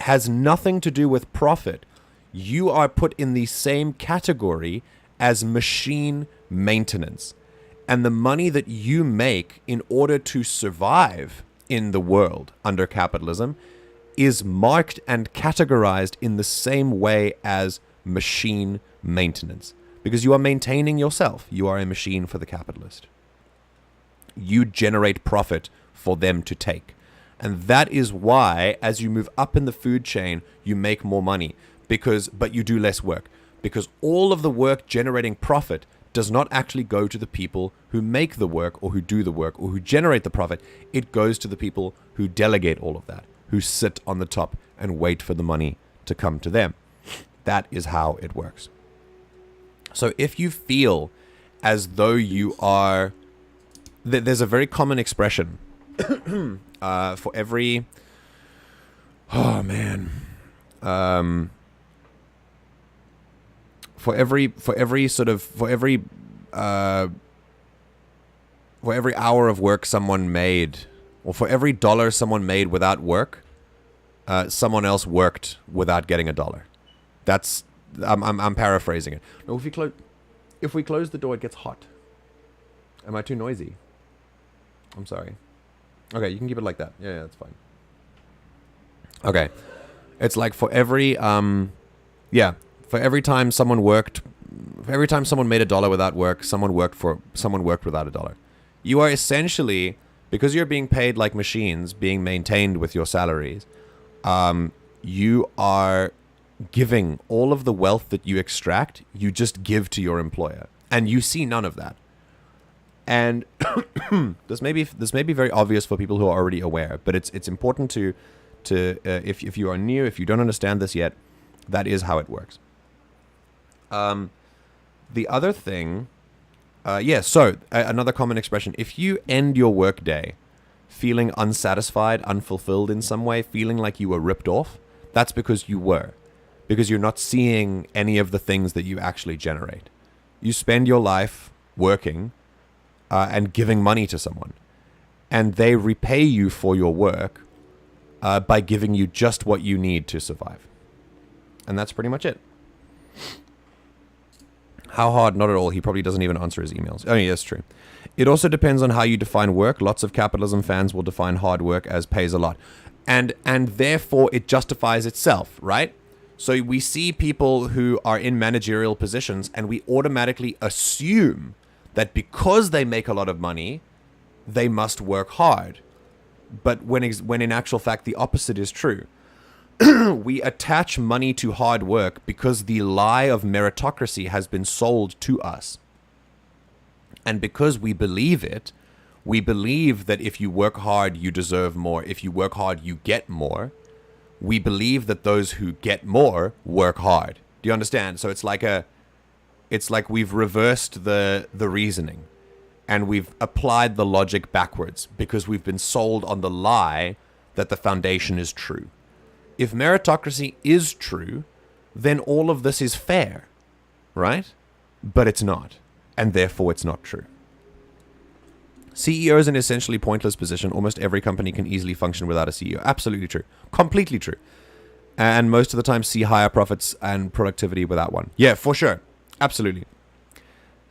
has nothing to do with profit. You are put in the same category as machine maintenance. And the money that you make in order to survive in the world under capitalism is marked and categorized in the same way as machine maintenance. Because you are maintaining yourself. You are a machine for the capitalist. You generate profit for them to take. And that is why, as you move up in the food chain, you make more money. But you do less work. Because all of the work generating profit does not actually go to the people who make the work or who do the work or who generate the profit. It goes to the people who delegate all of that, who sit on the top and wait for the money to come to them. That is how it works. So if you feel as though you are... There's a very common expression for every... Oh, man. For every hour of work someone made, or for every dollar someone made without work, someone else worked without getting a dollar. That's I'm paraphrasing it. No, if we close the door, it gets hot. Am I too noisy? I'm sorry. Okay, you can keep it like that. Yeah, that's fine. Okay, it's like for every For every time someone made a dollar without work, someone worked without a dollar. You are essentially, because you're being paid like machines, being maintained with your salaries, you are giving all of the wealth that you extract, you just give to your employer. And you see none of that. And this may be very obvious for people who are already aware, but it's important to if you are new, if you don't understand this yet, that is how it works. The other thing, another common expression, if you end your workday feeling unsatisfied, unfulfilled in some way, feeling like you were ripped off, that's because you're not seeing any of the things that you actually generate. You spend your life working and giving money to someone, and they repay you for your work by giving you just what you need to survive. And that's pretty much it. How hard? Not at all. He probably doesn't even answer his emails. Oh, yeah, that's true. It also depends on how you define work. Lots of capitalism fans will define hard work as pays a lot. And therefore, it justifies itself, right? So we see people who are in managerial positions, and we automatically assume that because they make a lot of money, they must work hard. But when in actual fact, the opposite is true. We attach money to hard work because the lie of meritocracy has been sold to us. And because we believe it, we believe that if you work hard, you deserve more. If you work hard, you get more. We believe that those who get more work hard. Do you understand? So it's like we've reversed the reasoning, and we've applied the logic backwards because we've been sold on the lie that the foundation is true. If meritocracy is true, then all of this is fair, right? But it's not, and therefore it's not true. CEO is an essentially pointless position. Almost every company can easily function without a CEO. Absolutely true. Completely true. And most of the time see higher profits and productivity without one. Yeah, for sure. Absolutely.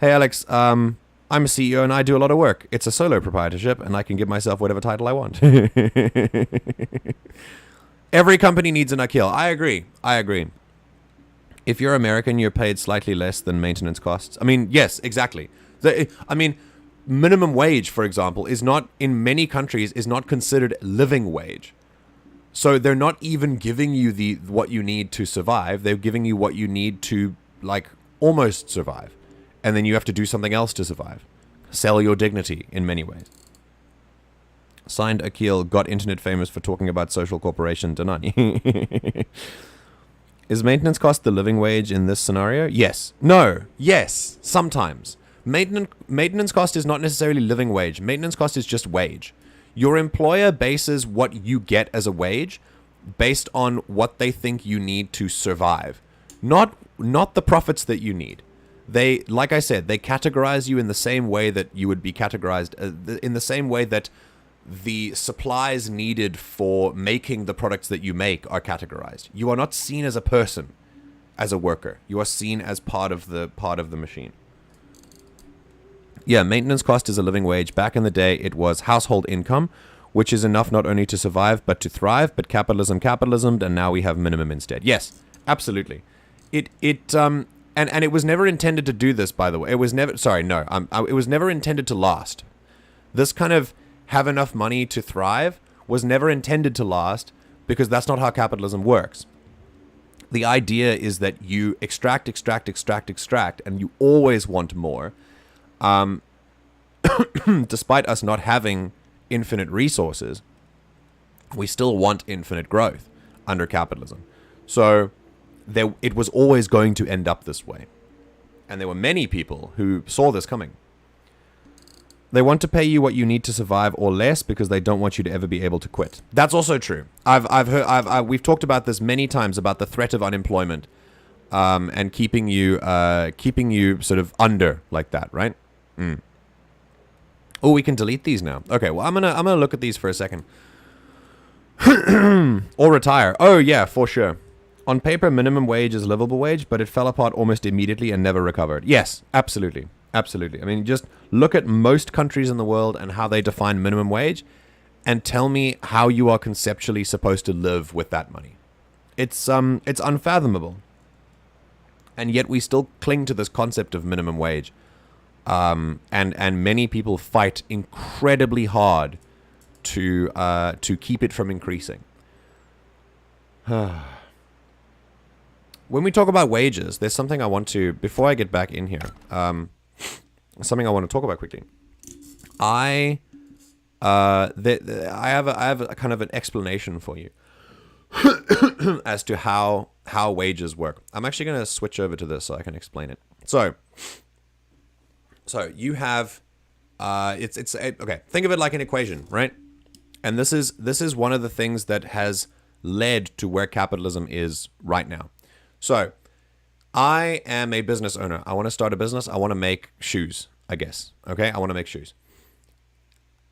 Hey, Alex, I'm a CEO and I do a lot of work. It's a solo proprietorship and I can give myself whatever title I want. Every company needs an Akil. I agree. If you're American, you're paid slightly less than maintenance costs. I mean, yes, exactly. Minimum wage, for example, is not, in many countries, is not considered living wage. So they're not even giving you what you need to survive. They're giving you what you need to, like, almost survive. And then you have to do something else to survive. Sell your dignity in many ways. Signed, Akil, got internet famous for talking about social corporation. Denani. Is maintenance cost the living wage in this scenario? Yes. No. Yes. Sometimes. Maintenance cost is not necessarily living wage. Maintenance cost is just wage. Your employer bases what you get as a wage based on what they think you need to survive. Not the profits that you need. They, like I said, they categorize you in the same way that you would be categorized, in the same way that the supplies needed for making the products that you make are categorized. You are not seen as a person, as a worker. You are seen as part of the machine. Yeah, maintenance cost is a living wage. Back in the day, it was household income, which is enough not only to survive but to thrive. But capitalism, and now we have minimum instead. Yes, absolutely. And it was never intended to do this, by the way. It was never. Sorry, no. It was never intended to last. This kind of have enough money to thrive was never intended to last because that's not how capitalism works. The idea is that you extract, and you always want more. Despite us not having infinite resources, we still want infinite growth under capitalism. So it was always going to end up this way. And there were many people who saw this coming. They want to pay you what you need to survive or less because they don't want you to ever be able to quit. That's also true. We've talked about this many times about the threat of unemployment, and keeping you sort of under like that, right? Oh, we can delete these now. Okay, well I'm gonna look at these for a second. Or retire. Oh yeah, for sure. On paper, minimum wage is livable wage, but it fell apart almost immediately and never recovered. Yes, absolutely. Absolutely. I mean, just look at most countries in the world and how they define minimum wage and tell me how you are conceptually supposed to live with that money. It's unfathomable. And yet we still cling to this concept of minimum wage. And many people fight incredibly hard to keep it from increasing. When we talk about wages, there's something I want to, before I get back in here, something I want to talk about quickly. I have a kind of an explanation for you as to how wages work. I'm actually going to switch over to this so I can explain it. So you have okay. Think of it like an equation, right? And this is one of the things that has led to where capitalism is right now. So I am a business owner. I want to start a business. I want to make shoes, I guess. Okay, I want to make shoes.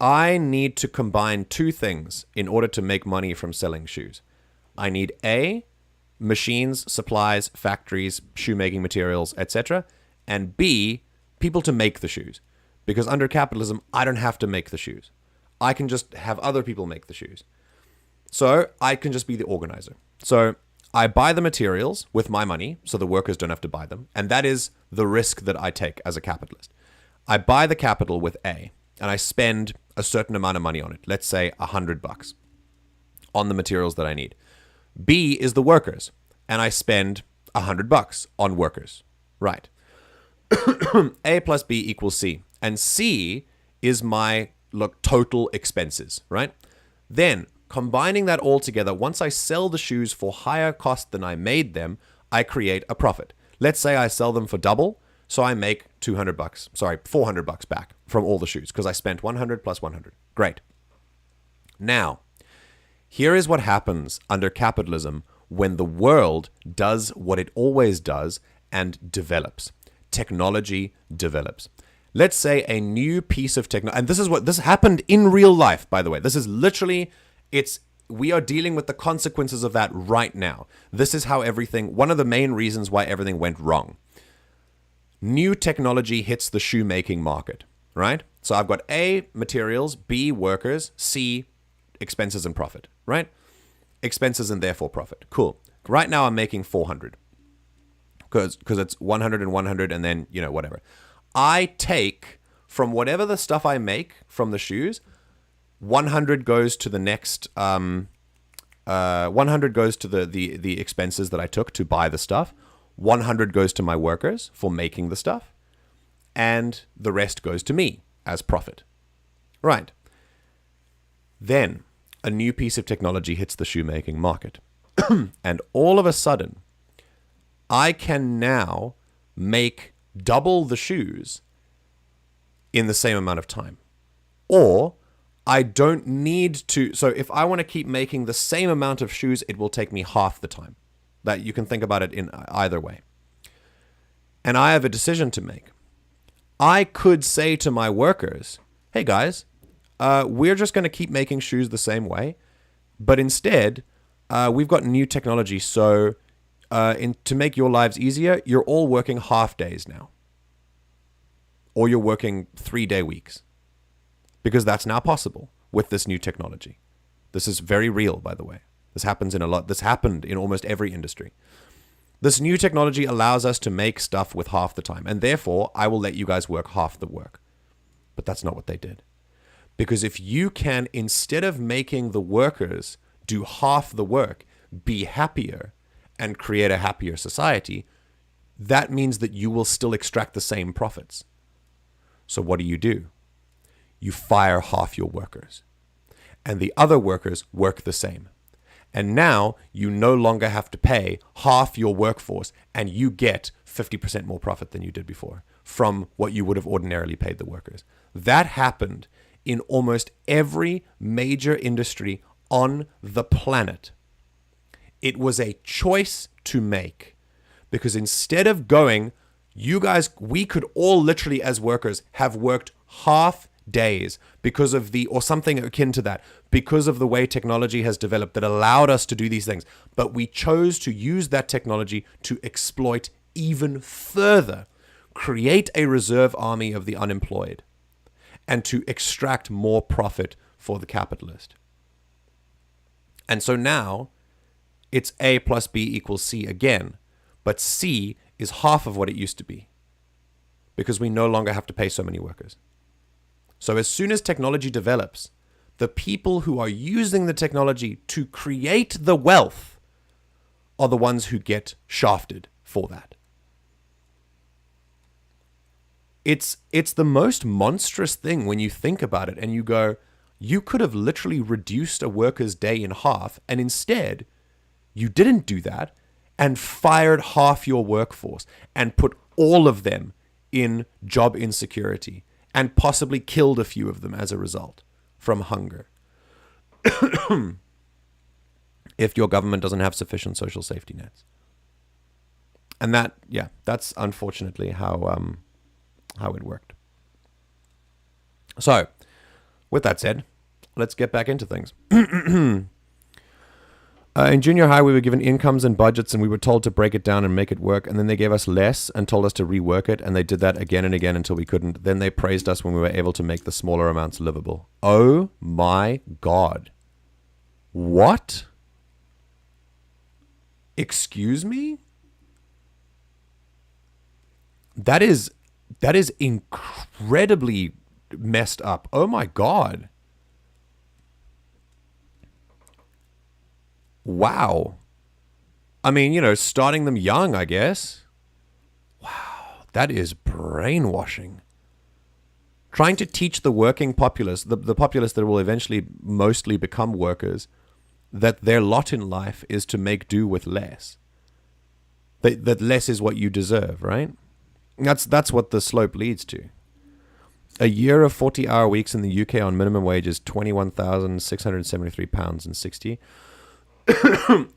I need to combine two things in order to make money from selling shoes. I need A, machines, supplies, factories, shoemaking materials, etc. And B, people to make the shoes. Because under capitalism, I don't have to make the shoes. I can just have other people make the shoes. So I can just be the organizer. So I buy the materials with my money, so the workers don't have to buy them. And that is the risk that I take as a capitalist. I buy the capital with A, and I spend a certain amount of money on it. Let's say $100 on the materials that I need. B is the workers, and I spend $100 on workers. Right. A plus B equals C. And C is my total expenses, right? Then, combining that all together, once I sell the shoes for higher cost than I made them, I create a profit. Let's say I sell them for double, so I make $400 back from all the shoes because I spent 100 plus 100. Great. Now, here is what happens under capitalism when the world does what it always does and develops. Technology develops. Let's say a new piece of technology, and this happened in real life, by the way. This is literally, we are dealing with the consequences of that right now. This is how one of the main reasons why everything went wrong. New technology hits the shoemaking market, right? So I've got A, materials, B, workers, C, expenses and profit, right? Expenses and therefore profit. Cool. Right now I'm making 400 because it's 100 and 100 and then, whatever. I take from whatever the stuff I make from the shoes, 100 goes to the next, 100 goes to the expenses that I took to buy the stuff. 100 goes to my workers for making the stuff. And the rest goes to me as profit. Right. Then a new piece of technology hits the shoemaking market. And all of a sudden, I can now make double the shoes in the same amount of time. Or I don't need to. So if I want to keep making the same amount of shoes, it will take me half the time. That you can think about it in either way. And I have a decision to make. I could say to my workers, hey guys, we're just going to keep making shoes the same way. But instead, we've got new technology. So to make your lives easier, you're all working half days now. Or you're working 3-day weeks. Because that's now possible with this new technology. This is very real, by the way. This happens in a lot. This happened in almost every industry. This new technology allows us to make stuff with half the time. And therefore, I will let you guys work half the work. But that's not what they did. Because if you can, instead of making the workers do half the work, be happier and create a happier society, that means that you will still extract the same profits. So what do? You fire half your workers. And the other workers work the same. And now you no longer have to pay half your workforce and you get 50% more profit than you did before from what you would have ordinarily paid the workers. That happened in almost every major industry on the planet. It was a choice to make because instead of going, you guys, we could all literally as workers have worked half days because of or something akin to that, because of the way technology has developed that allowed us to do these things. But we chose to use that technology to exploit even further, create a reserve army of the unemployed, and to extract more profit for the capitalist. And so now it's A plus B equals C again, but C is half of what it used to be because we no longer have to pay so many workers. So as soon as technology develops, the people who are using the technology to create the wealth are the ones who get shafted for that. It's the most monstrous thing when you think about it and you go, you could have literally reduced a worker's day in half, and instead you didn't do that and fired half your workforce and put all of them in job insecurity and possibly killed a few of them as a result from hunger. If your government doesn't have sufficient social safety nets. And that's unfortunately how it worked. So, with that said, let's get back into things. In junior high, we were given incomes and budgets, and we were told to break it down and make it work. And then they gave us less and told us to rework it. And they did that again and again until we couldn't. Then they praised us when we were able to make the smaller amounts livable. Oh my God. What? Excuse me? That is incredibly messed up. Oh my God. Wow. I mean, starting them young, I guess. Wow, that is brainwashing. Trying to teach the working populace, the populace that will eventually mostly become workers, that their lot in life is to make do with less. That less is what you deserve, right? That's what the slope leads to. A year of 40-hour weeks in the UK on minimum wage is £21,673 and 60.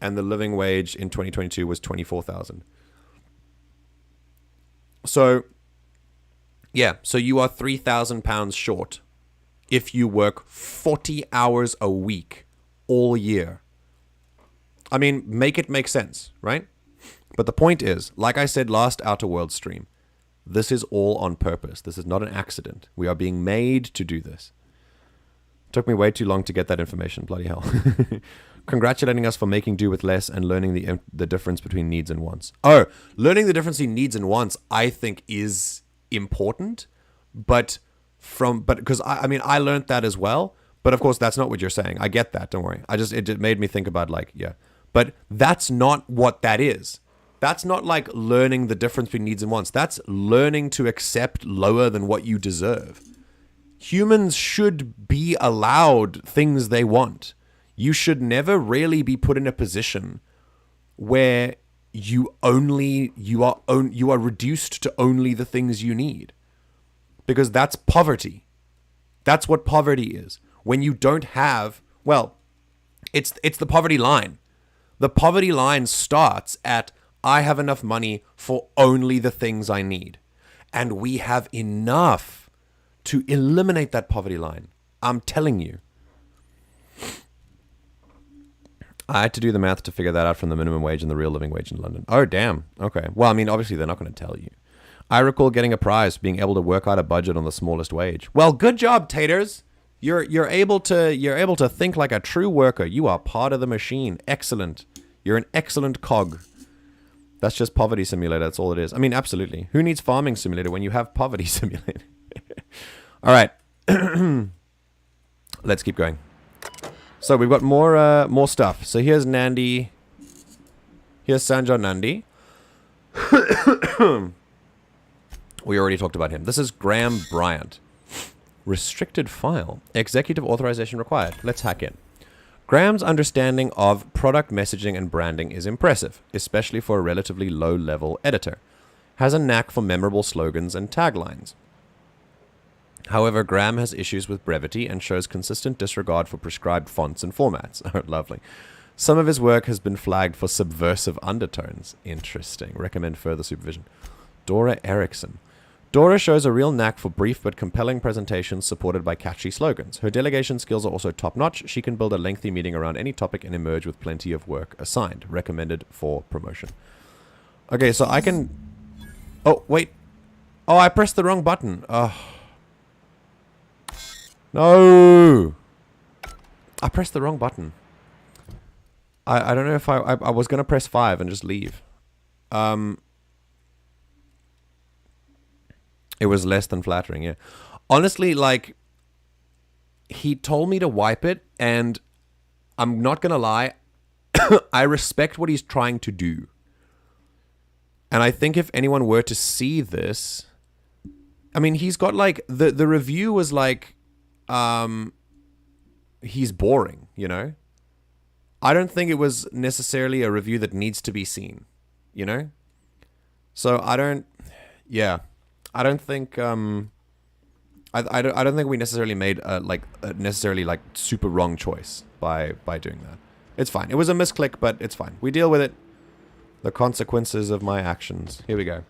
And the living wage in 2022 was 24,000. So, so you are £3,000 short if you work 40 hours a week all year. I mean, make it make sense, right? But the point is, like I said last Outer World stream, this is all on purpose. This is not an accident. We are being made to do this. Took me way too long to get that information, bloody hell. Congratulating us for making do with less and learning the difference between needs and wants. Oh, learning the difference between needs and wants, I think, is important, but because I learned that as well. But of course, that's not what you're saying. I get that. Don't worry. It made me think about but that's not what that is. That's not like learning the difference between needs and wants. That's learning to accept lower than what you deserve. Humans should be allowed things they want. You should never really be put in a position where you are reduced to only the things you need. Because that's poverty. That's what poverty is. When you don't have, well, it's the poverty line. The poverty line starts at, I have enough money for only the things I need. And we have enough to eliminate that poverty line. I'm telling you. I had to do the math to figure that out from the minimum wage and the real living wage in London. Oh, damn. Okay. Well, I mean, obviously they're not going to tell you. I recall getting a prize, being able to work out a budget on the smallest wage. Well, good job, taters. You're able to think like a true worker. You are part of the machine. Excellent. You're an excellent cog. That's just Poverty Simulator. That's all it is. I mean, absolutely. Who needs Farming Simulator when you have Poverty Simulator? All right. Let's keep going. So we've got more stuff. So here's Nandi. Here's Sanjay Nandi. We already talked about him. This is Graham Bryant. Restricted file. Executive authorization required. Let's hack in. Graham's understanding of product messaging and branding is impressive, especially for a relatively low-level editor. Has a knack for memorable slogans and taglines. However, Graham has issues with brevity and shows consistent disregard for prescribed fonts and formats. Oh, lovely. Some of his work has been flagged for subversive undertones. Interesting. Recommend further supervision. Dora Erickson. Dora shows a real knack for brief but compelling presentations supported by catchy slogans. Her delegation skills are also top-notch. She can build a lengthy meeting around any topic and emerge with plenty of work assigned. Recommended for promotion. Okay, so I can... Oh, wait. Oh, I pressed the wrong button. Oh. No! I pressed the wrong button. I don't know if I was going to press 5 and just leave. It was less than flattering, yeah. Honestly, like, he told me to wipe it, and I'm not going to lie, I respect what he's trying to do. And I think if anyone were to see this, I mean, he's got, like, the review was like, he's boring, you know? I don't think it was necessarily a review that needs to be seen, you know? So I don't think I don't think we necessarily made a necessarily super wrong choice by doing that. It's fine. It was a misclick, but it's fine. We deal with it. The consequences of my actions. Here we go.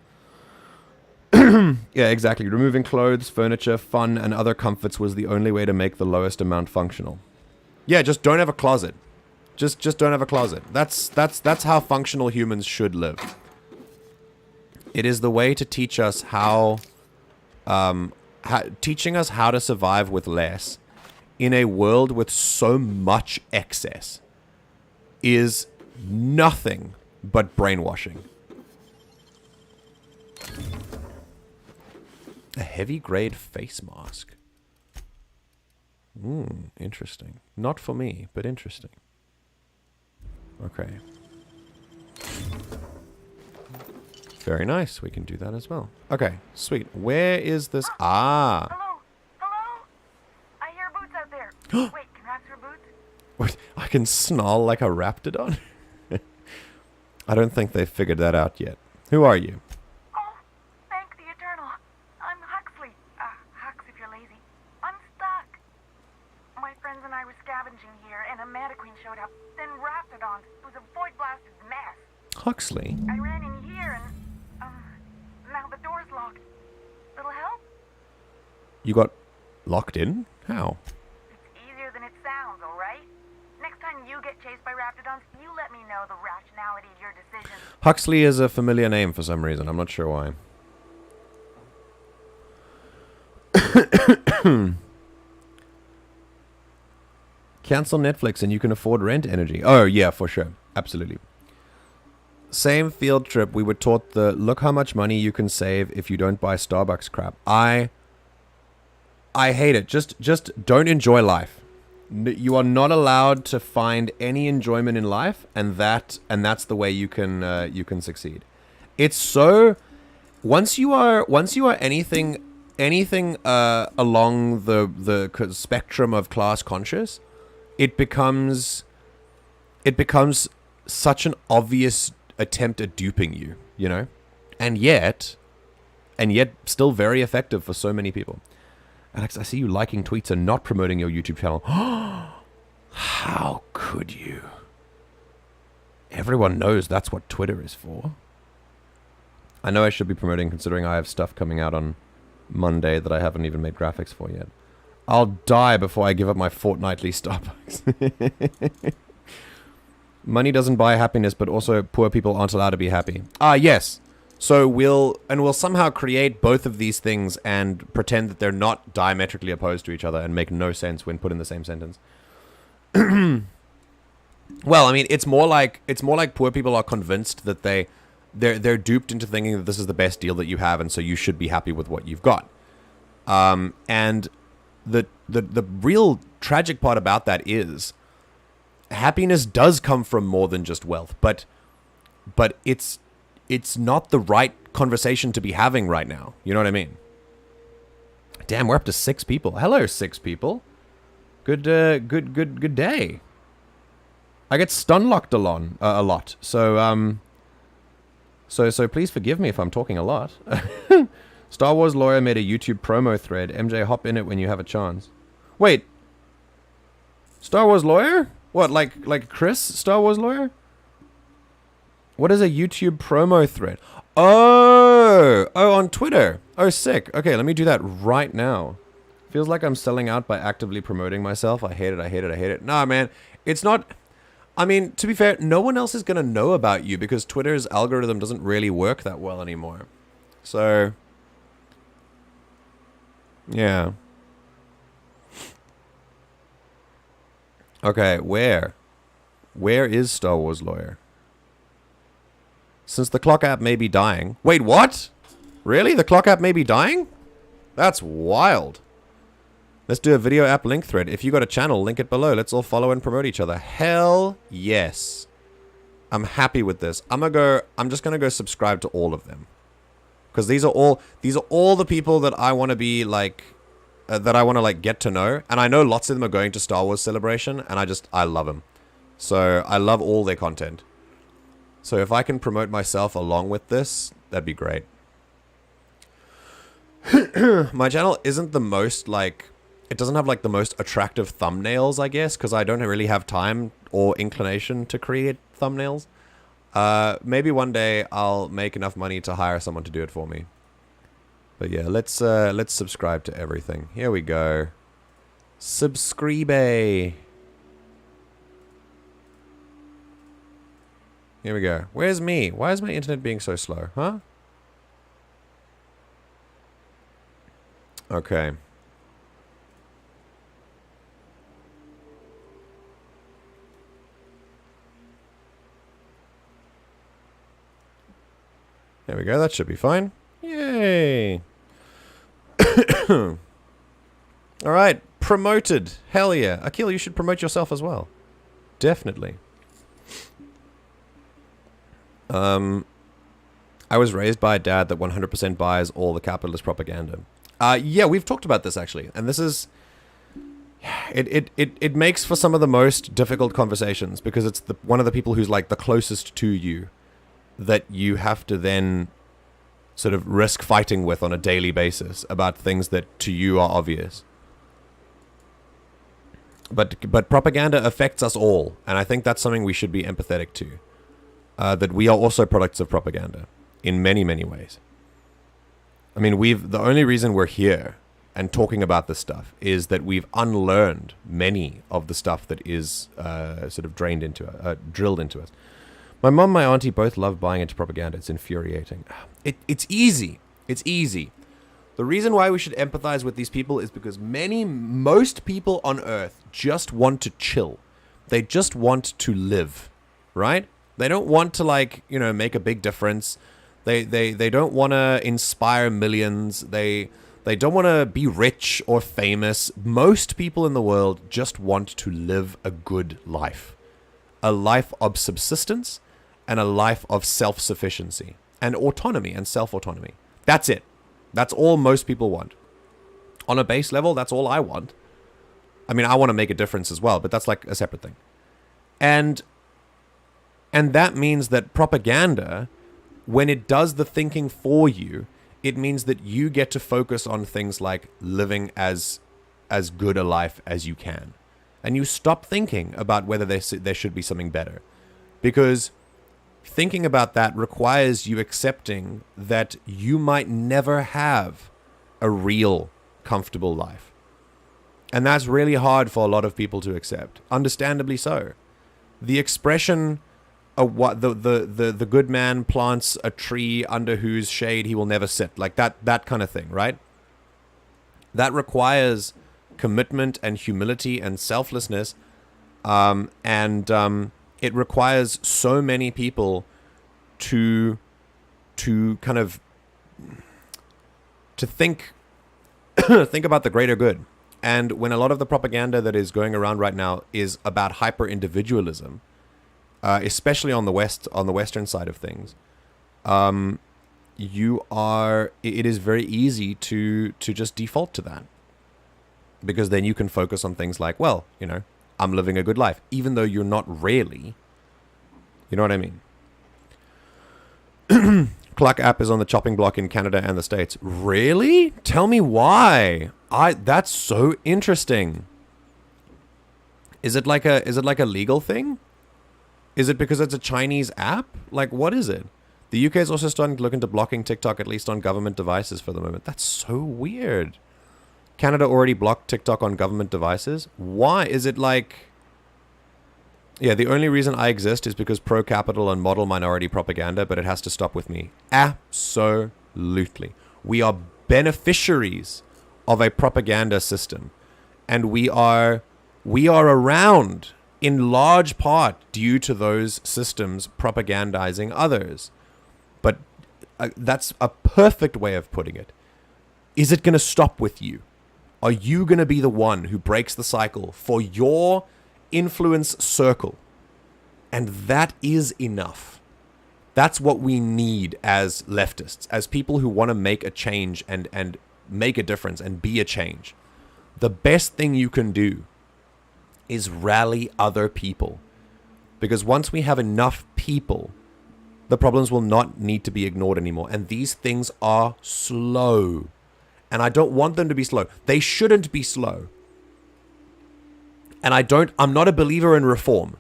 Yeah, exactly. Removing clothes, furniture, fun, and other comforts was the only way to make the lowest amount functional. Yeah, just don't have a closet. Just don't have a closet. That's how functional humans should live. It is the way to teach us teaching us how to survive with less in a world with so much excess is nothing but brainwashing. A heavy grade face mask. Interesting. Not for me, but interesting. Okay. Very nice. We can do that as well. Okay, sweet. Where is this? Ah. Hello? Hello? I hear boots out there. Wait, can rats hear boots? Wait, I can snarl like a raptidon? I don't think they've figured that out yet. Who are you? Oh, thank the Eternal. I'm Huxley. Hux if you're lazy. I'm stuck. My friends and I were scavenging here, and a Manta Queen showed up. Then raptidons. It was a void-blasted mess. Huxley? I ran in here and... now the door's locked. Little help? You got locked in? How? It's easier than it sounds, alright? Next time you get chased by raptidons, you let me know the rationality of your decision. Huxley is a familiar name for some reason. I'm not sure why. Cancel Netflix and you can afford rent energy. Oh, yeah, for sure. Absolutely. Same field trip, we were taught the look how much money you can save if you don't buy Starbucks crap. I hate it. Just don't enjoy life. You are not allowed to find any enjoyment in life, and that's the way you can succeed. It's so once you are anything anything along the spectrum of class conscious, it becomes such an obvious attempt at duping you, you know? And yet still very effective for so many people. Alex, I see you liking tweets and not promoting your YouTube channel. How could you? Everyone knows that's what Twitter is for. I know I should be promoting, considering I have stuff coming out on Monday that I haven't even made graphics for yet. I'll die before I give up my fortnightly Starbucks. Money doesn't buy happiness, but also poor people aren't allowed to be happy. Ah, yes. So we'll somehow create both of these things and pretend that they're not diametrically opposed to each other and make no sense when put in the same sentence. Well, I mean, it's more like poor people are convinced that they're duped into thinking that this is the best deal that you have, and so you should be happy with what you've got. And the real tragic part about that is happiness does come from more than just wealth, but it's not the right conversation to be having right now. You know what I mean? Damn, we're up to 6 people. Hello, 6 people. Good day. I get stun locked a lot. So please forgive me if I'm talking a lot. Star Wars Lawyer made a YouTube promo thread. MJ, hop in it when you have a chance. Wait. Star Wars Lawyer? What, like Chris, Star Wars Lawyer? What is a YouTube promo thread? Oh, on Twitter. Oh, sick. Okay, let me do that right now. Feels like I'm selling out by actively promoting myself. I hate it. Nah, man. It's not... I mean, to be fair, no one else is going to know about you because Twitter's algorithm doesn't really work that well anymore. So... yeah. Okay, where? Where is Star Wars Lawyer? Since the clock app may be dying... Wait, what? Really? The clock app may be dying? That's wild. Let's do a video app link thread. If you got a channel, link it below. Let's all follow and promote each other. Hell yes. I'm happy with this. I'm just gonna go subscribe to all of them. Because these are all the people that I want to be like... that I want to like get to know. And I know lots of them are going to Star Wars Celebration. And I love them. So I love all their content. So if I can promote myself along with this, that'd be great. My channel isn't the most like... it doesn't have like the most attractive thumbnails, I guess, because I don't really have time or inclination to create thumbnails. Maybe one day I'll make enough money to hire someone to do it for me. But yeah, let's subscribe to everything. Here we go. Subscribe. Here we go. Where's me? Why is my internet being so slow? Huh? Okay. There we go. That should be fine. Yay. Alright. Promoted. Hell yeah. Akil, you should promote yourself as well. Definitely. I was raised by a dad that 100% buys all the capitalist propaganda. Yeah, we've talked about this actually. And this is... It makes for some of the most difficult conversations because it's one of the people who's like the closest to you that you have to then sort of risk fighting with on a daily basis about things that to you are obvious. But propaganda affects us all, and I think that's something we should be empathetic to. That we are also products of propaganda in many, many ways. I mean, the only reason we're here and talking about this stuff is that we've unlearned many of the stuff that is sort of drilled into us. My mom and my auntie both love buying into propaganda. It's infuriating. It's easy. It's easy. The reason why we should empathize with these people is because most people on Earth just want to chill. They just want to live, right? They don't want to make a big difference. They don't want to inspire millions. They don't want to be rich or famous. Most people in the world just want to live a good life. A life of subsistence and a life of self-sufficiency and autonomy and self-autonomy. That's it. That's all most people want. On a base level, that's all I want. I mean, I want to make a difference as well, but that's like a separate thing. And that means that propaganda, when it does the thinking for you, it means that you get to focus on things like living as good a life as you can. And you stop thinking about whether there should be something better. Because thinking about that requires you accepting that you might never have a real comfortable life. And that's really hard for a lot of people to accept. Understandably so. The expression of what the good man plants a tree under whose shade he will never sit, like that kind of thing, right? That requires commitment and humility and selflessness, it requires so many people to kind of to think think about the greater good. And when a lot of the propaganda that is going around right now is about hyper individualism, especially on the western side of things, it is very easy to just default to that, because then you can focus on things like, well, I'm living a good life, even though you're not really. You know what I mean? Cluck app is on the chopping block in Canada and the States. Really? Tell me why. That's so interesting. Is it like a legal thing? Is it because it's a Chinese app? Like, what is it? The UK is also starting to look into blocking TikTok, at least on government devices for the moment. That's so weird. Canada already blocked TikTok on government devices. Why? Is it like... Yeah, the only reason I exist is because pro-capital and model minority propaganda, but it has to stop with me. Absolutely. We are beneficiaries of a propaganda system, and we are around in large part due to those systems propagandizing others. But that's a perfect way of putting it. Is it going to stop with you? Are you going to be the one who breaks the cycle for your influence circle? And that is enough. That's what we need as leftists, as people who want to make a change and make a difference and be a change. The best thing you can do is rally other people. Because once we have enough people, the problems will not need to be ignored anymore. And these things are slow. And I don't want them to be slow. They shouldn't be slow. And I'm not a believer in reform.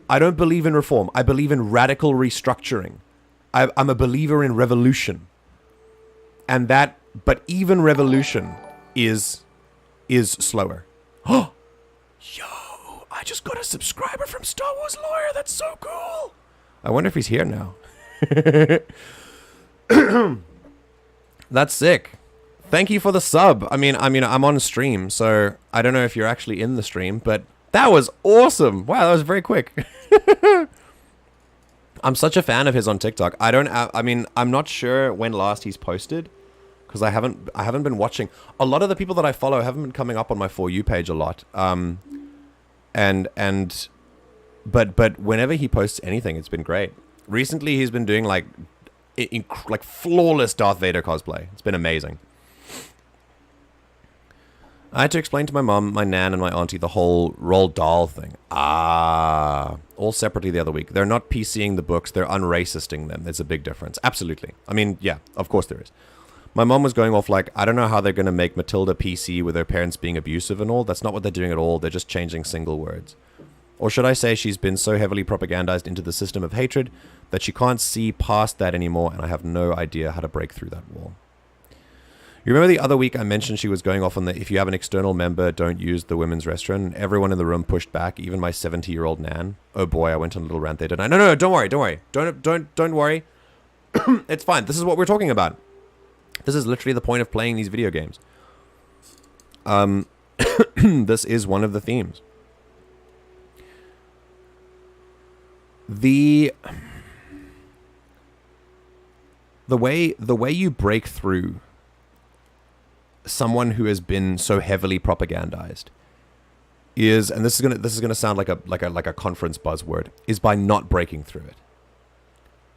I don't believe in reform. I believe in radical restructuring. I'm a believer in revolution. But even revolution is slower. Oh, yo, I just got a subscriber from Star Wars Lawyer. That's so cool. I wonder if he's here now. That's sick. Thank you for the sub. I mean, I'm on stream, so I don't know if you're actually in the stream, but that was awesome. Wow, that was very quick. I'm such a fan of his on TikTok. I'm not sure when last he's posted, because I haven't been watching. A lot of the people that I follow haven't been coming up on my For You page a lot. But whenever he posts anything, it's been great. Recently, he's been doing like flawless Darth Vader cosplay. It's been amazing. I had to explain to my mum, my nan, and my auntie the whole Roald Dahl thing. All separately the other week. They're not PCing the books, they're unracisting them. There's a big difference. Absolutely. I mean, yeah, of course there is. My mom was going off like, I don't know how they're going to make Matilda PC with her parents being abusive and all. That's not what they're doing at all. They're just changing single words. Or should I say she's been so heavily propagandized into the system of hatred that she can't see past that anymore, and I have no idea how to break through that wall. You remember the other week I mentioned she was going off on the, if you have an external member, don't use the women's restroom, and everyone in the room pushed back, even my 70-year-old nan. Oh boy, I went on a little rant there, didn't I? No, don't worry. Don't worry. It's fine. This is what we're talking about. This is literally the point of playing these video games. This is one of the themes. The way you break through someone who has been so heavily propagandized is, and this is gonna sound like a conference buzzword, is by not breaking through it.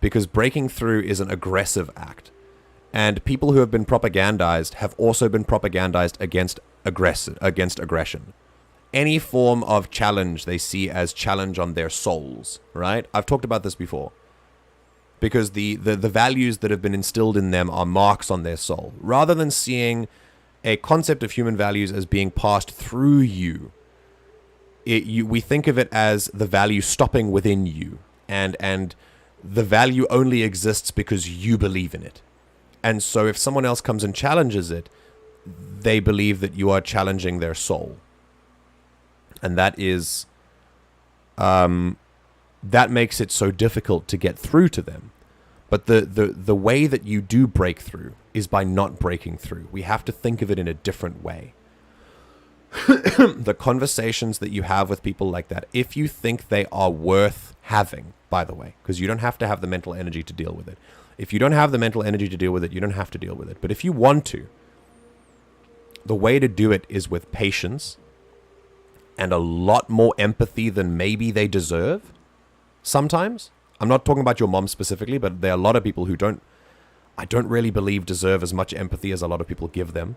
Because breaking through is an aggressive act. And people who have been propagandized have also been propagandized against aggression. Any form of challenge they see as challenge on their souls, right? I've talked about this before. Because the values that have been instilled in them are marks on their soul. Rather than seeing a concept of human values as being passed through you, we think of it as the value stopping within you. And the value only exists because you believe in it. And so if someone else comes and challenges it, they believe that you are challenging their soul. And that is... that makes it so difficult to get through to them. But the way that you do break through is by not breaking through. We have to think of it in a different way. The conversations that you have with people like that, if you think they are worth having, by the way, because you don't have to have the mental energy to deal with it. If you don't have the mental energy to deal with it, you don't have to deal with it. But if you want to, the way to do it is with patience and a lot more empathy than maybe they deserve. Sometimes. I'm not talking about your mom specifically, but there are a lot of people who I don't really believe deserve as much empathy as a lot of people give them.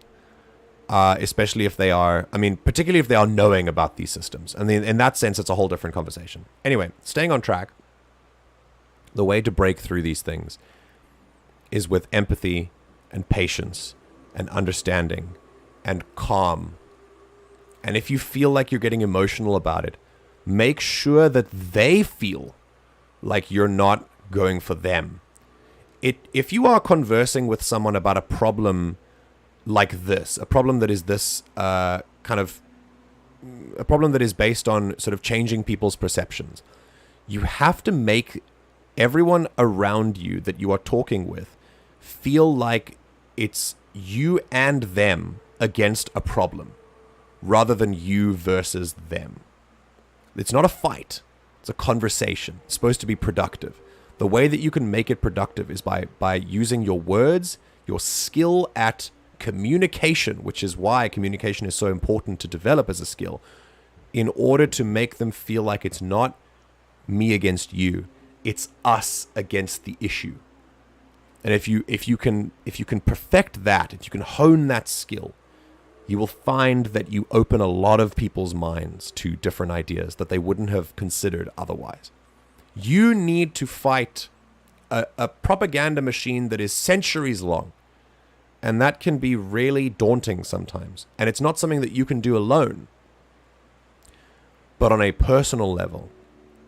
Especially if they are, particularly if they are knowing about these systems. And in that sense, it's a whole different conversation. Anyway, staying on track, the way to break through these things is with empathy and patience and understanding and calm. And if you feel like you're getting emotional about it, make sure that they feel like you're not going for them. If you are conversing with someone about a problem like this, a problem that is this a problem that is based on sort of changing people's perceptions, you have to make everyone around you that you are talking with feel like it's you and them against a problem rather than you versus them. It's not a fight. It's a conversation. It's supposed to be productive. The way that you can make it productive is by using your words, your skill at communication, which is why communication is so important to develop as a skill, in order to make them feel like it's not me against you, it's us against the issue. And if you can perfect that, if you can hone that skill, you will find that you open a lot of people's minds to different ideas that they wouldn't have considered otherwise. You need to fight a propaganda machine that is centuries long. And that can be really daunting sometimes. And it's not something that you can do alone. But on a personal level,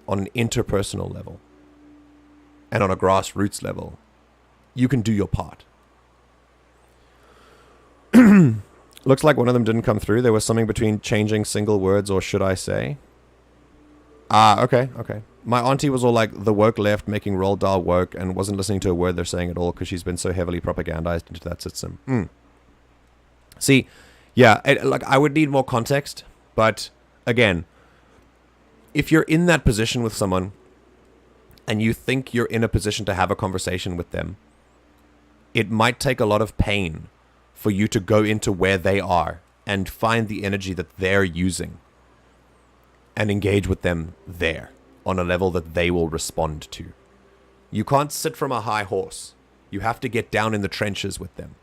on an interpersonal level, and on a grassroots level, you can do your part. Looks like one of them didn't come through. There was something between changing single words or should I say. Okay. My auntie was all like, the woke left making Roald Dahl woke and wasn't listening to a word they're saying at all because she's been so heavily propagandized into that system. See, yeah, I would need more context. But again, if you're in that position with someone and you think you're in a position to have a conversation with them, it might take a lot of pain for you to go into where they are and find the energy that they're using and engage with them there on a level that they will respond to. You can't sit from a high horse. You have to get down in the trenches with them.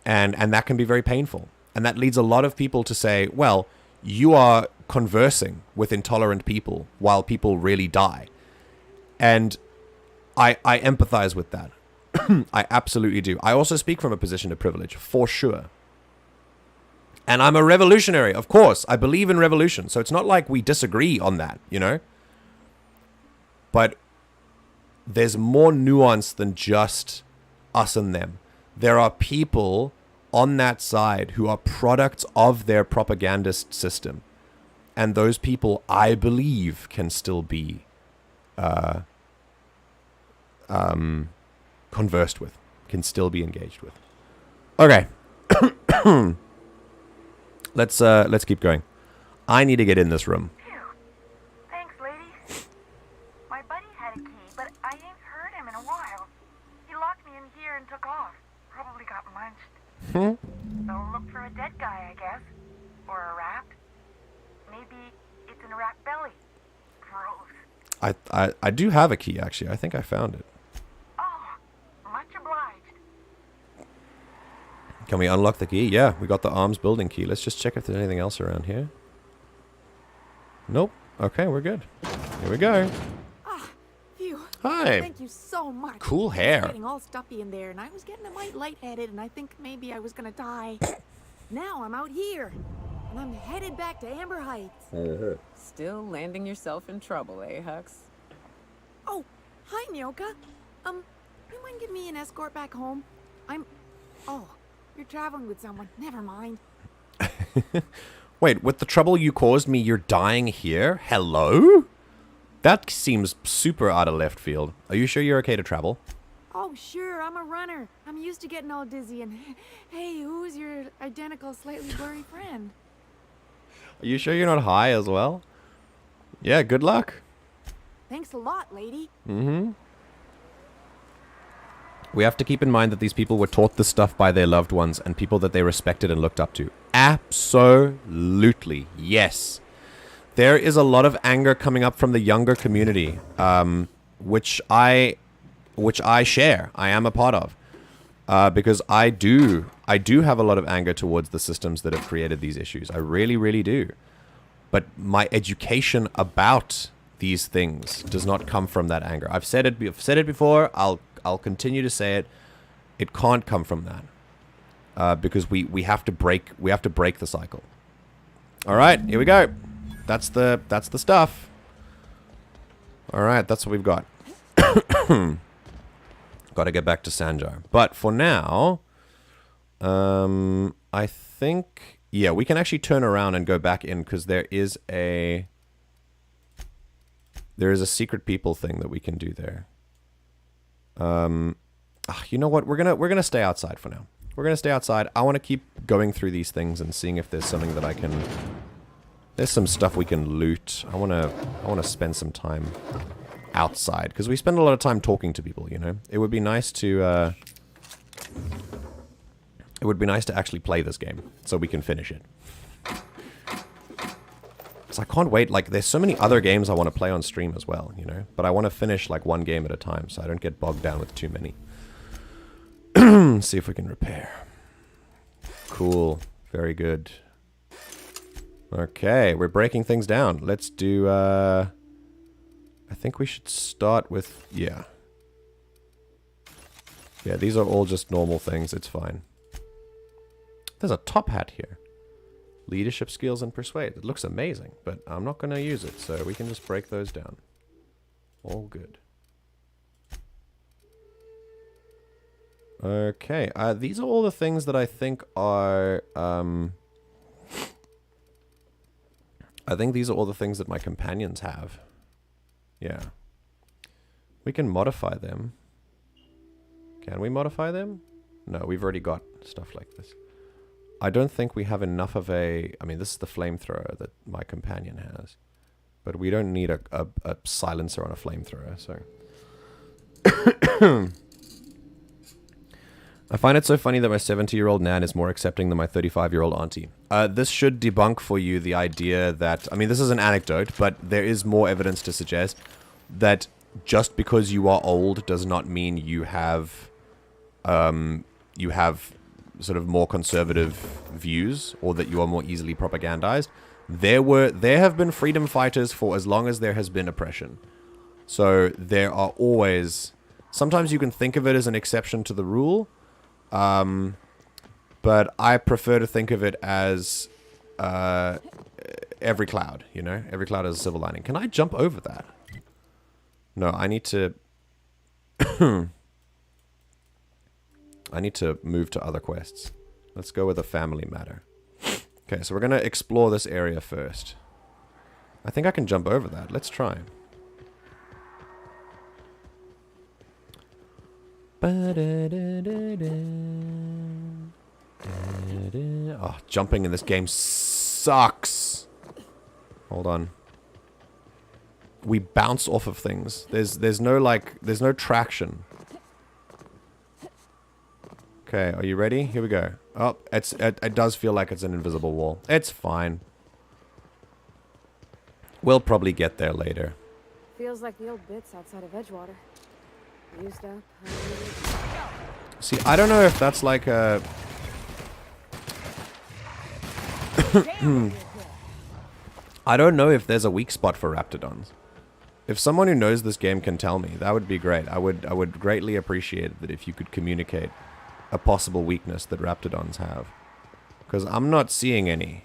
And that can be very painful. And that leads a lot of people to say, well, you are conversing with intolerant people while people really die. And I empathize with that. I absolutely do. I also speak from a position of privilege, for sure. And I'm a revolutionary, of course. I believe in revolution. So it's not like we disagree on that, you know? But there's more nuance than just us and them. There are people on that side who are products of their propagandist system. And those people, I believe, can still be conversed with, can still be engaged with. Okay. Let's keep going. I need to get in this room. Phew. Thanks, lady. My buddy had a key, but I ain't heard him in a while. He locked me in here and took off. Probably got munched. So look for a dead guy, I guess. Or a rat. Maybe it's in a rat belly. Gross. I do have a key, actually. I think I found it. Oh, much obliged. Can we unlock the key? Yeah, we got the arms building key. Let's just check if there's anything else around here. Nope. Okay, we're good. Here we go. Ah, phew. Hi. Thank you so much. Cool I hair. was getting all stuffy in there, and I was getting a mite lightheaded, and I think maybe I was gonna die. Now I'm out here, and I'm headed back to Amber Heights. Still landing yourself in trouble, eh, Hux? Oh, hi, Nyoka. You mind giving me an escort back home? Oh, you're traveling with someone. Never mind. Wait, with the trouble you caused me, you're dying here? Hello? That seems super out of left field. Are you sure you're okay to travel? Oh, sure, I'm a runner. I'm used to getting all dizzy, and hey, who's your identical, slightly blurry friend? Are you sure you're not high as well? Yeah, good luck. Thanks a lot, lady. Mm-hmm. We have to keep in mind that these people were taught this stuff by their loved ones and people that they respected and looked up to. Absolutely. Yes. There is a lot of anger coming up from the younger community, which I share. I am a part of. Because I do have a lot of anger towards the systems that have created these issues. I really, really do. But my education about these things does not come from that anger. I've said it before. I'll continue to say it. It can't come from that, because we have to break the cycle. All right, here we go. That's the stuff. All right, that's what we've got. Got to get back to Sanjar, but for now, I think we can actually turn around and go back in because there is a secret people thing that we can do there. You know what? We're gonna stay outside for now. We're gonna stay outside. I want to keep going through these things and seeing if there's something that I can. There's some stuff we can loot. I wanna spend some time outside because we spend a lot of time talking to people. You know, it would be nice to. It would be nice to actually play this game so we can finish it. I can't wait. Like, there's so many other games I want to play on stream as well, you know? But I want to finish, like, one game at a time so I don't get bogged down with too many. See if we can repair. Cool. Very good. Okay, we're breaking things down. Let's do, I think we should start with, yeah. Yeah, these are all just normal things. It's fine. There's a top hat here. Leadership skills and persuade. It looks amazing, but I'm not going to use it, so we can just break those down. All good. Okay, these are all the things that I think are, I think these are all the things that my companions have. Yeah. We can modify them. Can we modify them? No, we've already got stuff like this. I don't think we have enough of a... I mean, this is the flamethrower that my companion has. But we don't need a silencer on a flamethrower, so... I find it so funny that my 70-year-old nan is more accepting than my 35-year-old auntie. This should debunk for you the idea that... I mean, this is an anecdote, but there is more evidence to suggest that just because you are old does not mean you have... sort of more conservative views, or that you are more easily propagandized. There have been freedom fighters for as long as there has been oppression. So there are always... Sometimes you can think of it as an exception to the rule, but I prefer to think of it as every cloud, you know? Every cloud has a silver lining. Can I jump over that? No, I need to... I need to move to other quests. Let's go with a family matter. Okay, so we're going to explore this area first. I think I can jump over that. Let's try. Oh, jumping in this game sucks. Hold on. We bounce off of things. There's no traction. Okay, are you ready? Here we go. Oh, it does feel like it's an invisible wall. It's fine. We'll probably get there later. Feels like the old bits outside of Edgewater. Used up. See, I don't know if that's like a... I don't know if there's a weak spot for Raptidons. If someone who knows this game can tell me, that would be great. I would greatly appreciate that if you could communicate a possible weakness that Raptidons have. Because I'm not seeing any.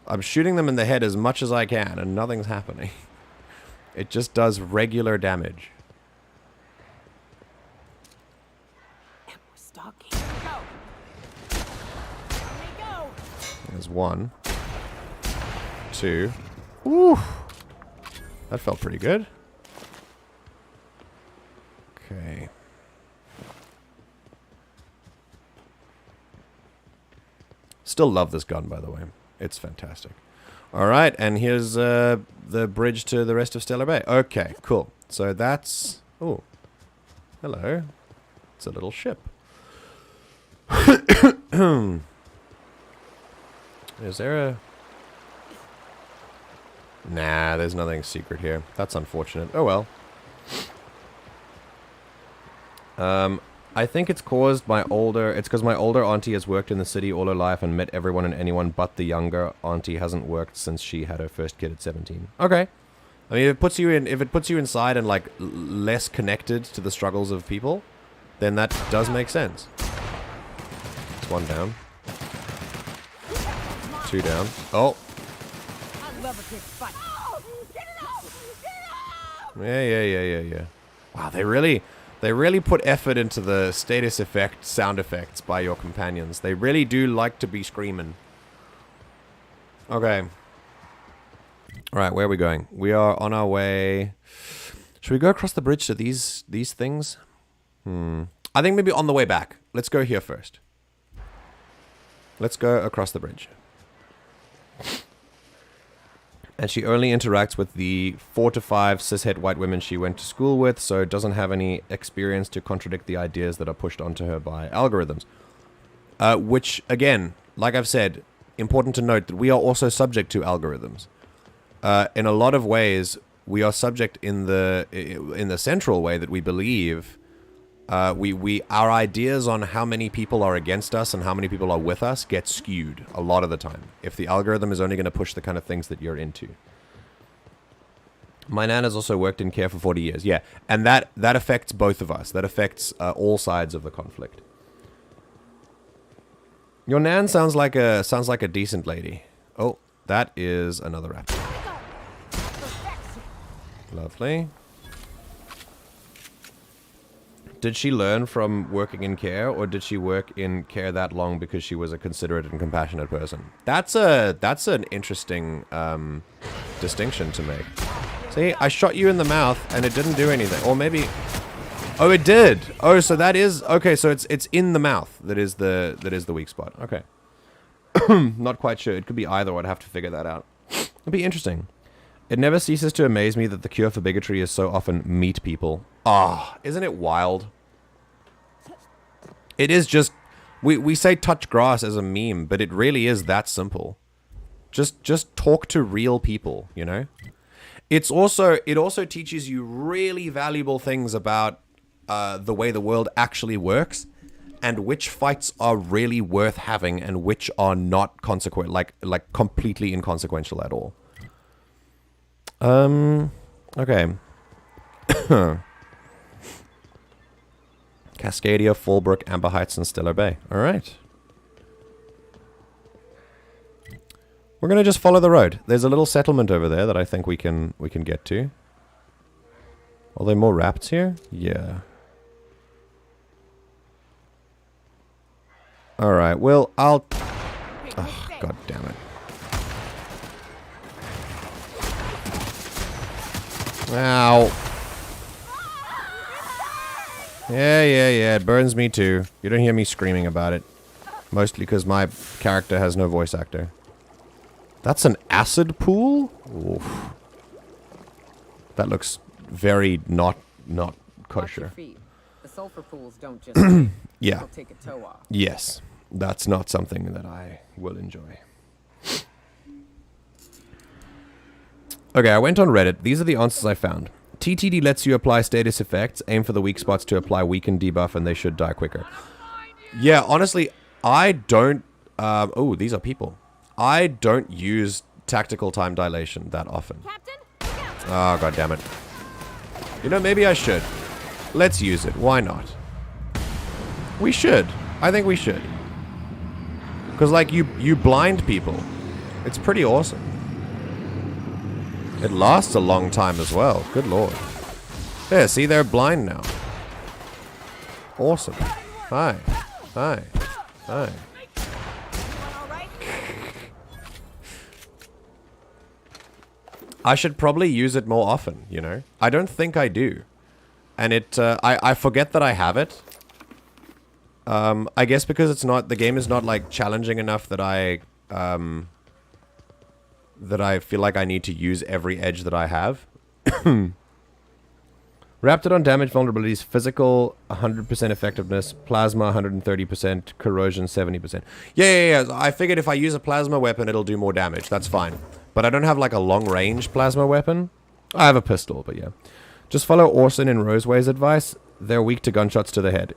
I'm shooting them in the head as much as I can, and nothing's happening. It just does regular damage. And we're stalking. Go. Go. There's 1. 2. Ooh. That felt pretty good. Okay. Still love this gun, by the way. It's fantastic. Alright, and here's the bridge to the rest of Stellar Bay. Okay, cool. So that's... Oh. Hello. It's a little ship. Is there a... Nah, there's nothing secret here. That's unfortunate. Oh well. I think it's caused by older... It's because my older auntie has worked in the city all her life and met everyone and anyone, but the younger auntie hasn't worked since she had her first kid at 17. Okay. I mean, if it puts you inside and, like, less connected to the struggles of people, then that does make sense. It's 1 down. 2 down. Oh! Yeah. Wow, they really put effort into the status effect sound effects by your companions. They really do like to be screaming. Okay. Alright, where are we going? We are on our way... Should we go across the bridge to these things? I think maybe on the way back. Let's go here first. Let's go across the bridge. And she only interacts with the 4 to 5 cishet white women she went to school with, so doesn't have any experience to contradict the ideas that are pushed onto her by algorithms. Which, again, like I've said, important to note that we are also subject to algorithms. In a lot of ways, we are subject in the central way that we believe. Our ideas on how many people are against us and how many people are with us get skewed a lot of the time if the algorithm is only going to push the kind of things that you're into. My nan has also worked in care for 40 years. Yeah, and that affects both of us. That affects all sides of the conflict. Your nan sounds like a decent lady. Oh, that is another raptor. Lovely. Did she learn from working in care, or did she work in care that long because she was a considerate and compassionate person? That's an interesting distinction to make. See, I shot you in the mouth and it didn't do anything, or maybe, oh, it did. Oh, so that is okay. So it's in the mouth that is the weak spot. Okay, not quite sure. It could be either. I'd have to figure that out. It'd be interesting. It never ceases to amaze me that the cure for bigotry is so often meat people. Ah, isn't it wild? It is just... We say touch grass as a meme, but it really is that simple. Just talk to real people, you know? It also teaches you really valuable things about the way the world actually works, and which fights are really worth having and which are not consequent, like completely inconsequential at all. Okay. Cascadia, Fallbrook, Amber Heights, and Stellar Bay. Alright. We're gonna just follow the road. There's a little settlement over there that I think we can get to. Are there more rapts here? Yeah. Alright, well, I'll... Oh, god damn it. Ow. Yeah, it burns me too. You don't hear me screaming about it. Mostly because my character has no voice actor. That's an acid pool? Oof. That looks very not kosher. Watch your feet. The sulfur pools don't just yeah. take a toe off. Yes. That's not something that I will enjoy. Okay, I went on Reddit. These are the answers I found. TTD lets you apply status effects, aim for the weak spots to apply weaken debuff, and they should die quicker. Yeah, honestly, I don't Oh, these are people. I don't use tactical time dilation that often. Oh, god damn it. You know, maybe I should. Let's use it. Why not? We should. I think we should. Because, like, you blind people. It's pretty awesome. It lasts a long time as well. Good lord. There, see, they're blind now. Awesome. Hi. Hi. Hi. I should probably use it more often, you know? I don't think I do. And I forget that I have it. I guess because it's not, the game is not, like, challenging enough that I feel like I need to use every edge that I have. Raptidon damage vulnerabilities, physical 100% effectiveness, plasma 130%, corrosion 70%. Yeah. I figured if I use a plasma weapon, it'll do more damage. That's fine. But I don't have like a long-range plasma weapon. I have a pistol, but yeah. Just follow Orson and Roseway's advice. They're weak to gunshots to the head.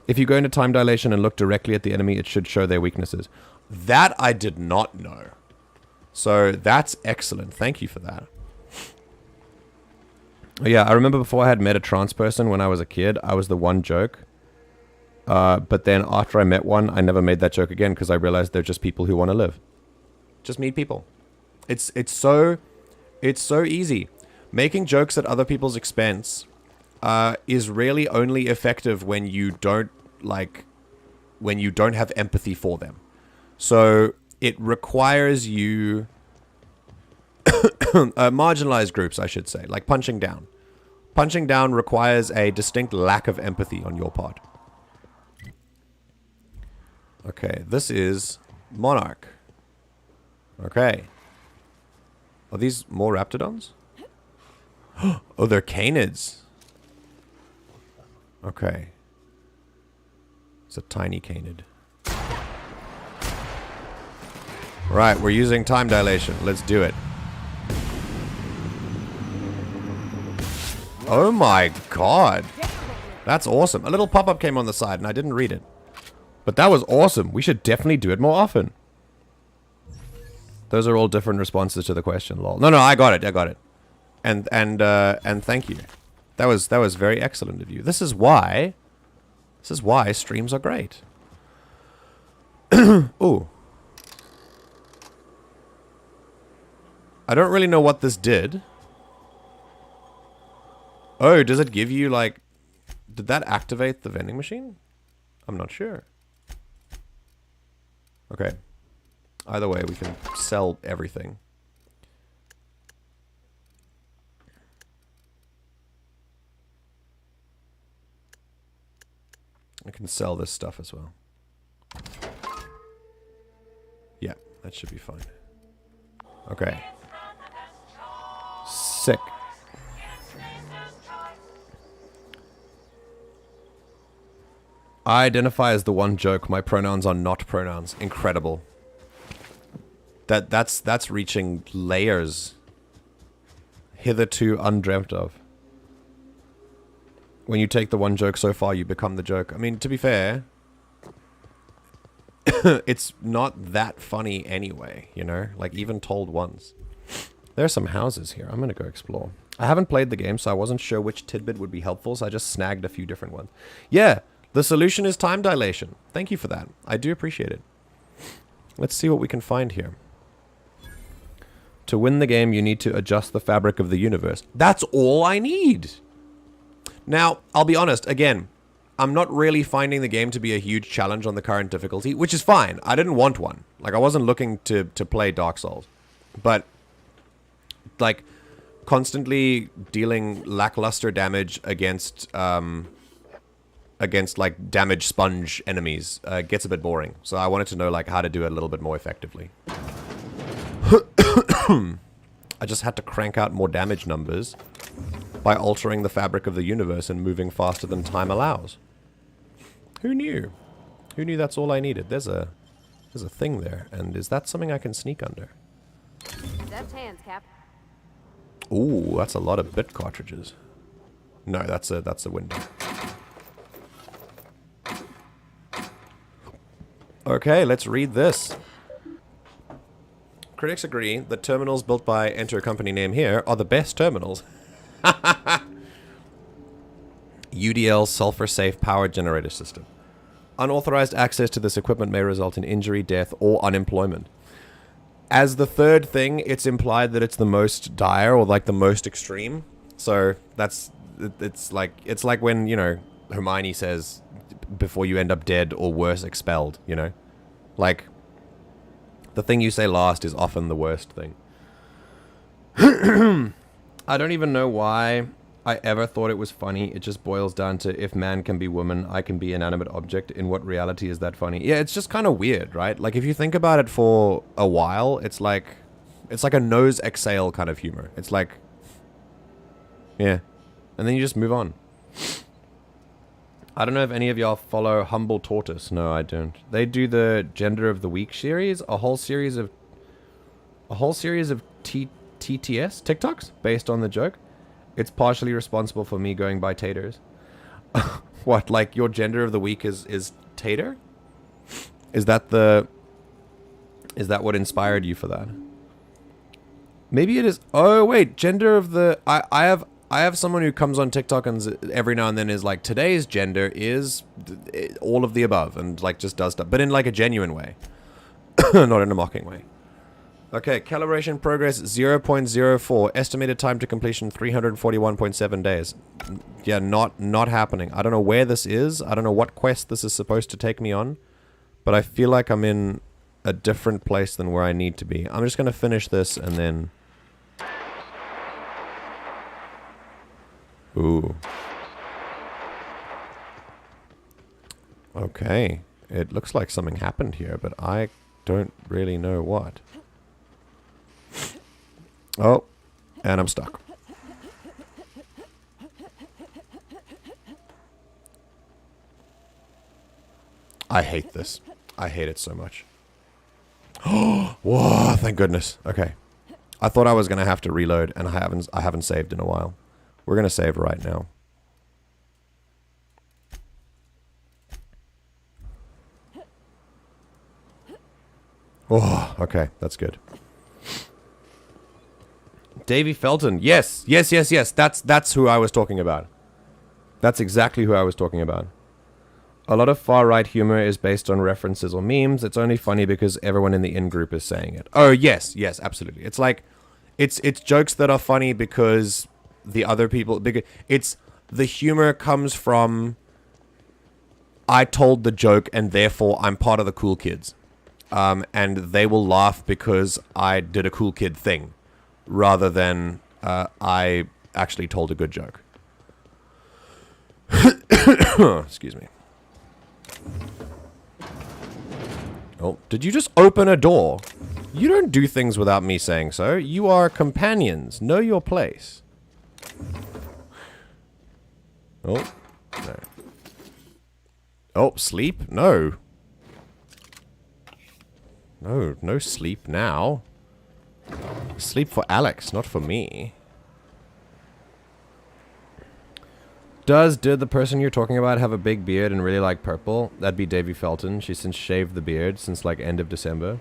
If you go into time dilation and look directly at the enemy, it should show their weaknesses. That I did not know. So that's excellent. Thank you for that. Oh, yeah, I remember before I had met a trans person when I was a kid, I was the one joke. But then after I met one, I never made that joke again because I realized they're just people who want to live. Just meet people. It's so easy. Making jokes at other people's expense is really only effective when you don't have empathy for them. So it requires you marginalized groups, I should say, like punching down. Punching down requires a distinct lack of empathy on your part. Okay, this is Monarch. Okay. Are these more Raptidons? Oh, they're Canids. Okay. It's a tiny Canid. Right, we're using time dilation. Let's do it. Oh my god. That's awesome. A little pop-up came on the side and I didn't read it. But that was awesome. We should definitely do it more often. Those are all different responses to the question, lol. No, I got it. And thank you. That was very excellent of you. This is why streams are great. Ooh. I don't really know what this did. Oh, does it give you, like... Did that activate the vending machine? I'm not sure. Okay. Either way, we can sell everything. I can sell this stuff as well. Yeah, that should be fine. Okay. Sick. I identify as the one joke. My pronouns are not pronouns. Incredible. That's reaching layers hitherto undreamt of. When you take the one joke so far, you become the joke. I mean, to be fair, it's not that funny anyway, you know? Like, even told once. There are some houses here. I'm gonna go explore. I haven't played the game, so I wasn't sure which tidbit would be helpful, so I just snagged a few different ones. Yeah, the solution is time dilation. Thank you for that. I do appreciate it. Let's see what we can find here. To win the game, you need to adjust the fabric of the universe. That's all I need! Now, I'll be honest, again, I'm not really finding the game to be a huge challenge on the current difficulty, which is fine. I didn't want one. Like, I wasn't looking to play Dark Souls. But, like, constantly dealing lackluster damage against like, damage sponge enemies gets a bit boring. So I wanted to know, like, how to do it a little bit more effectively. I just had to crank out more damage numbers by altering the fabric of the universe and moving faster than time allows. Who knew? Who knew that's all I needed? There's a thing there, and is that something I can sneak under? Deft hands, Cap. Ooh, that's a lot of bit cartridges. No, that's a window. Okay, let's read this. Critics agree that terminals built by enter a company name here are the best terminals. UDL sulfur-safe power generator system. Unauthorized access to this equipment may result in injury, death, or unemployment. As the third thing, it's implied that it's the most dire or like the most extreme. So it's like when, you know, Hermione says before you end up dead or worse expelled, you know? Like the thing you say last is often the worst thing. I don't even know why I ever thought it was funny. It just boils down to if man can be woman, I can be inanimate object. In what reality is that funny? Yeah, it's just kind of weird, right? Like if you think about it for a while, it's like a nose exhale kind of humor. It's like, yeah. And then you just move on. I don't know if any of y'all follow Humble Tortoise. No, I don't. They do the Gender of the Week series, a whole series of TTS TikToks based on the joke. It's partially responsible for me going by taters. What, like your gender of the week is tater? Is that what inspired you for that? Maybe it is. Oh wait, gender of the I have someone who comes on TikTok and every now and then is like, today's gender is all of the above, and like just does stuff, but in like a genuine way, not in a mocking way. Okay, calibration progress 0.04. Estimated time to completion 341.7 days. Yeah, not happening. I don't know where this is. I don't know what quest this is supposed to take me on. But I feel like I'm in a different place than where I need to be. I'm just going to finish this and then... Ooh. Okay. It looks like something happened here, but I don't really know what. Oh, and I'm stuck. I hate this. I hate it so much. Oh, whoa, thank goodness. Okay. I thought I was going to have to reload, and I haven't saved in a while. We're going to save right now. Oh, okay, that's good. Davy Felton. Yes. That's who I was talking about. That's exactly who I was talking about. A lot of far-right humor is based on references or memes. It's only funny because everyone in the in-group is saying it. Oh, yes, absolutely. It's like, it's jokes that are funny because the other people... It's... The humor comes from... I told the joke and therefore I'm part of the cool kids. And they will laugh because I did a cool kid thing. Rather than I actually told a good joke. Excuse me. Oh, did you just open a door? You don't do things without me saying so. You are companions. Know your place. Oh, no. Oh, sleep? No. No sleep now. Sleep for Alex, not for me. Did the person you're talking about have a big beard and really like purple? That'd be Davy Felton. She's since shaved the beard since like end of December.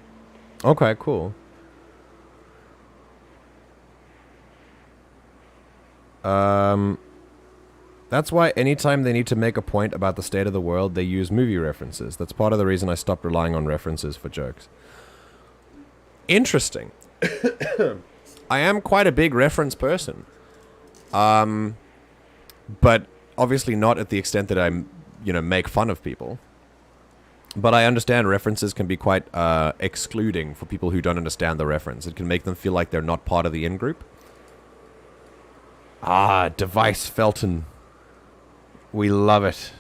Okay, cool. That's why anytime they need to make a point about the state of the world, they use movie references. That's part of the reason I stopped relying on references for jokes. Interesting. I am quite a big reference person. But obviously not at the extent that I, make fun of people. But I understand references can be quite excluding for people who don't understand the reference. It can make them feel like they're not part of the in-group. Ah, Device Felton. We love it.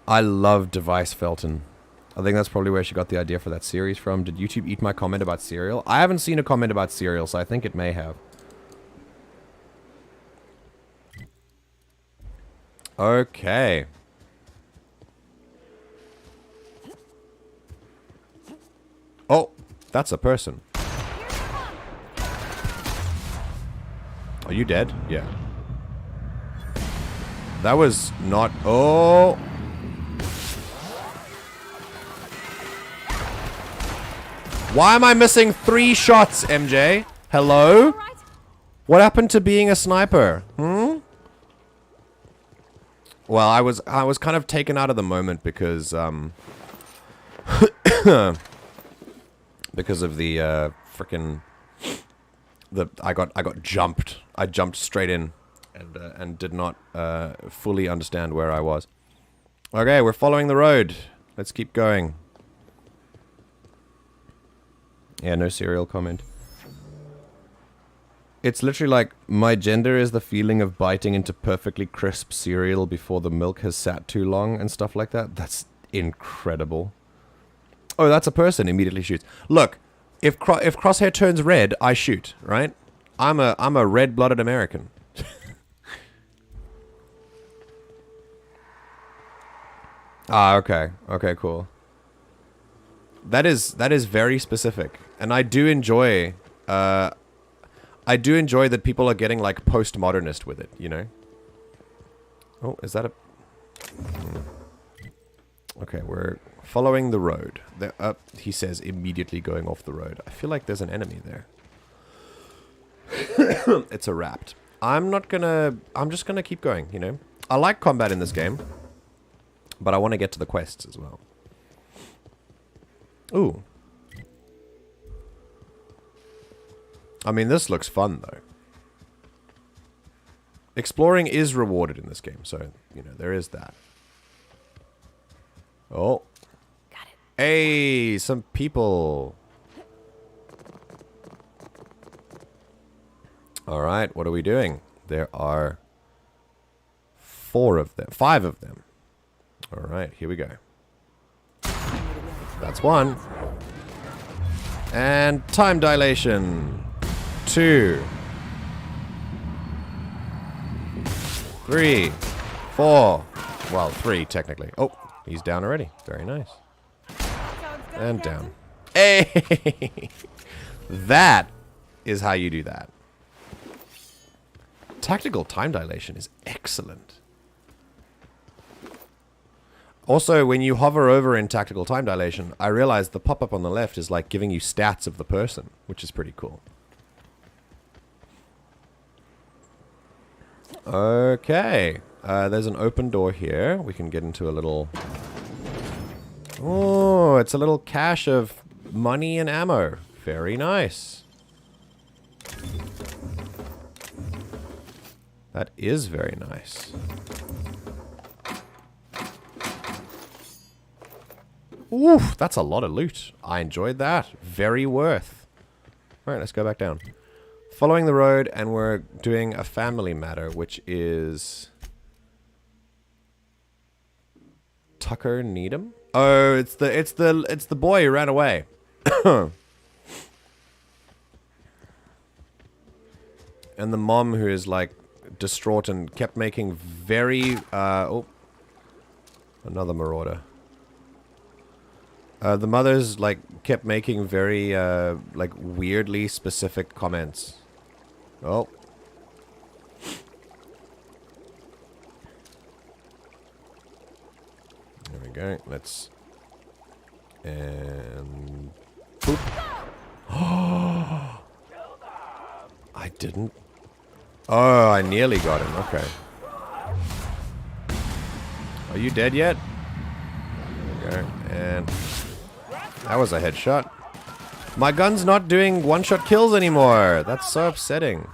I love Device Felton. I think that's probably where she got the idea for that series from. Did YouTube eat my comment about cereal? I haven't seen a comment about cereal, so I think it may have. Okay. Oh, that's a person. Are you dead? Yeah. That was not... Oh! Why am I missing 3 shots, MJ? Hello? What happened to being a sniper? Well, I was kind of taken out of the moment because because of the frickin' I got jumped. I jumped straight in and did not fully understand where I was. Okay, we're following the road. Let's keep going. Yeah, no serial comment. It's literally like, my gender is the feeling of biting into perfectly crisp cereal before the milk has sat too long and stuff like that. That's incredible. Oh, that's a person. Immediately shoots. Look, if Crosshair turns red, I shoot, right? I'm a red-blooded American. Ah, okay. Okay, cool. That is very specific. And I do enjoy that people are getting like postmodernist with it, you know? Oh, is that a... Okay, we're following the road. He says, immediately going off the road. I feel like there's an enemy there. It's a rapt. I'm just gonna keep going, you know? I like combat in this game, but I want to get to the quests as well. Ooh. I mean, this looks fun, though. Exploring is rewarded in this game, so, you know, there is that. Oh. Got it. Hey, some people. Alright, what are we doing? There are 5 of them. Alright, here we go. That's 1. And time dilation. 2. 3. 4. Well, 3 technically. Oh, he's down already. Very nice. And down. Hey! That is how you do that. Tactical time dilation is excellent. Also, when you hover over in tactical time dilation, I realized the pop-up on the left is like giving you stats of the person, which is pretty cool. Okay. There's an open door here. We can get into a little... Oh, it's a little cache of money and ammo. Very nice. That is very nice. Oof, that's a lot of loot. I enjoyed that. Very worth. Alright, let's go back down. Following the road, and we're doing a family matter, which is... Tucker Needham? Oh, it's the boy who ran away. And the mom who is like distraught and kept making very oh, another marauder. The mother's like kept making very like weirdly specific comments. Oh. There we go. Let's and boop. Oh, I didn't. Oh, I nearly got him. Okay. Are you dead yet? Okay, and that was a headshot. My gun's not doing one-shot kills anymore. That's so upsetting.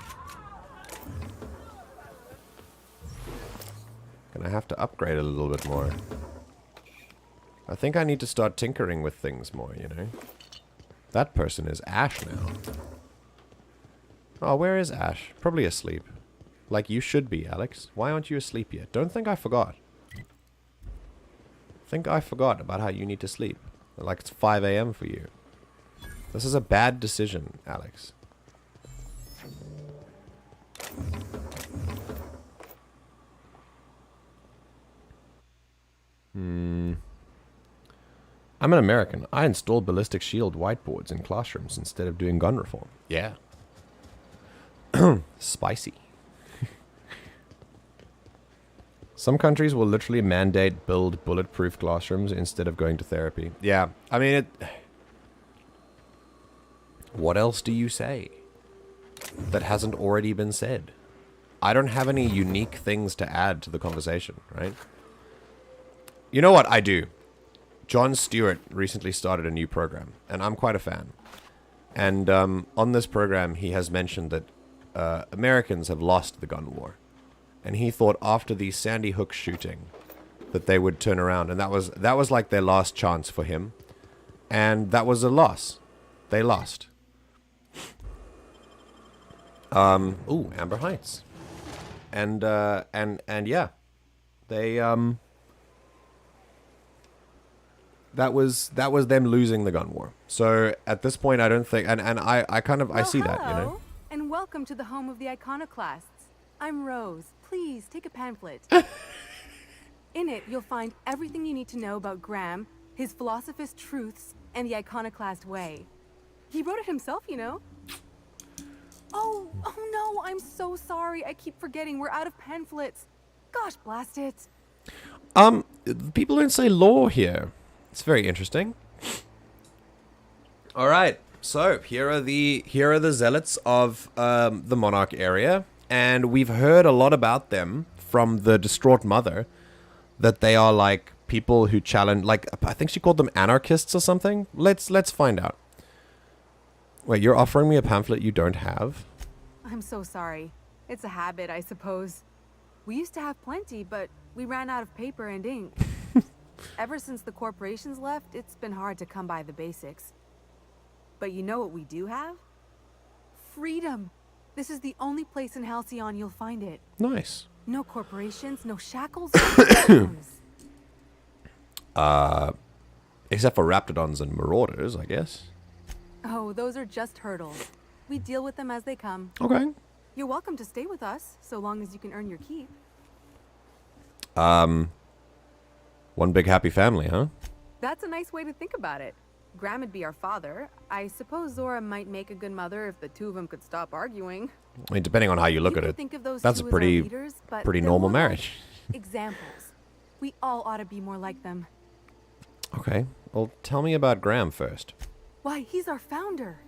Gonna have to upgrade a little bit more. I think I need to start tinkering with things more, you know? That person is Ash now. Oh, where is Ash? Probably asleep. Like you should be, Alex. Why aren't you asleep yet? Don't think I forgot. Think I forgot about how you need to sleep. Like it's 5 a.m. for you. This is a bad decision, Alex. I'm an American. I installed ballistic shield whiteboards in classrooms instead of doing gun reform. Yeah. Spicy. Some countries will literally mandate build bulletproof classrooms instead of going to therapy. Yeah, I mean, What else do you say that hasn't already been said? I don't have any unique things to add to the conversation, right? You know what I do? Jon Stewart recently started a new program, and I'm quite a fan. And on this program, he has mentioned that Americans have lost the gun war. And he thought after the Sandy Hook shooting that they would turn around. And that was like their last chance for him. And that was a loss. They lost. Ooh, Amber Heights. And yeah. They that was them losing the gun war. So at this point I don't think and I kind of I see that, you know. And welcome to the home of the iconoclasts. I'm Rose. Please take a pamphlet. In it, you'll find everything you need to know about Graham, his philosophist truths, and the iconoclast way. He wrote it himself, you know. Oh no, I'm so sorry. I keep forgetting we're out of pamphlets. Gosh, blast it. People don't say law here. It's very interesting. All right. So here are the zealots of the Monarch area, and we've heard a lot about them from the distraught mother. That they are like people who challenge, like I think she called them anarchists or something. Let's find out. Wait, you're offering me a pamphlet you don't have? I'm so sorry. It's a habit, I suppose. We used to have plenty, but we ran out of paper and ink. Ever since the corporations left, it's been hard to come by the basics. But you know what we do have? Freedom. This is the only place in Halcyon you'll find it. Nice. No corporations, no shackles, no Except for Raptidons and Marauders, I guess. Oh, those are just hurdles. We deal with them as they come. Okay. You're welcome to stay with us, so long as you can earn your keep. One big happy family, huh? That's a nice way to think about it. Graham would be our father. I suppose Zora might make a good mother if the two of them could stop arguing. I mean, depending on how you look at it, that's a pretty normal marriage. Examples. We all ought to be more like them. Okay. Well, tell me about Graham first. Why, he's our founder.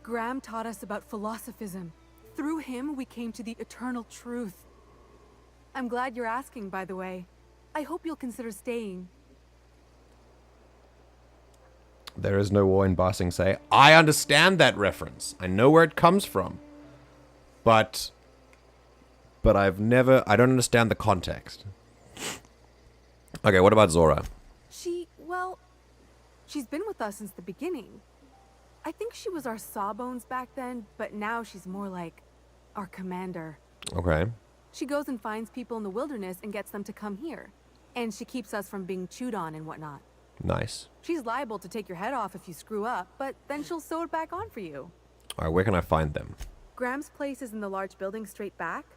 Graham taught us about philosophism. Through him, we came to the eternal truth. I'm glad you're asking, by the way. I hope you'll consider staying. There is no war in Ba Sing Se. I understand that reference. I know where it comes from. But I don't understand the context. Okay, what about Zora? She's been with us since the beginning. I think she was our sawbones back then, but now she's more like our commander. Okay. She goes and finds people in the wilderness and gets them to come here. And she keeps us from being chewed on and whatnot. Nice. She's liable to take your head off if you screw up, but then she'll sew it back on for you. Alright, where can I find them? Graham's place is in the large building straight back.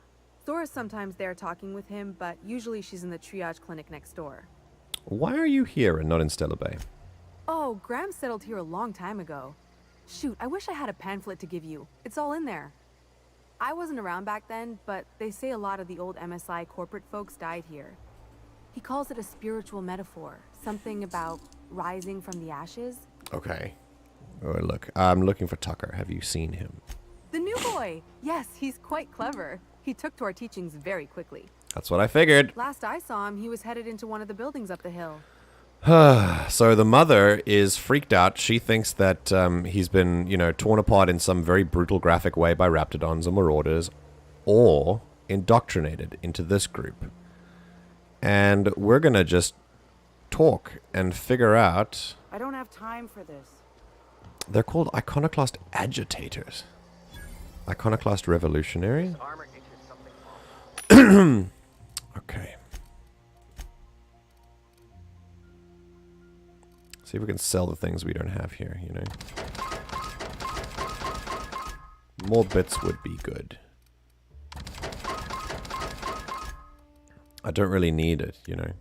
Zora's sometimes there talking with him, but usually she's in the triage clinic next door. Why are you here and not in Stellar Bay? Oh, Graham settled here a long time ago. Shoot, I wish I had a pamphlet to give you. It's all in there. I wasn't around back then, but they say a lot of the old MSI corporate folks died here. He calls it a spiritual metaphor. Something about rising from the ashes. Okay. Oh, look, I'm looking for Tucker. Have you seen him? The new boy! Yes, he's quite clever. He took to our teachings very quickly. That's what I figured. Last I saw him, he was headed into one of the buildings up the hill. So the mother is freaked out. She thinks that he's been, torn apart in some very brutal, graphic way by Raptidons and Marauders, or indoctrinated into this group. And we're gonna just talk and figure out... I don't have time for this. They're called Iconoclast Agitators. Iconoclast Revolutionary? Okay. See if we can sell the things we don't have here, More bits would be good. I don't really need it, Alright,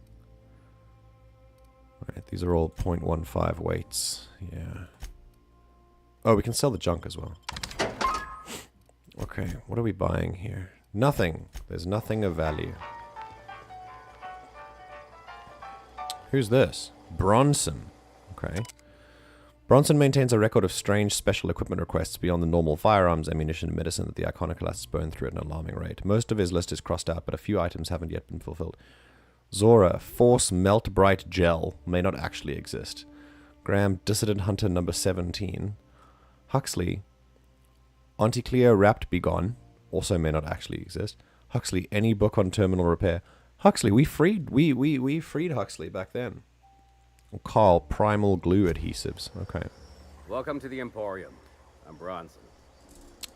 these are all 0.15 weights. Yeah. Oh, we can sell the junk as well. Okay, what are we buying here? Nothing. There's nothing of value. Who's this? Bronson. Okay. Bronson maintains a record of strange special equipment requests beyond the normal firearms, ammunition, and medicine that the iconoclasts burn through at an alarming rate. Most of his list is crossed out, but a few items haven't yet been fulfilled. Zora, Force Melt Bright Gel, may not actually exist. Graham, Dissident Hunter number 17. Huxley, Auntie Cleo Wrapped Be Gone, also may not actually exist. Huxley, any book on terminal repair. Huxley, we freed Huxley back then. Carl, Primal Glue Adhesives. Okay. Welcome to the Emporium. I'm Bronson.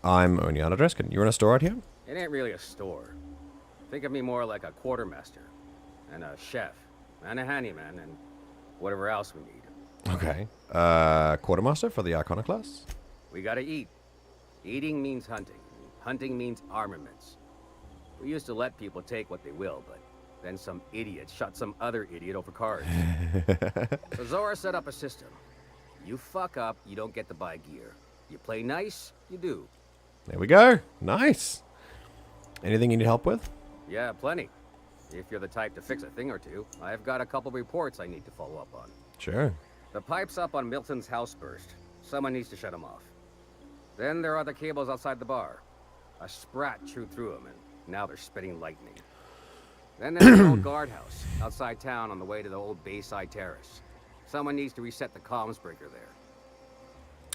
I'm Onyana Dreskin. You run a store out here? It ain't really a store. Think of me more like a quartermaster, and a chef, and a handyman, and whatever else we need. Okay. Quartermaster for the Iconoclasts? We gotta eat. Eating means hunting. Hunting means armaments. We used to let people take what they will, but then some idiot shot some other idiot over cards. So Zora set up a system. You fuck up, you don't get to buy gear. You play nice, you do. There we go. Nice. Anything you need help with? Yeah, plenty. If you're the type to fix a thing or two, I've got a couple reports I need to follow up on. Sure. The pipes up on Milton's house burst. Someone needs to shut them off. Then there are the cables outside the bar. A sprat chewed through them, and now they're spitting lightning. Then there's the old guardhouse outside town on the way to the old Bayside Terrace. Someone needs to reset the comms breaker there.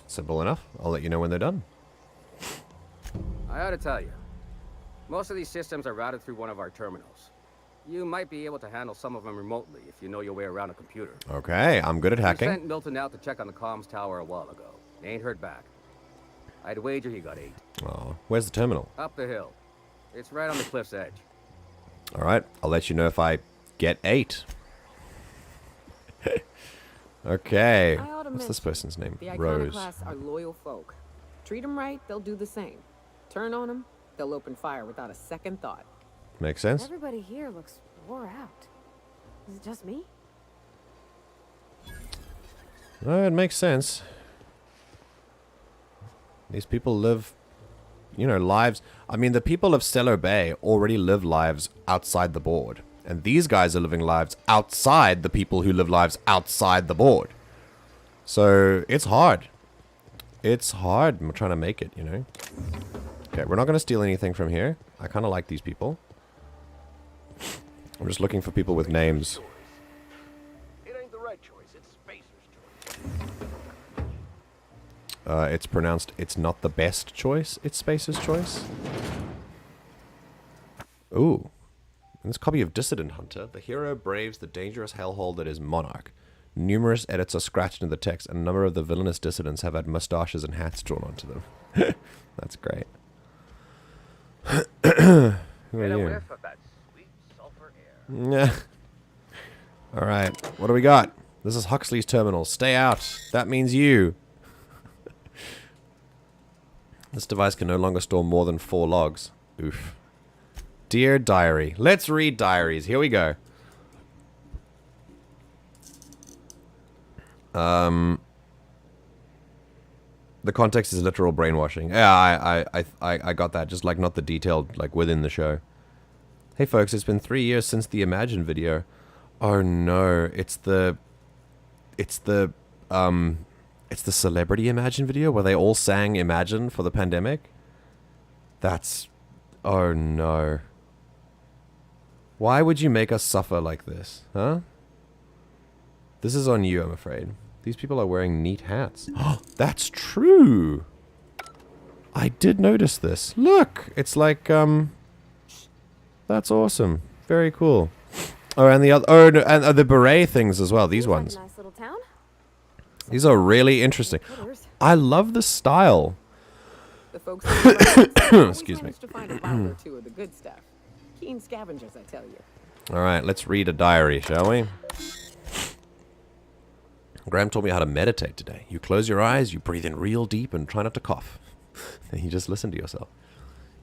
Simple enough. I'll let you know when they're done. I ought to tell you, most of these systems are routed through one of our terminals. You might be able to handle some of them remotely if you know your way around a computer. Okay, I'm good at We hacking. sent Milton out to check on the comms tower a while ago. Ain't heard back. I'd wager he got 8. Oh, where's the terminal? Up the hill. It's right on the cliff's edge. All right, I'll let you know if I get 8. Okay. I ought to What's this mention, person's name? The Rose. iconoclasts are loyal folk. Treat them right, they'll do the same. Turn on them, they'll open fire without a second thought. Makes sense? Everybody here looks wore out. Is it just me? It makes sense. These people live, lives. I mean, the people of Stellar Bay already live lives outside the board. And these guys are living lives outside the people who live lives outside the board. So, it's hard. It's hard. I'm trying to make it, Okay, we're not going to steal anything from here. I kind of like these people. I'm just looking for people with names. It ain't the right choice. It's Spacer's choice. It's pronounced, it's not the best choice, it's Space's choice. Ooh. In this copy of Dissident Hunter, the hero braves the dangerous hellhole that is Monarch. Numerous edits are scratched into the text, and a number of the villainous dissidents have had mustaches and hats drawn onto them. That's great. Who are Get a you? whiff of that sweet sulfur air. Yeah. Alright, what do we got? This is Huxley's terminal. Stay out. That means you. This device can no longer store more than 4 logs. Oof. Dear Diary. Let's read diaries. Here we go. The context is literal brainwashing. Yeah, I got that. Just like not the detailed, like within the show. Hey folks, it's been 3 years since the Imagine video. Oh no, it's the celebrity Imagine video where they all sang Imagine for the pandemic. That's, oh no. Why would you make us suffer like this, huh? This is on you, I'm afraid. These people are wearing neat hats. Oh, that's true. I did notice this. Look, it's like, that's awesome. Very cool. Oh, and the other, oh, no, and the beret things as well. These ones. Nice little town. These are really interesting. I love the style. The folks always Excuse me. manage to find a bottle or two of the good stuff. Keen scavengers, I tell you. All right, let's read a diary, shall we? Graham told me how to meditate today. You close your eyes, you breathe in real deep, and try not to cough. And you just listen to yourself.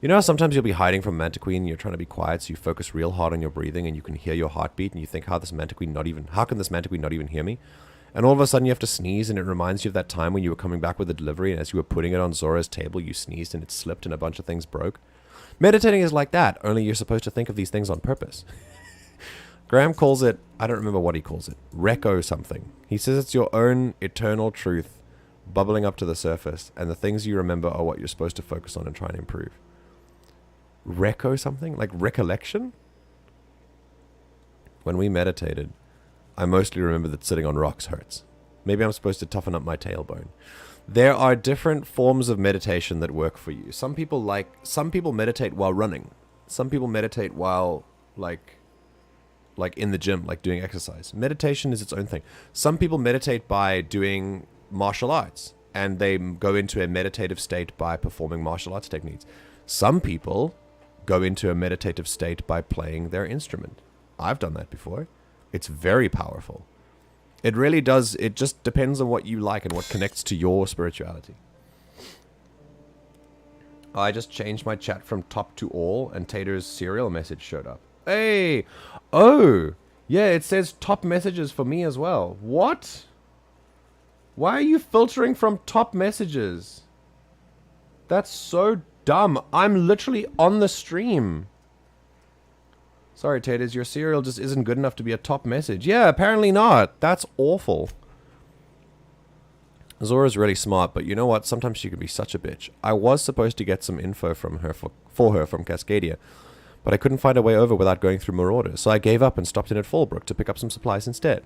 You know how sometimes you'll be hiding from Mantiqueen and you're trying to be quiet, so you focus real hard on your breathing and you can hear your heartbeat, and you think, how can this Mantiqueen not even hear me? And all of a sudden you have to sneeze, and it reminds you of that time when you were coming back with a delivery, and as you were putting it on Zora's table, you sneezed and it slipped and a bunch of things broke. Meditating is like that, only you're supposed to think of these things on purpose. Graham calls it, I don't remember what he calls it, Reco something. He says it's your own eternal truth bubbling up to the surface, and the things you remember are what you're supposed to focus on and try and improve. Reco something? Like recollection? When we meditated, I mostly remember that sitting on rocks hurts. Maybe I'm supposed to toughen up my tailbone. There are different forms of meditation that work for you. Some people meditate while running. Some people meditate while like in the gym, like doing exercise. Meditation is its own thing. Some people meditate by doing martial arts, and they go into a meditative state by performing martial arts techniques. Some people go into a meditative state by playing their instrument. I've done that before. It's very powerful. It really does. It just depends on what you like and what connects to your spirituality. I just changed my chat from top to all, and Tater's cereal message showed up. Hey! Oh! Yeah, it says top messages for me as well. What? Why are you filtering from top messages? That's so dumb. I'm literally on the stream. Sorry, Taters, your cereal just isn't good enough to be a top message. Yeah, apparently not. That's awful. Zora's really smart, but you know what? Sometimes she can be such a bitch. I was supposed to get some info from her for her from Cascadia, but I couldn't find a way over without going through Marauders, so I gave up and stopped in at Fallbrook to pick up some supplies instead.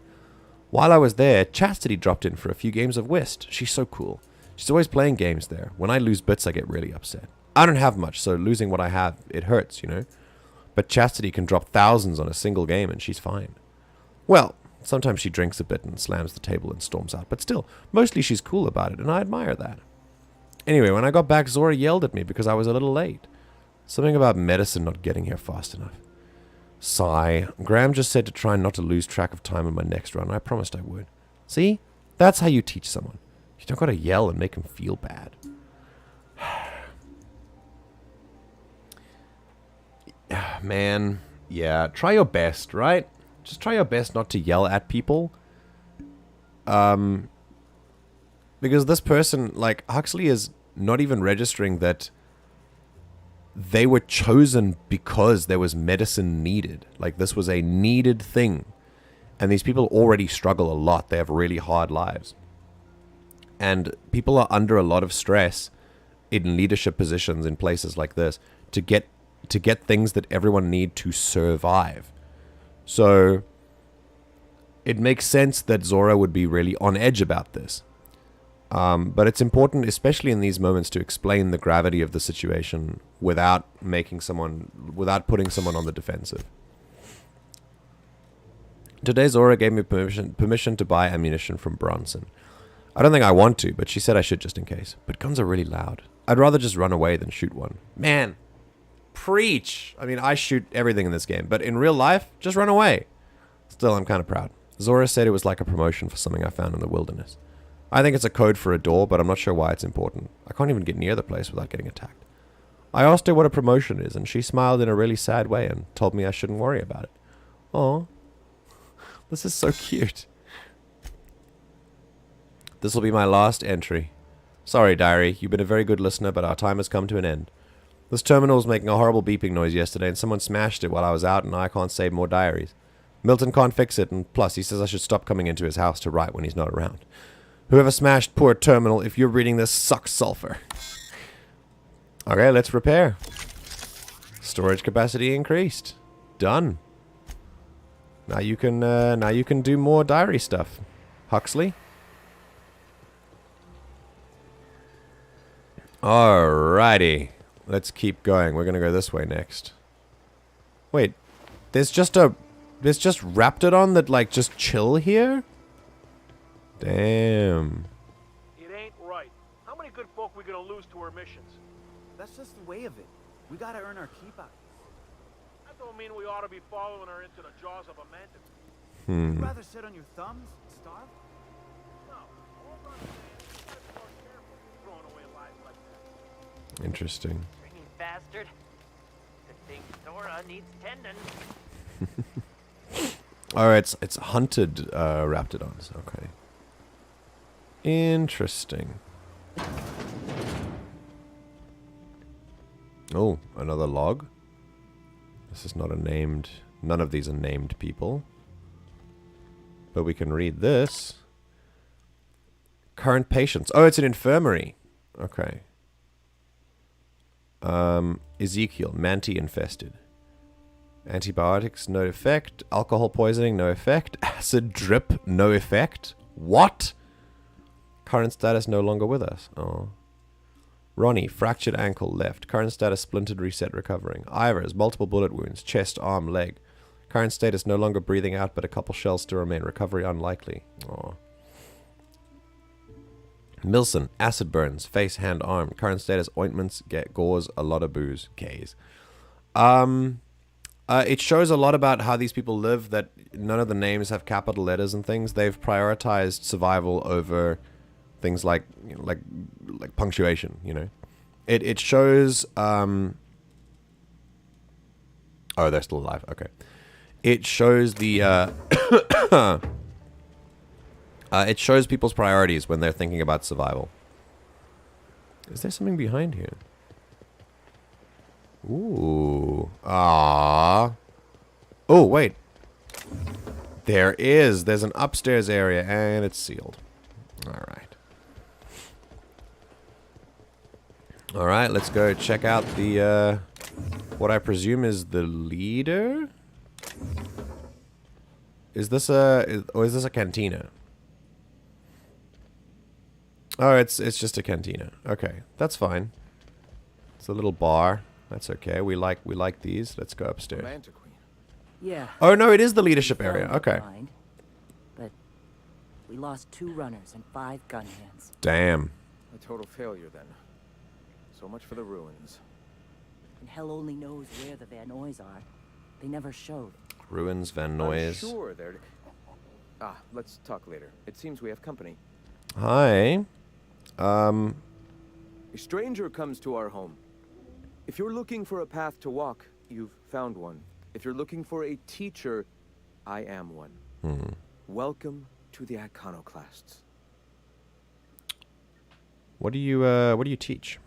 While I was there, Chastity dropped in for a few games of whist. She's so cool. She's always playing games there. When I lose bits, I get really upset. I don't have much, so losing what I have, it hurts, you know? But Chastity can drop thousands on a single game and she's fine. Well, sometimes she drinks a bit and slams the table and storms out, but still, mostly she's cool about it, and I admire that. Anyway, when I got back, Zora yelled at me because I was a little late. Something about medicine not getting here fast enough. Sigh. Graham just said to try not to lose track of time in my next run. I promised I would. See? That's how you teach someone. You don't gotta yell and make him feel bad. Man, yeah, try your best, right? Just try your best not to yell at people. Because this person, like, Huxley is not even registering that they were chosen because there was medicine needed. Like, this was a needed thing. And these people already struggle a lot. They have really hard lives. And people are under a lot of stress in leadership positions in places like this to get things that everyone need to survive. So it makes sense that Zora would be really on edge about this. But it's important, especially in these moments, to explain the gravity of the situation without putting someone on the defensive. Today Zora gave me permission to buy ammunition from Bronson. I don't think I want to, but she said I should just in case. But guns are really loud. I'd rather just run away than shoot one. Man, preach! I mean, I shoot everything in this game, but in real life, just run away. Still, I'm kind of proud. Zora said it was like a promotion for something I found in the wilderness. I think it's a code for a door, but I'm not sure why it's important. I can't even get near the place without getting attacked. I asked her what a promotion is, and she smiled in a really sad way and told me I shouldn't worry about it. Aw. This is so cute. This will be my last entry. Sorry, diary. You've been a very good listener, but our time has come to an end. This terminal was making a horrible beeping noise yesterday, and someone smashed it while I was out, and I can't save more diaries. Milton can't fix it, and plus he says I should stop coming into his house to write when he's not around. Whoever smashed poor terminal, if you're reading this, sucks sulfur. Okay, let's repair. Storage capacity increased. Done. Now you can do more diary stuff. Huxley? Alrighty. Let's keep going. We're gonna go this way next. Wait, there's just Raptidon that, like, just chill here? Damn. It ain't right. How many good folk we gonna lose to our missions? That's just the way of it. We gotta earn our keep out. That don't mean we ought to be following her into the jaws of a mantis. You'd rather sit on your thumbs and starve? No. All I'm saying is you gotta be more careful throwing away lives like that. Interesting. Stringy bastard. Good thing Dora needs tendons. Alright, it's hunted Raptidons. Okay. Interesting. Oh, another log. This is not a named... None of these are named people. But we can read this. Current patients. Oh, it's an infirmary. Okay. Ezekiel, manti infested. Antibiotics, no effect. Alcohol poisoning, no effect. Acid drip, no effect. What? Current status no longer with us. Oh. Ronnie, fractured ankle, left. Current status splintered, reset, recovering. Ivers, multiple bullet wounds, chest, arm, leg. Current status no longer breathing out, but a couple shells still remain. Recovery unlikely. Oh. Milson, acid burns, face, hand, arm. Current status, ointments, gauze, a lot of booze. Gaze. It shows a lot about how these people live, that none of the names have capital letters and things. They've prioritized survival over things like, you know, like punctuation, you know. It shows oh, they're still alive. Okay. It shows the it shows people's priorities when they're thinking about survival. Is there something behind here? Ooh. Ah. Oh, wait. There is. There's an upstairs area, and it's sealed. Alright. Alright, let's go check out the, what I presume is the leader? Is this a cantina? Oh, it's just a cantina. Okay, that's fine. It's a little bar. That's okay. We like these. Let's go upstairs. Yeah. Oh no, it is the leadership area. Okay. But we lost 2 runners and 5 gun hands. Damn. A total failure then. So much for the ruins. And hell only knows where the Van Noys are. They never showed. Ruins, Van I'm Noys. sure they're... let's talk later. It seems we have company. Hi. A stranger comes to our home. If you're looking for a path to walk, you've found one. If you're looking for a teacher, I am one. Welcome to the Iconoclasts. What do you teach?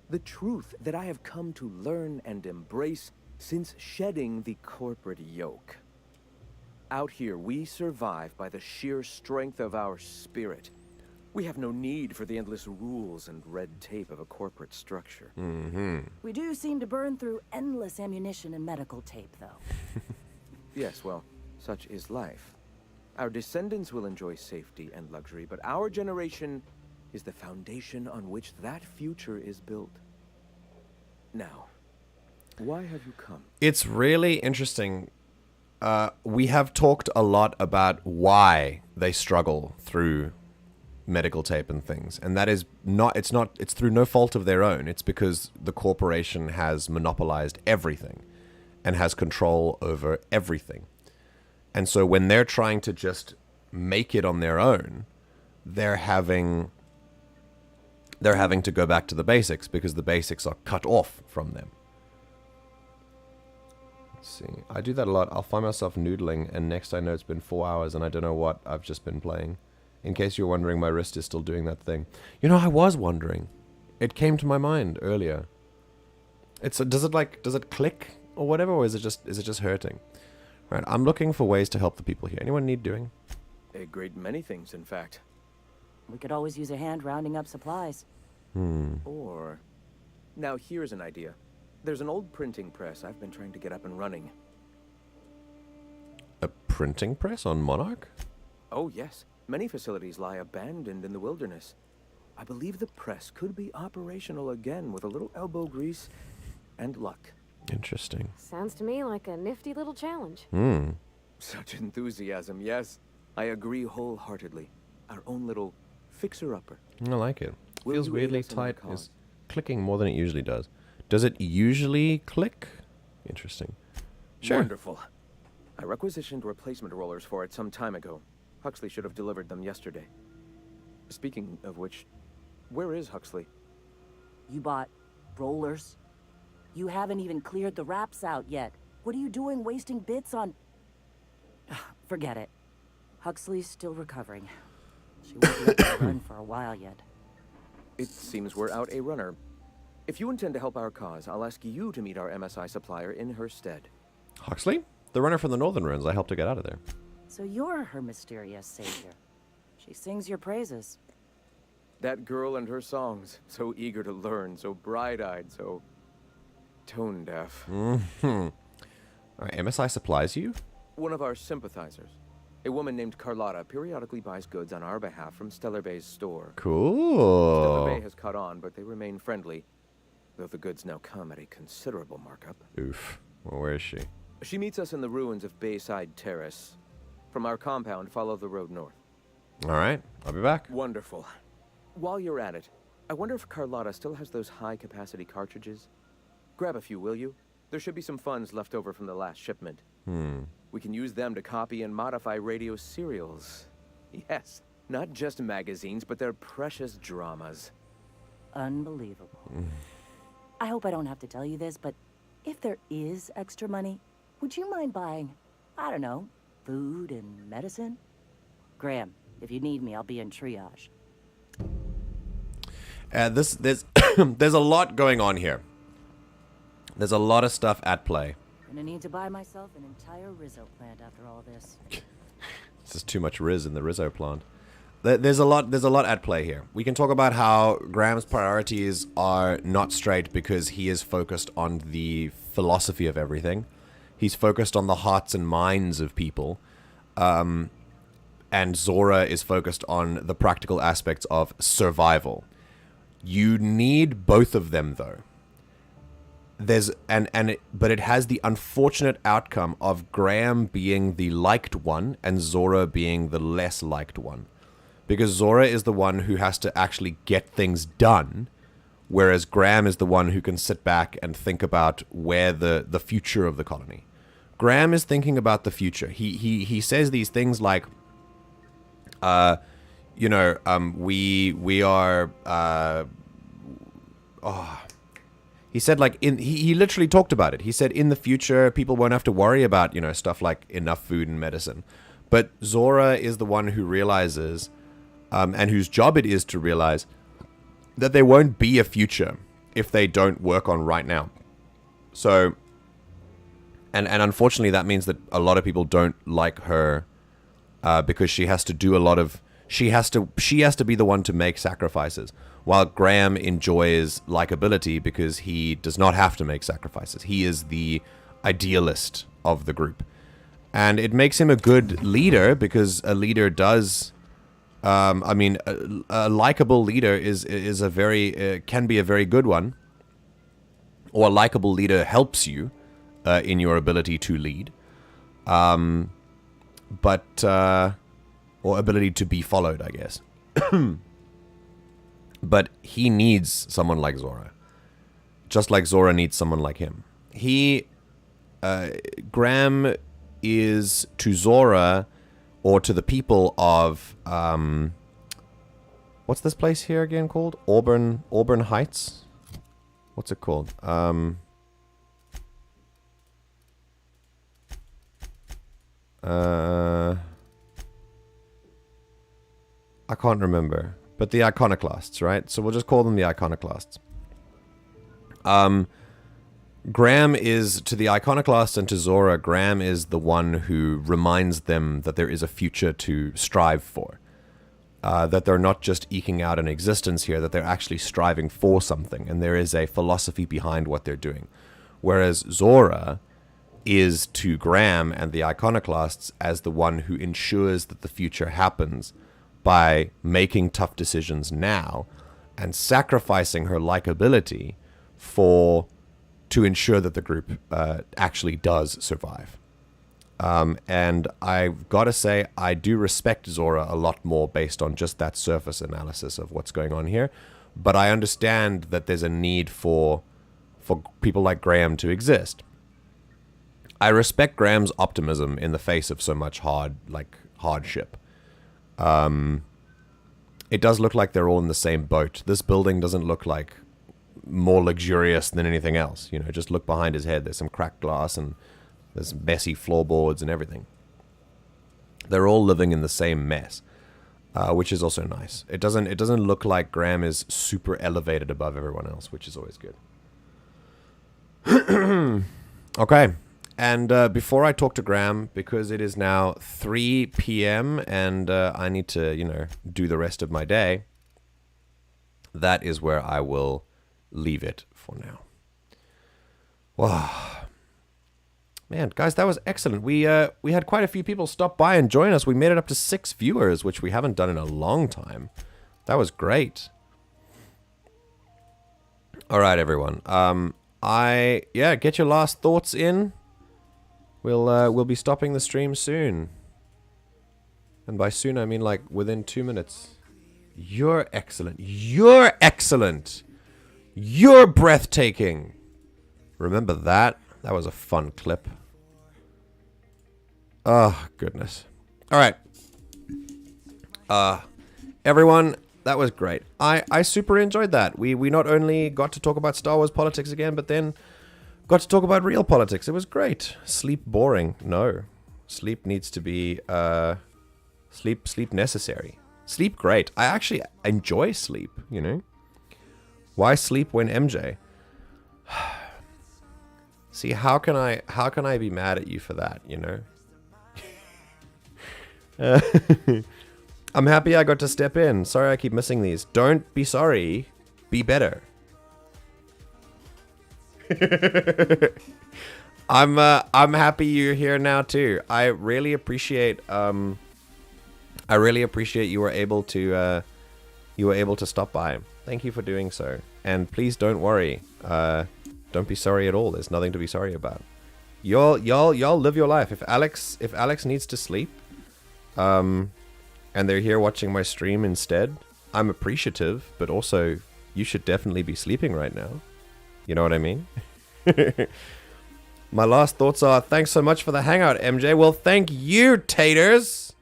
The truth that I have come to learn and embrace since shedding the corporate yoke. Out here, we survive by the sheer strength of our spirit. We have no need for the endless rules and red tape of a corporate structure. We do seem to burn through endless ammunition and medical tape, though. Yes, well, such is life. Our descendants will enjoy safety and luxury, but our generation is the foundation on which that future is built. Now, why have you come? It's really interesting. We have talked a lot about why they struggle through medical tape and things, and that is it's through no fault of their own. It's because the corporation has monopolized everything and has control over everything. And so when they're trying to just make it on their own, they're having to go back to the basics because the basics are cut off from them. Let's see. I do that a lot. I'll find myself noodling, and next I know it's been 4 hours and I don't know what I've just been playing. In case you're wondering, my wrist is still doing that thing. You know, I was wondering. It came to my mind earlier. Does it click or whatever, or is it just hurting? Right, I'm looking for ways to help the people here. Anyone need doing? A great many things, in fact. We could always use a hand rounding up supplies. Or... Now here's an idea. There's an old printing press I've been trying to get up and running. A printing press on Monarch? Oh, yes. Many facilities lie abandoned in the wilderness. I believe the press could be operational again with a little elbow grease and luck. Interesting. Sounds to me like a nifty little challenge. Such enthusiasm, yes. I agree wholeheartedly. Our own little fixer-upper. I like it. Will Feels you aid weirdly us in our tight. cause? It's clicking more than it usually does. Does it usually click? Interesting. Sure. Wonderful. I requisitioned replacement rollers for it some time ago. Huxley should have delivered them yesterday. Speaking of which, where is Huxley? You bought rollers? You haven't even cleared the wraps out yet. What are you doing wasting bits on... Forget it. Huxley's still recovering. She won't be able to run for a while yet. It seems we're out a runner. If you intend to help our cause, I'll ask you to meet our MSI supplier in her stead. Huxley? The runner from the Northern Ruins. I helped her get out of there. So you're her mysterious savior. She sings your praises. That girl and her songs, so eager to learn, so bright-eyed, so tone-deaf. Mm-hmm. All right, MSI supplies you? One of our sympathizers. A woman named Carlotta periodically buys goods on our behalf from Stellar Bay's store. Cool. Stellar Bay has caught on, but they remain friendly, though the goods now come at a considerable markup. Oof. Well, where is she? She meets us in the ruins of Bayside Terrace. From our compound, follow the road north. All right, I'll be back. Wonderful. While you're at it, I wonder if Carlotta still has those high-capacity cartridges? Grab a few, will you? There should be some funds left over from the last shipment. We can use them to copy and modify radio serials. Yes, not just magazines, but their precious dramas. Unbelievable. I hope I don't have to tell you this, but if there is extra money, would you mind buying, I don't know, food and medicine? Graham, if you need me, I'll be in triage. There's there's a lot going on here. There's a lot of stuff at play. Gonna need to buy myself an entire Rizzo plant after all this. This is too much Riz in the Rizzo plant. There's a lot at play here. We can talk about how Graham's priorities are not straight because he is focused on the philosophy of everything. He's focused on the hearts and minds of people. And Zora is focused on the practical aspects of survival. You need both of them, though. But it has the unfortunate outcome of Graham being the liked one and Zora being the less liked one. Because Zora is the one who has to actually get things done, whereas Graham is the one who can sit back and think about where the future of the colony. Graham is thinking about the future. He says these things like, we are. He said, like, he literally talked about it. He said, in the future, people won't have to worry about, stuff like enough food and medicine. But Zora is the one who realizes, and whose job it is to realize, that there won't be a future if they don't work on right now. So, and unfortunately, that means that a lot of people don't like her because she has to do a lot of, she has to be the one to make sacrifices. While Graham enjoys likability because he does not have to make sacrifices. He is the idealist of the group. And it makes him a good leader because a leader does... a likable leader is a very... can be a very good one. Or a likable leader helps you in your ability to lead. Or ability to be followed, I guess. But he needs someone like Zora. Just like Zora needs someone like him. Graham is to Zora, or to the people of, what's this place here again called? Auburn Heights? What's it called? I can't remember. But the iconoclasts, right? So we'll just call them the iconoclasts. Graham is, to the iconoclasts and to Zora, Graham is the one who reminds them that there is a future to strive for. That they're not just eking out an existence here, that they're actually striving for something. And there is a philosophy behind what they're doing. Whereas Zora is to Graham and the iconoclasts as the one who ensures that the future happens by making tough decisions now and sacrificing her likability to ensure that the group actually does survive. And I've got to say, I do respect Zora a lot more based on just that surface analysis of what's going on here. But I understand that there's a need for people like Graham to exist. I respect Graham's optimism in the face of so much hardship. It does look like they're all in the same boat. This building doesn't look like more luxurious than anything else. Just look behind his head. There's some cracked glass and there's messy floorboards and everything. They're all living in the same mess, which is also nice. It doesn't look like Graham is super elevated above everyone else, which is always good. Okay. And before I talk to Graham, because it is now 3 p.m. and I need to, do the rest of my day, that is where I will leave it for now. Wow. Man, guys, that was excellent. We had quite a few people stop by and join us. We made it up to 6 viewers, which we haven't done in a long time. That was great. All right, everyone. Get your last thoughts in. We'll be stopping the stream soon. And by soon, I mean like within 2 minutes. You're excellent. You're excellent. You're breathtaking. Remember that? That was a fun clip. Oh, goodness. All right. Everyone, that was great. I super enjoyed that. We not only got to talk about Star Wars politics again, but then got to talk about real politics. It was great. Sleep boring? No. Sleep needs to be sleep necessary. Sleep great. I actually enjoy sleep, you know? Why sleep when MJ? See, how can I be mad at you for that, you know? I'm happy I got to step in. Sorry I keep missing these. Don't be sorry. Be better. I'm happy you're here now too. I really appreciate you were able to stop by. Thank you for doing so. And please don't worry. Don't be sorry at all. There's nothing to be sorry about. Y'all live your life. If Alex needs to sleep, and they're here watching my stream instead, I'm appreciative, but also you should definitely be sleeping right now. You know what I mean? My last thoughts are, thanks so much for the hangout, MJ. Well, thank you, taters.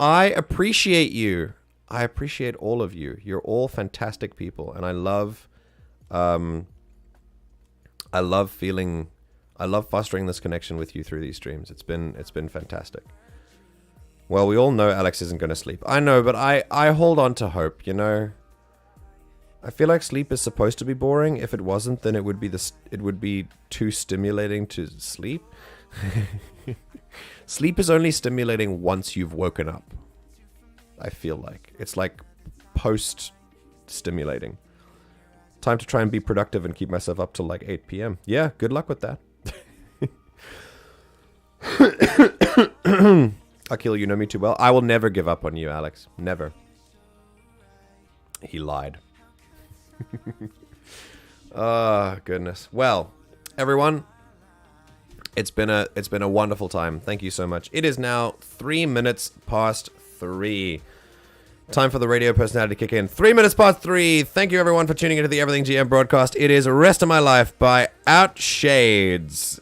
I appreciate you. I appreciate all of you. You're all fantastic people, and I love fostering this connection with you through these streams. It's been fantastic. Well, we all know Alex isn't going to sleep. I know, but I hold on to hope, you know. I feel like sleep is supposed to be boring. If it wasn't, then it would be too stimulating to sleep. Sleep is only stimulating once you've woken up. I feel like it's like post-stimulating. Time to try and be productive and keep myself up till like 8 p.m. Yeah, good luck with that. Akil, you know me too well. I will never give up on you, Alex. Never. He lied. Oh, goodness. Well, everyone, it's been a wonderful time. Thank you so much. It is now 3 minutes past 3. Time for the radio personality to kick in. 3 minutes past 3. Thank you, everyone, for tuning into the Everything GM broadcast. It is Rest of My Life by Outshades.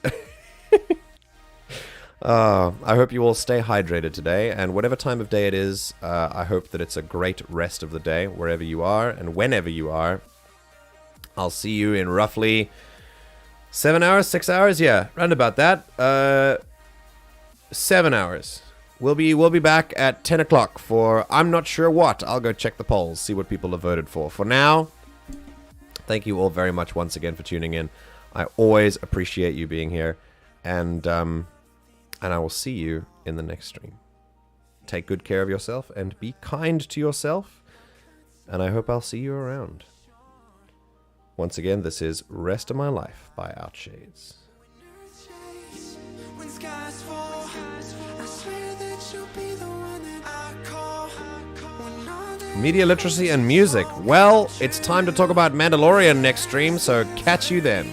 I hope you all stay hydrated today, and whatever time of day it is, I hope that it's a great rest of the day, wherever you are, and whenever you are. I'll see you in roughly 7 hours, 6 hours? Yeah, round about that. 7 hours. We'll be back at 10 o'clock for I'm not sure what. I'll go check the polls, see what people have voted for. For now, thank you all very much once again for tuning in. I always appreciate you being here, and I will see you in the next stream. Take good care of yourself and be kind to yourself, and I hope I'll see you around. Once again, this is Rest of My Life by Outshades. Media literacy and music. Well, it's time to talk about Mandalorian next stream, so catch you then.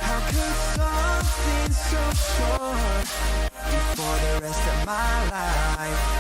How could something so short for the rest of my life.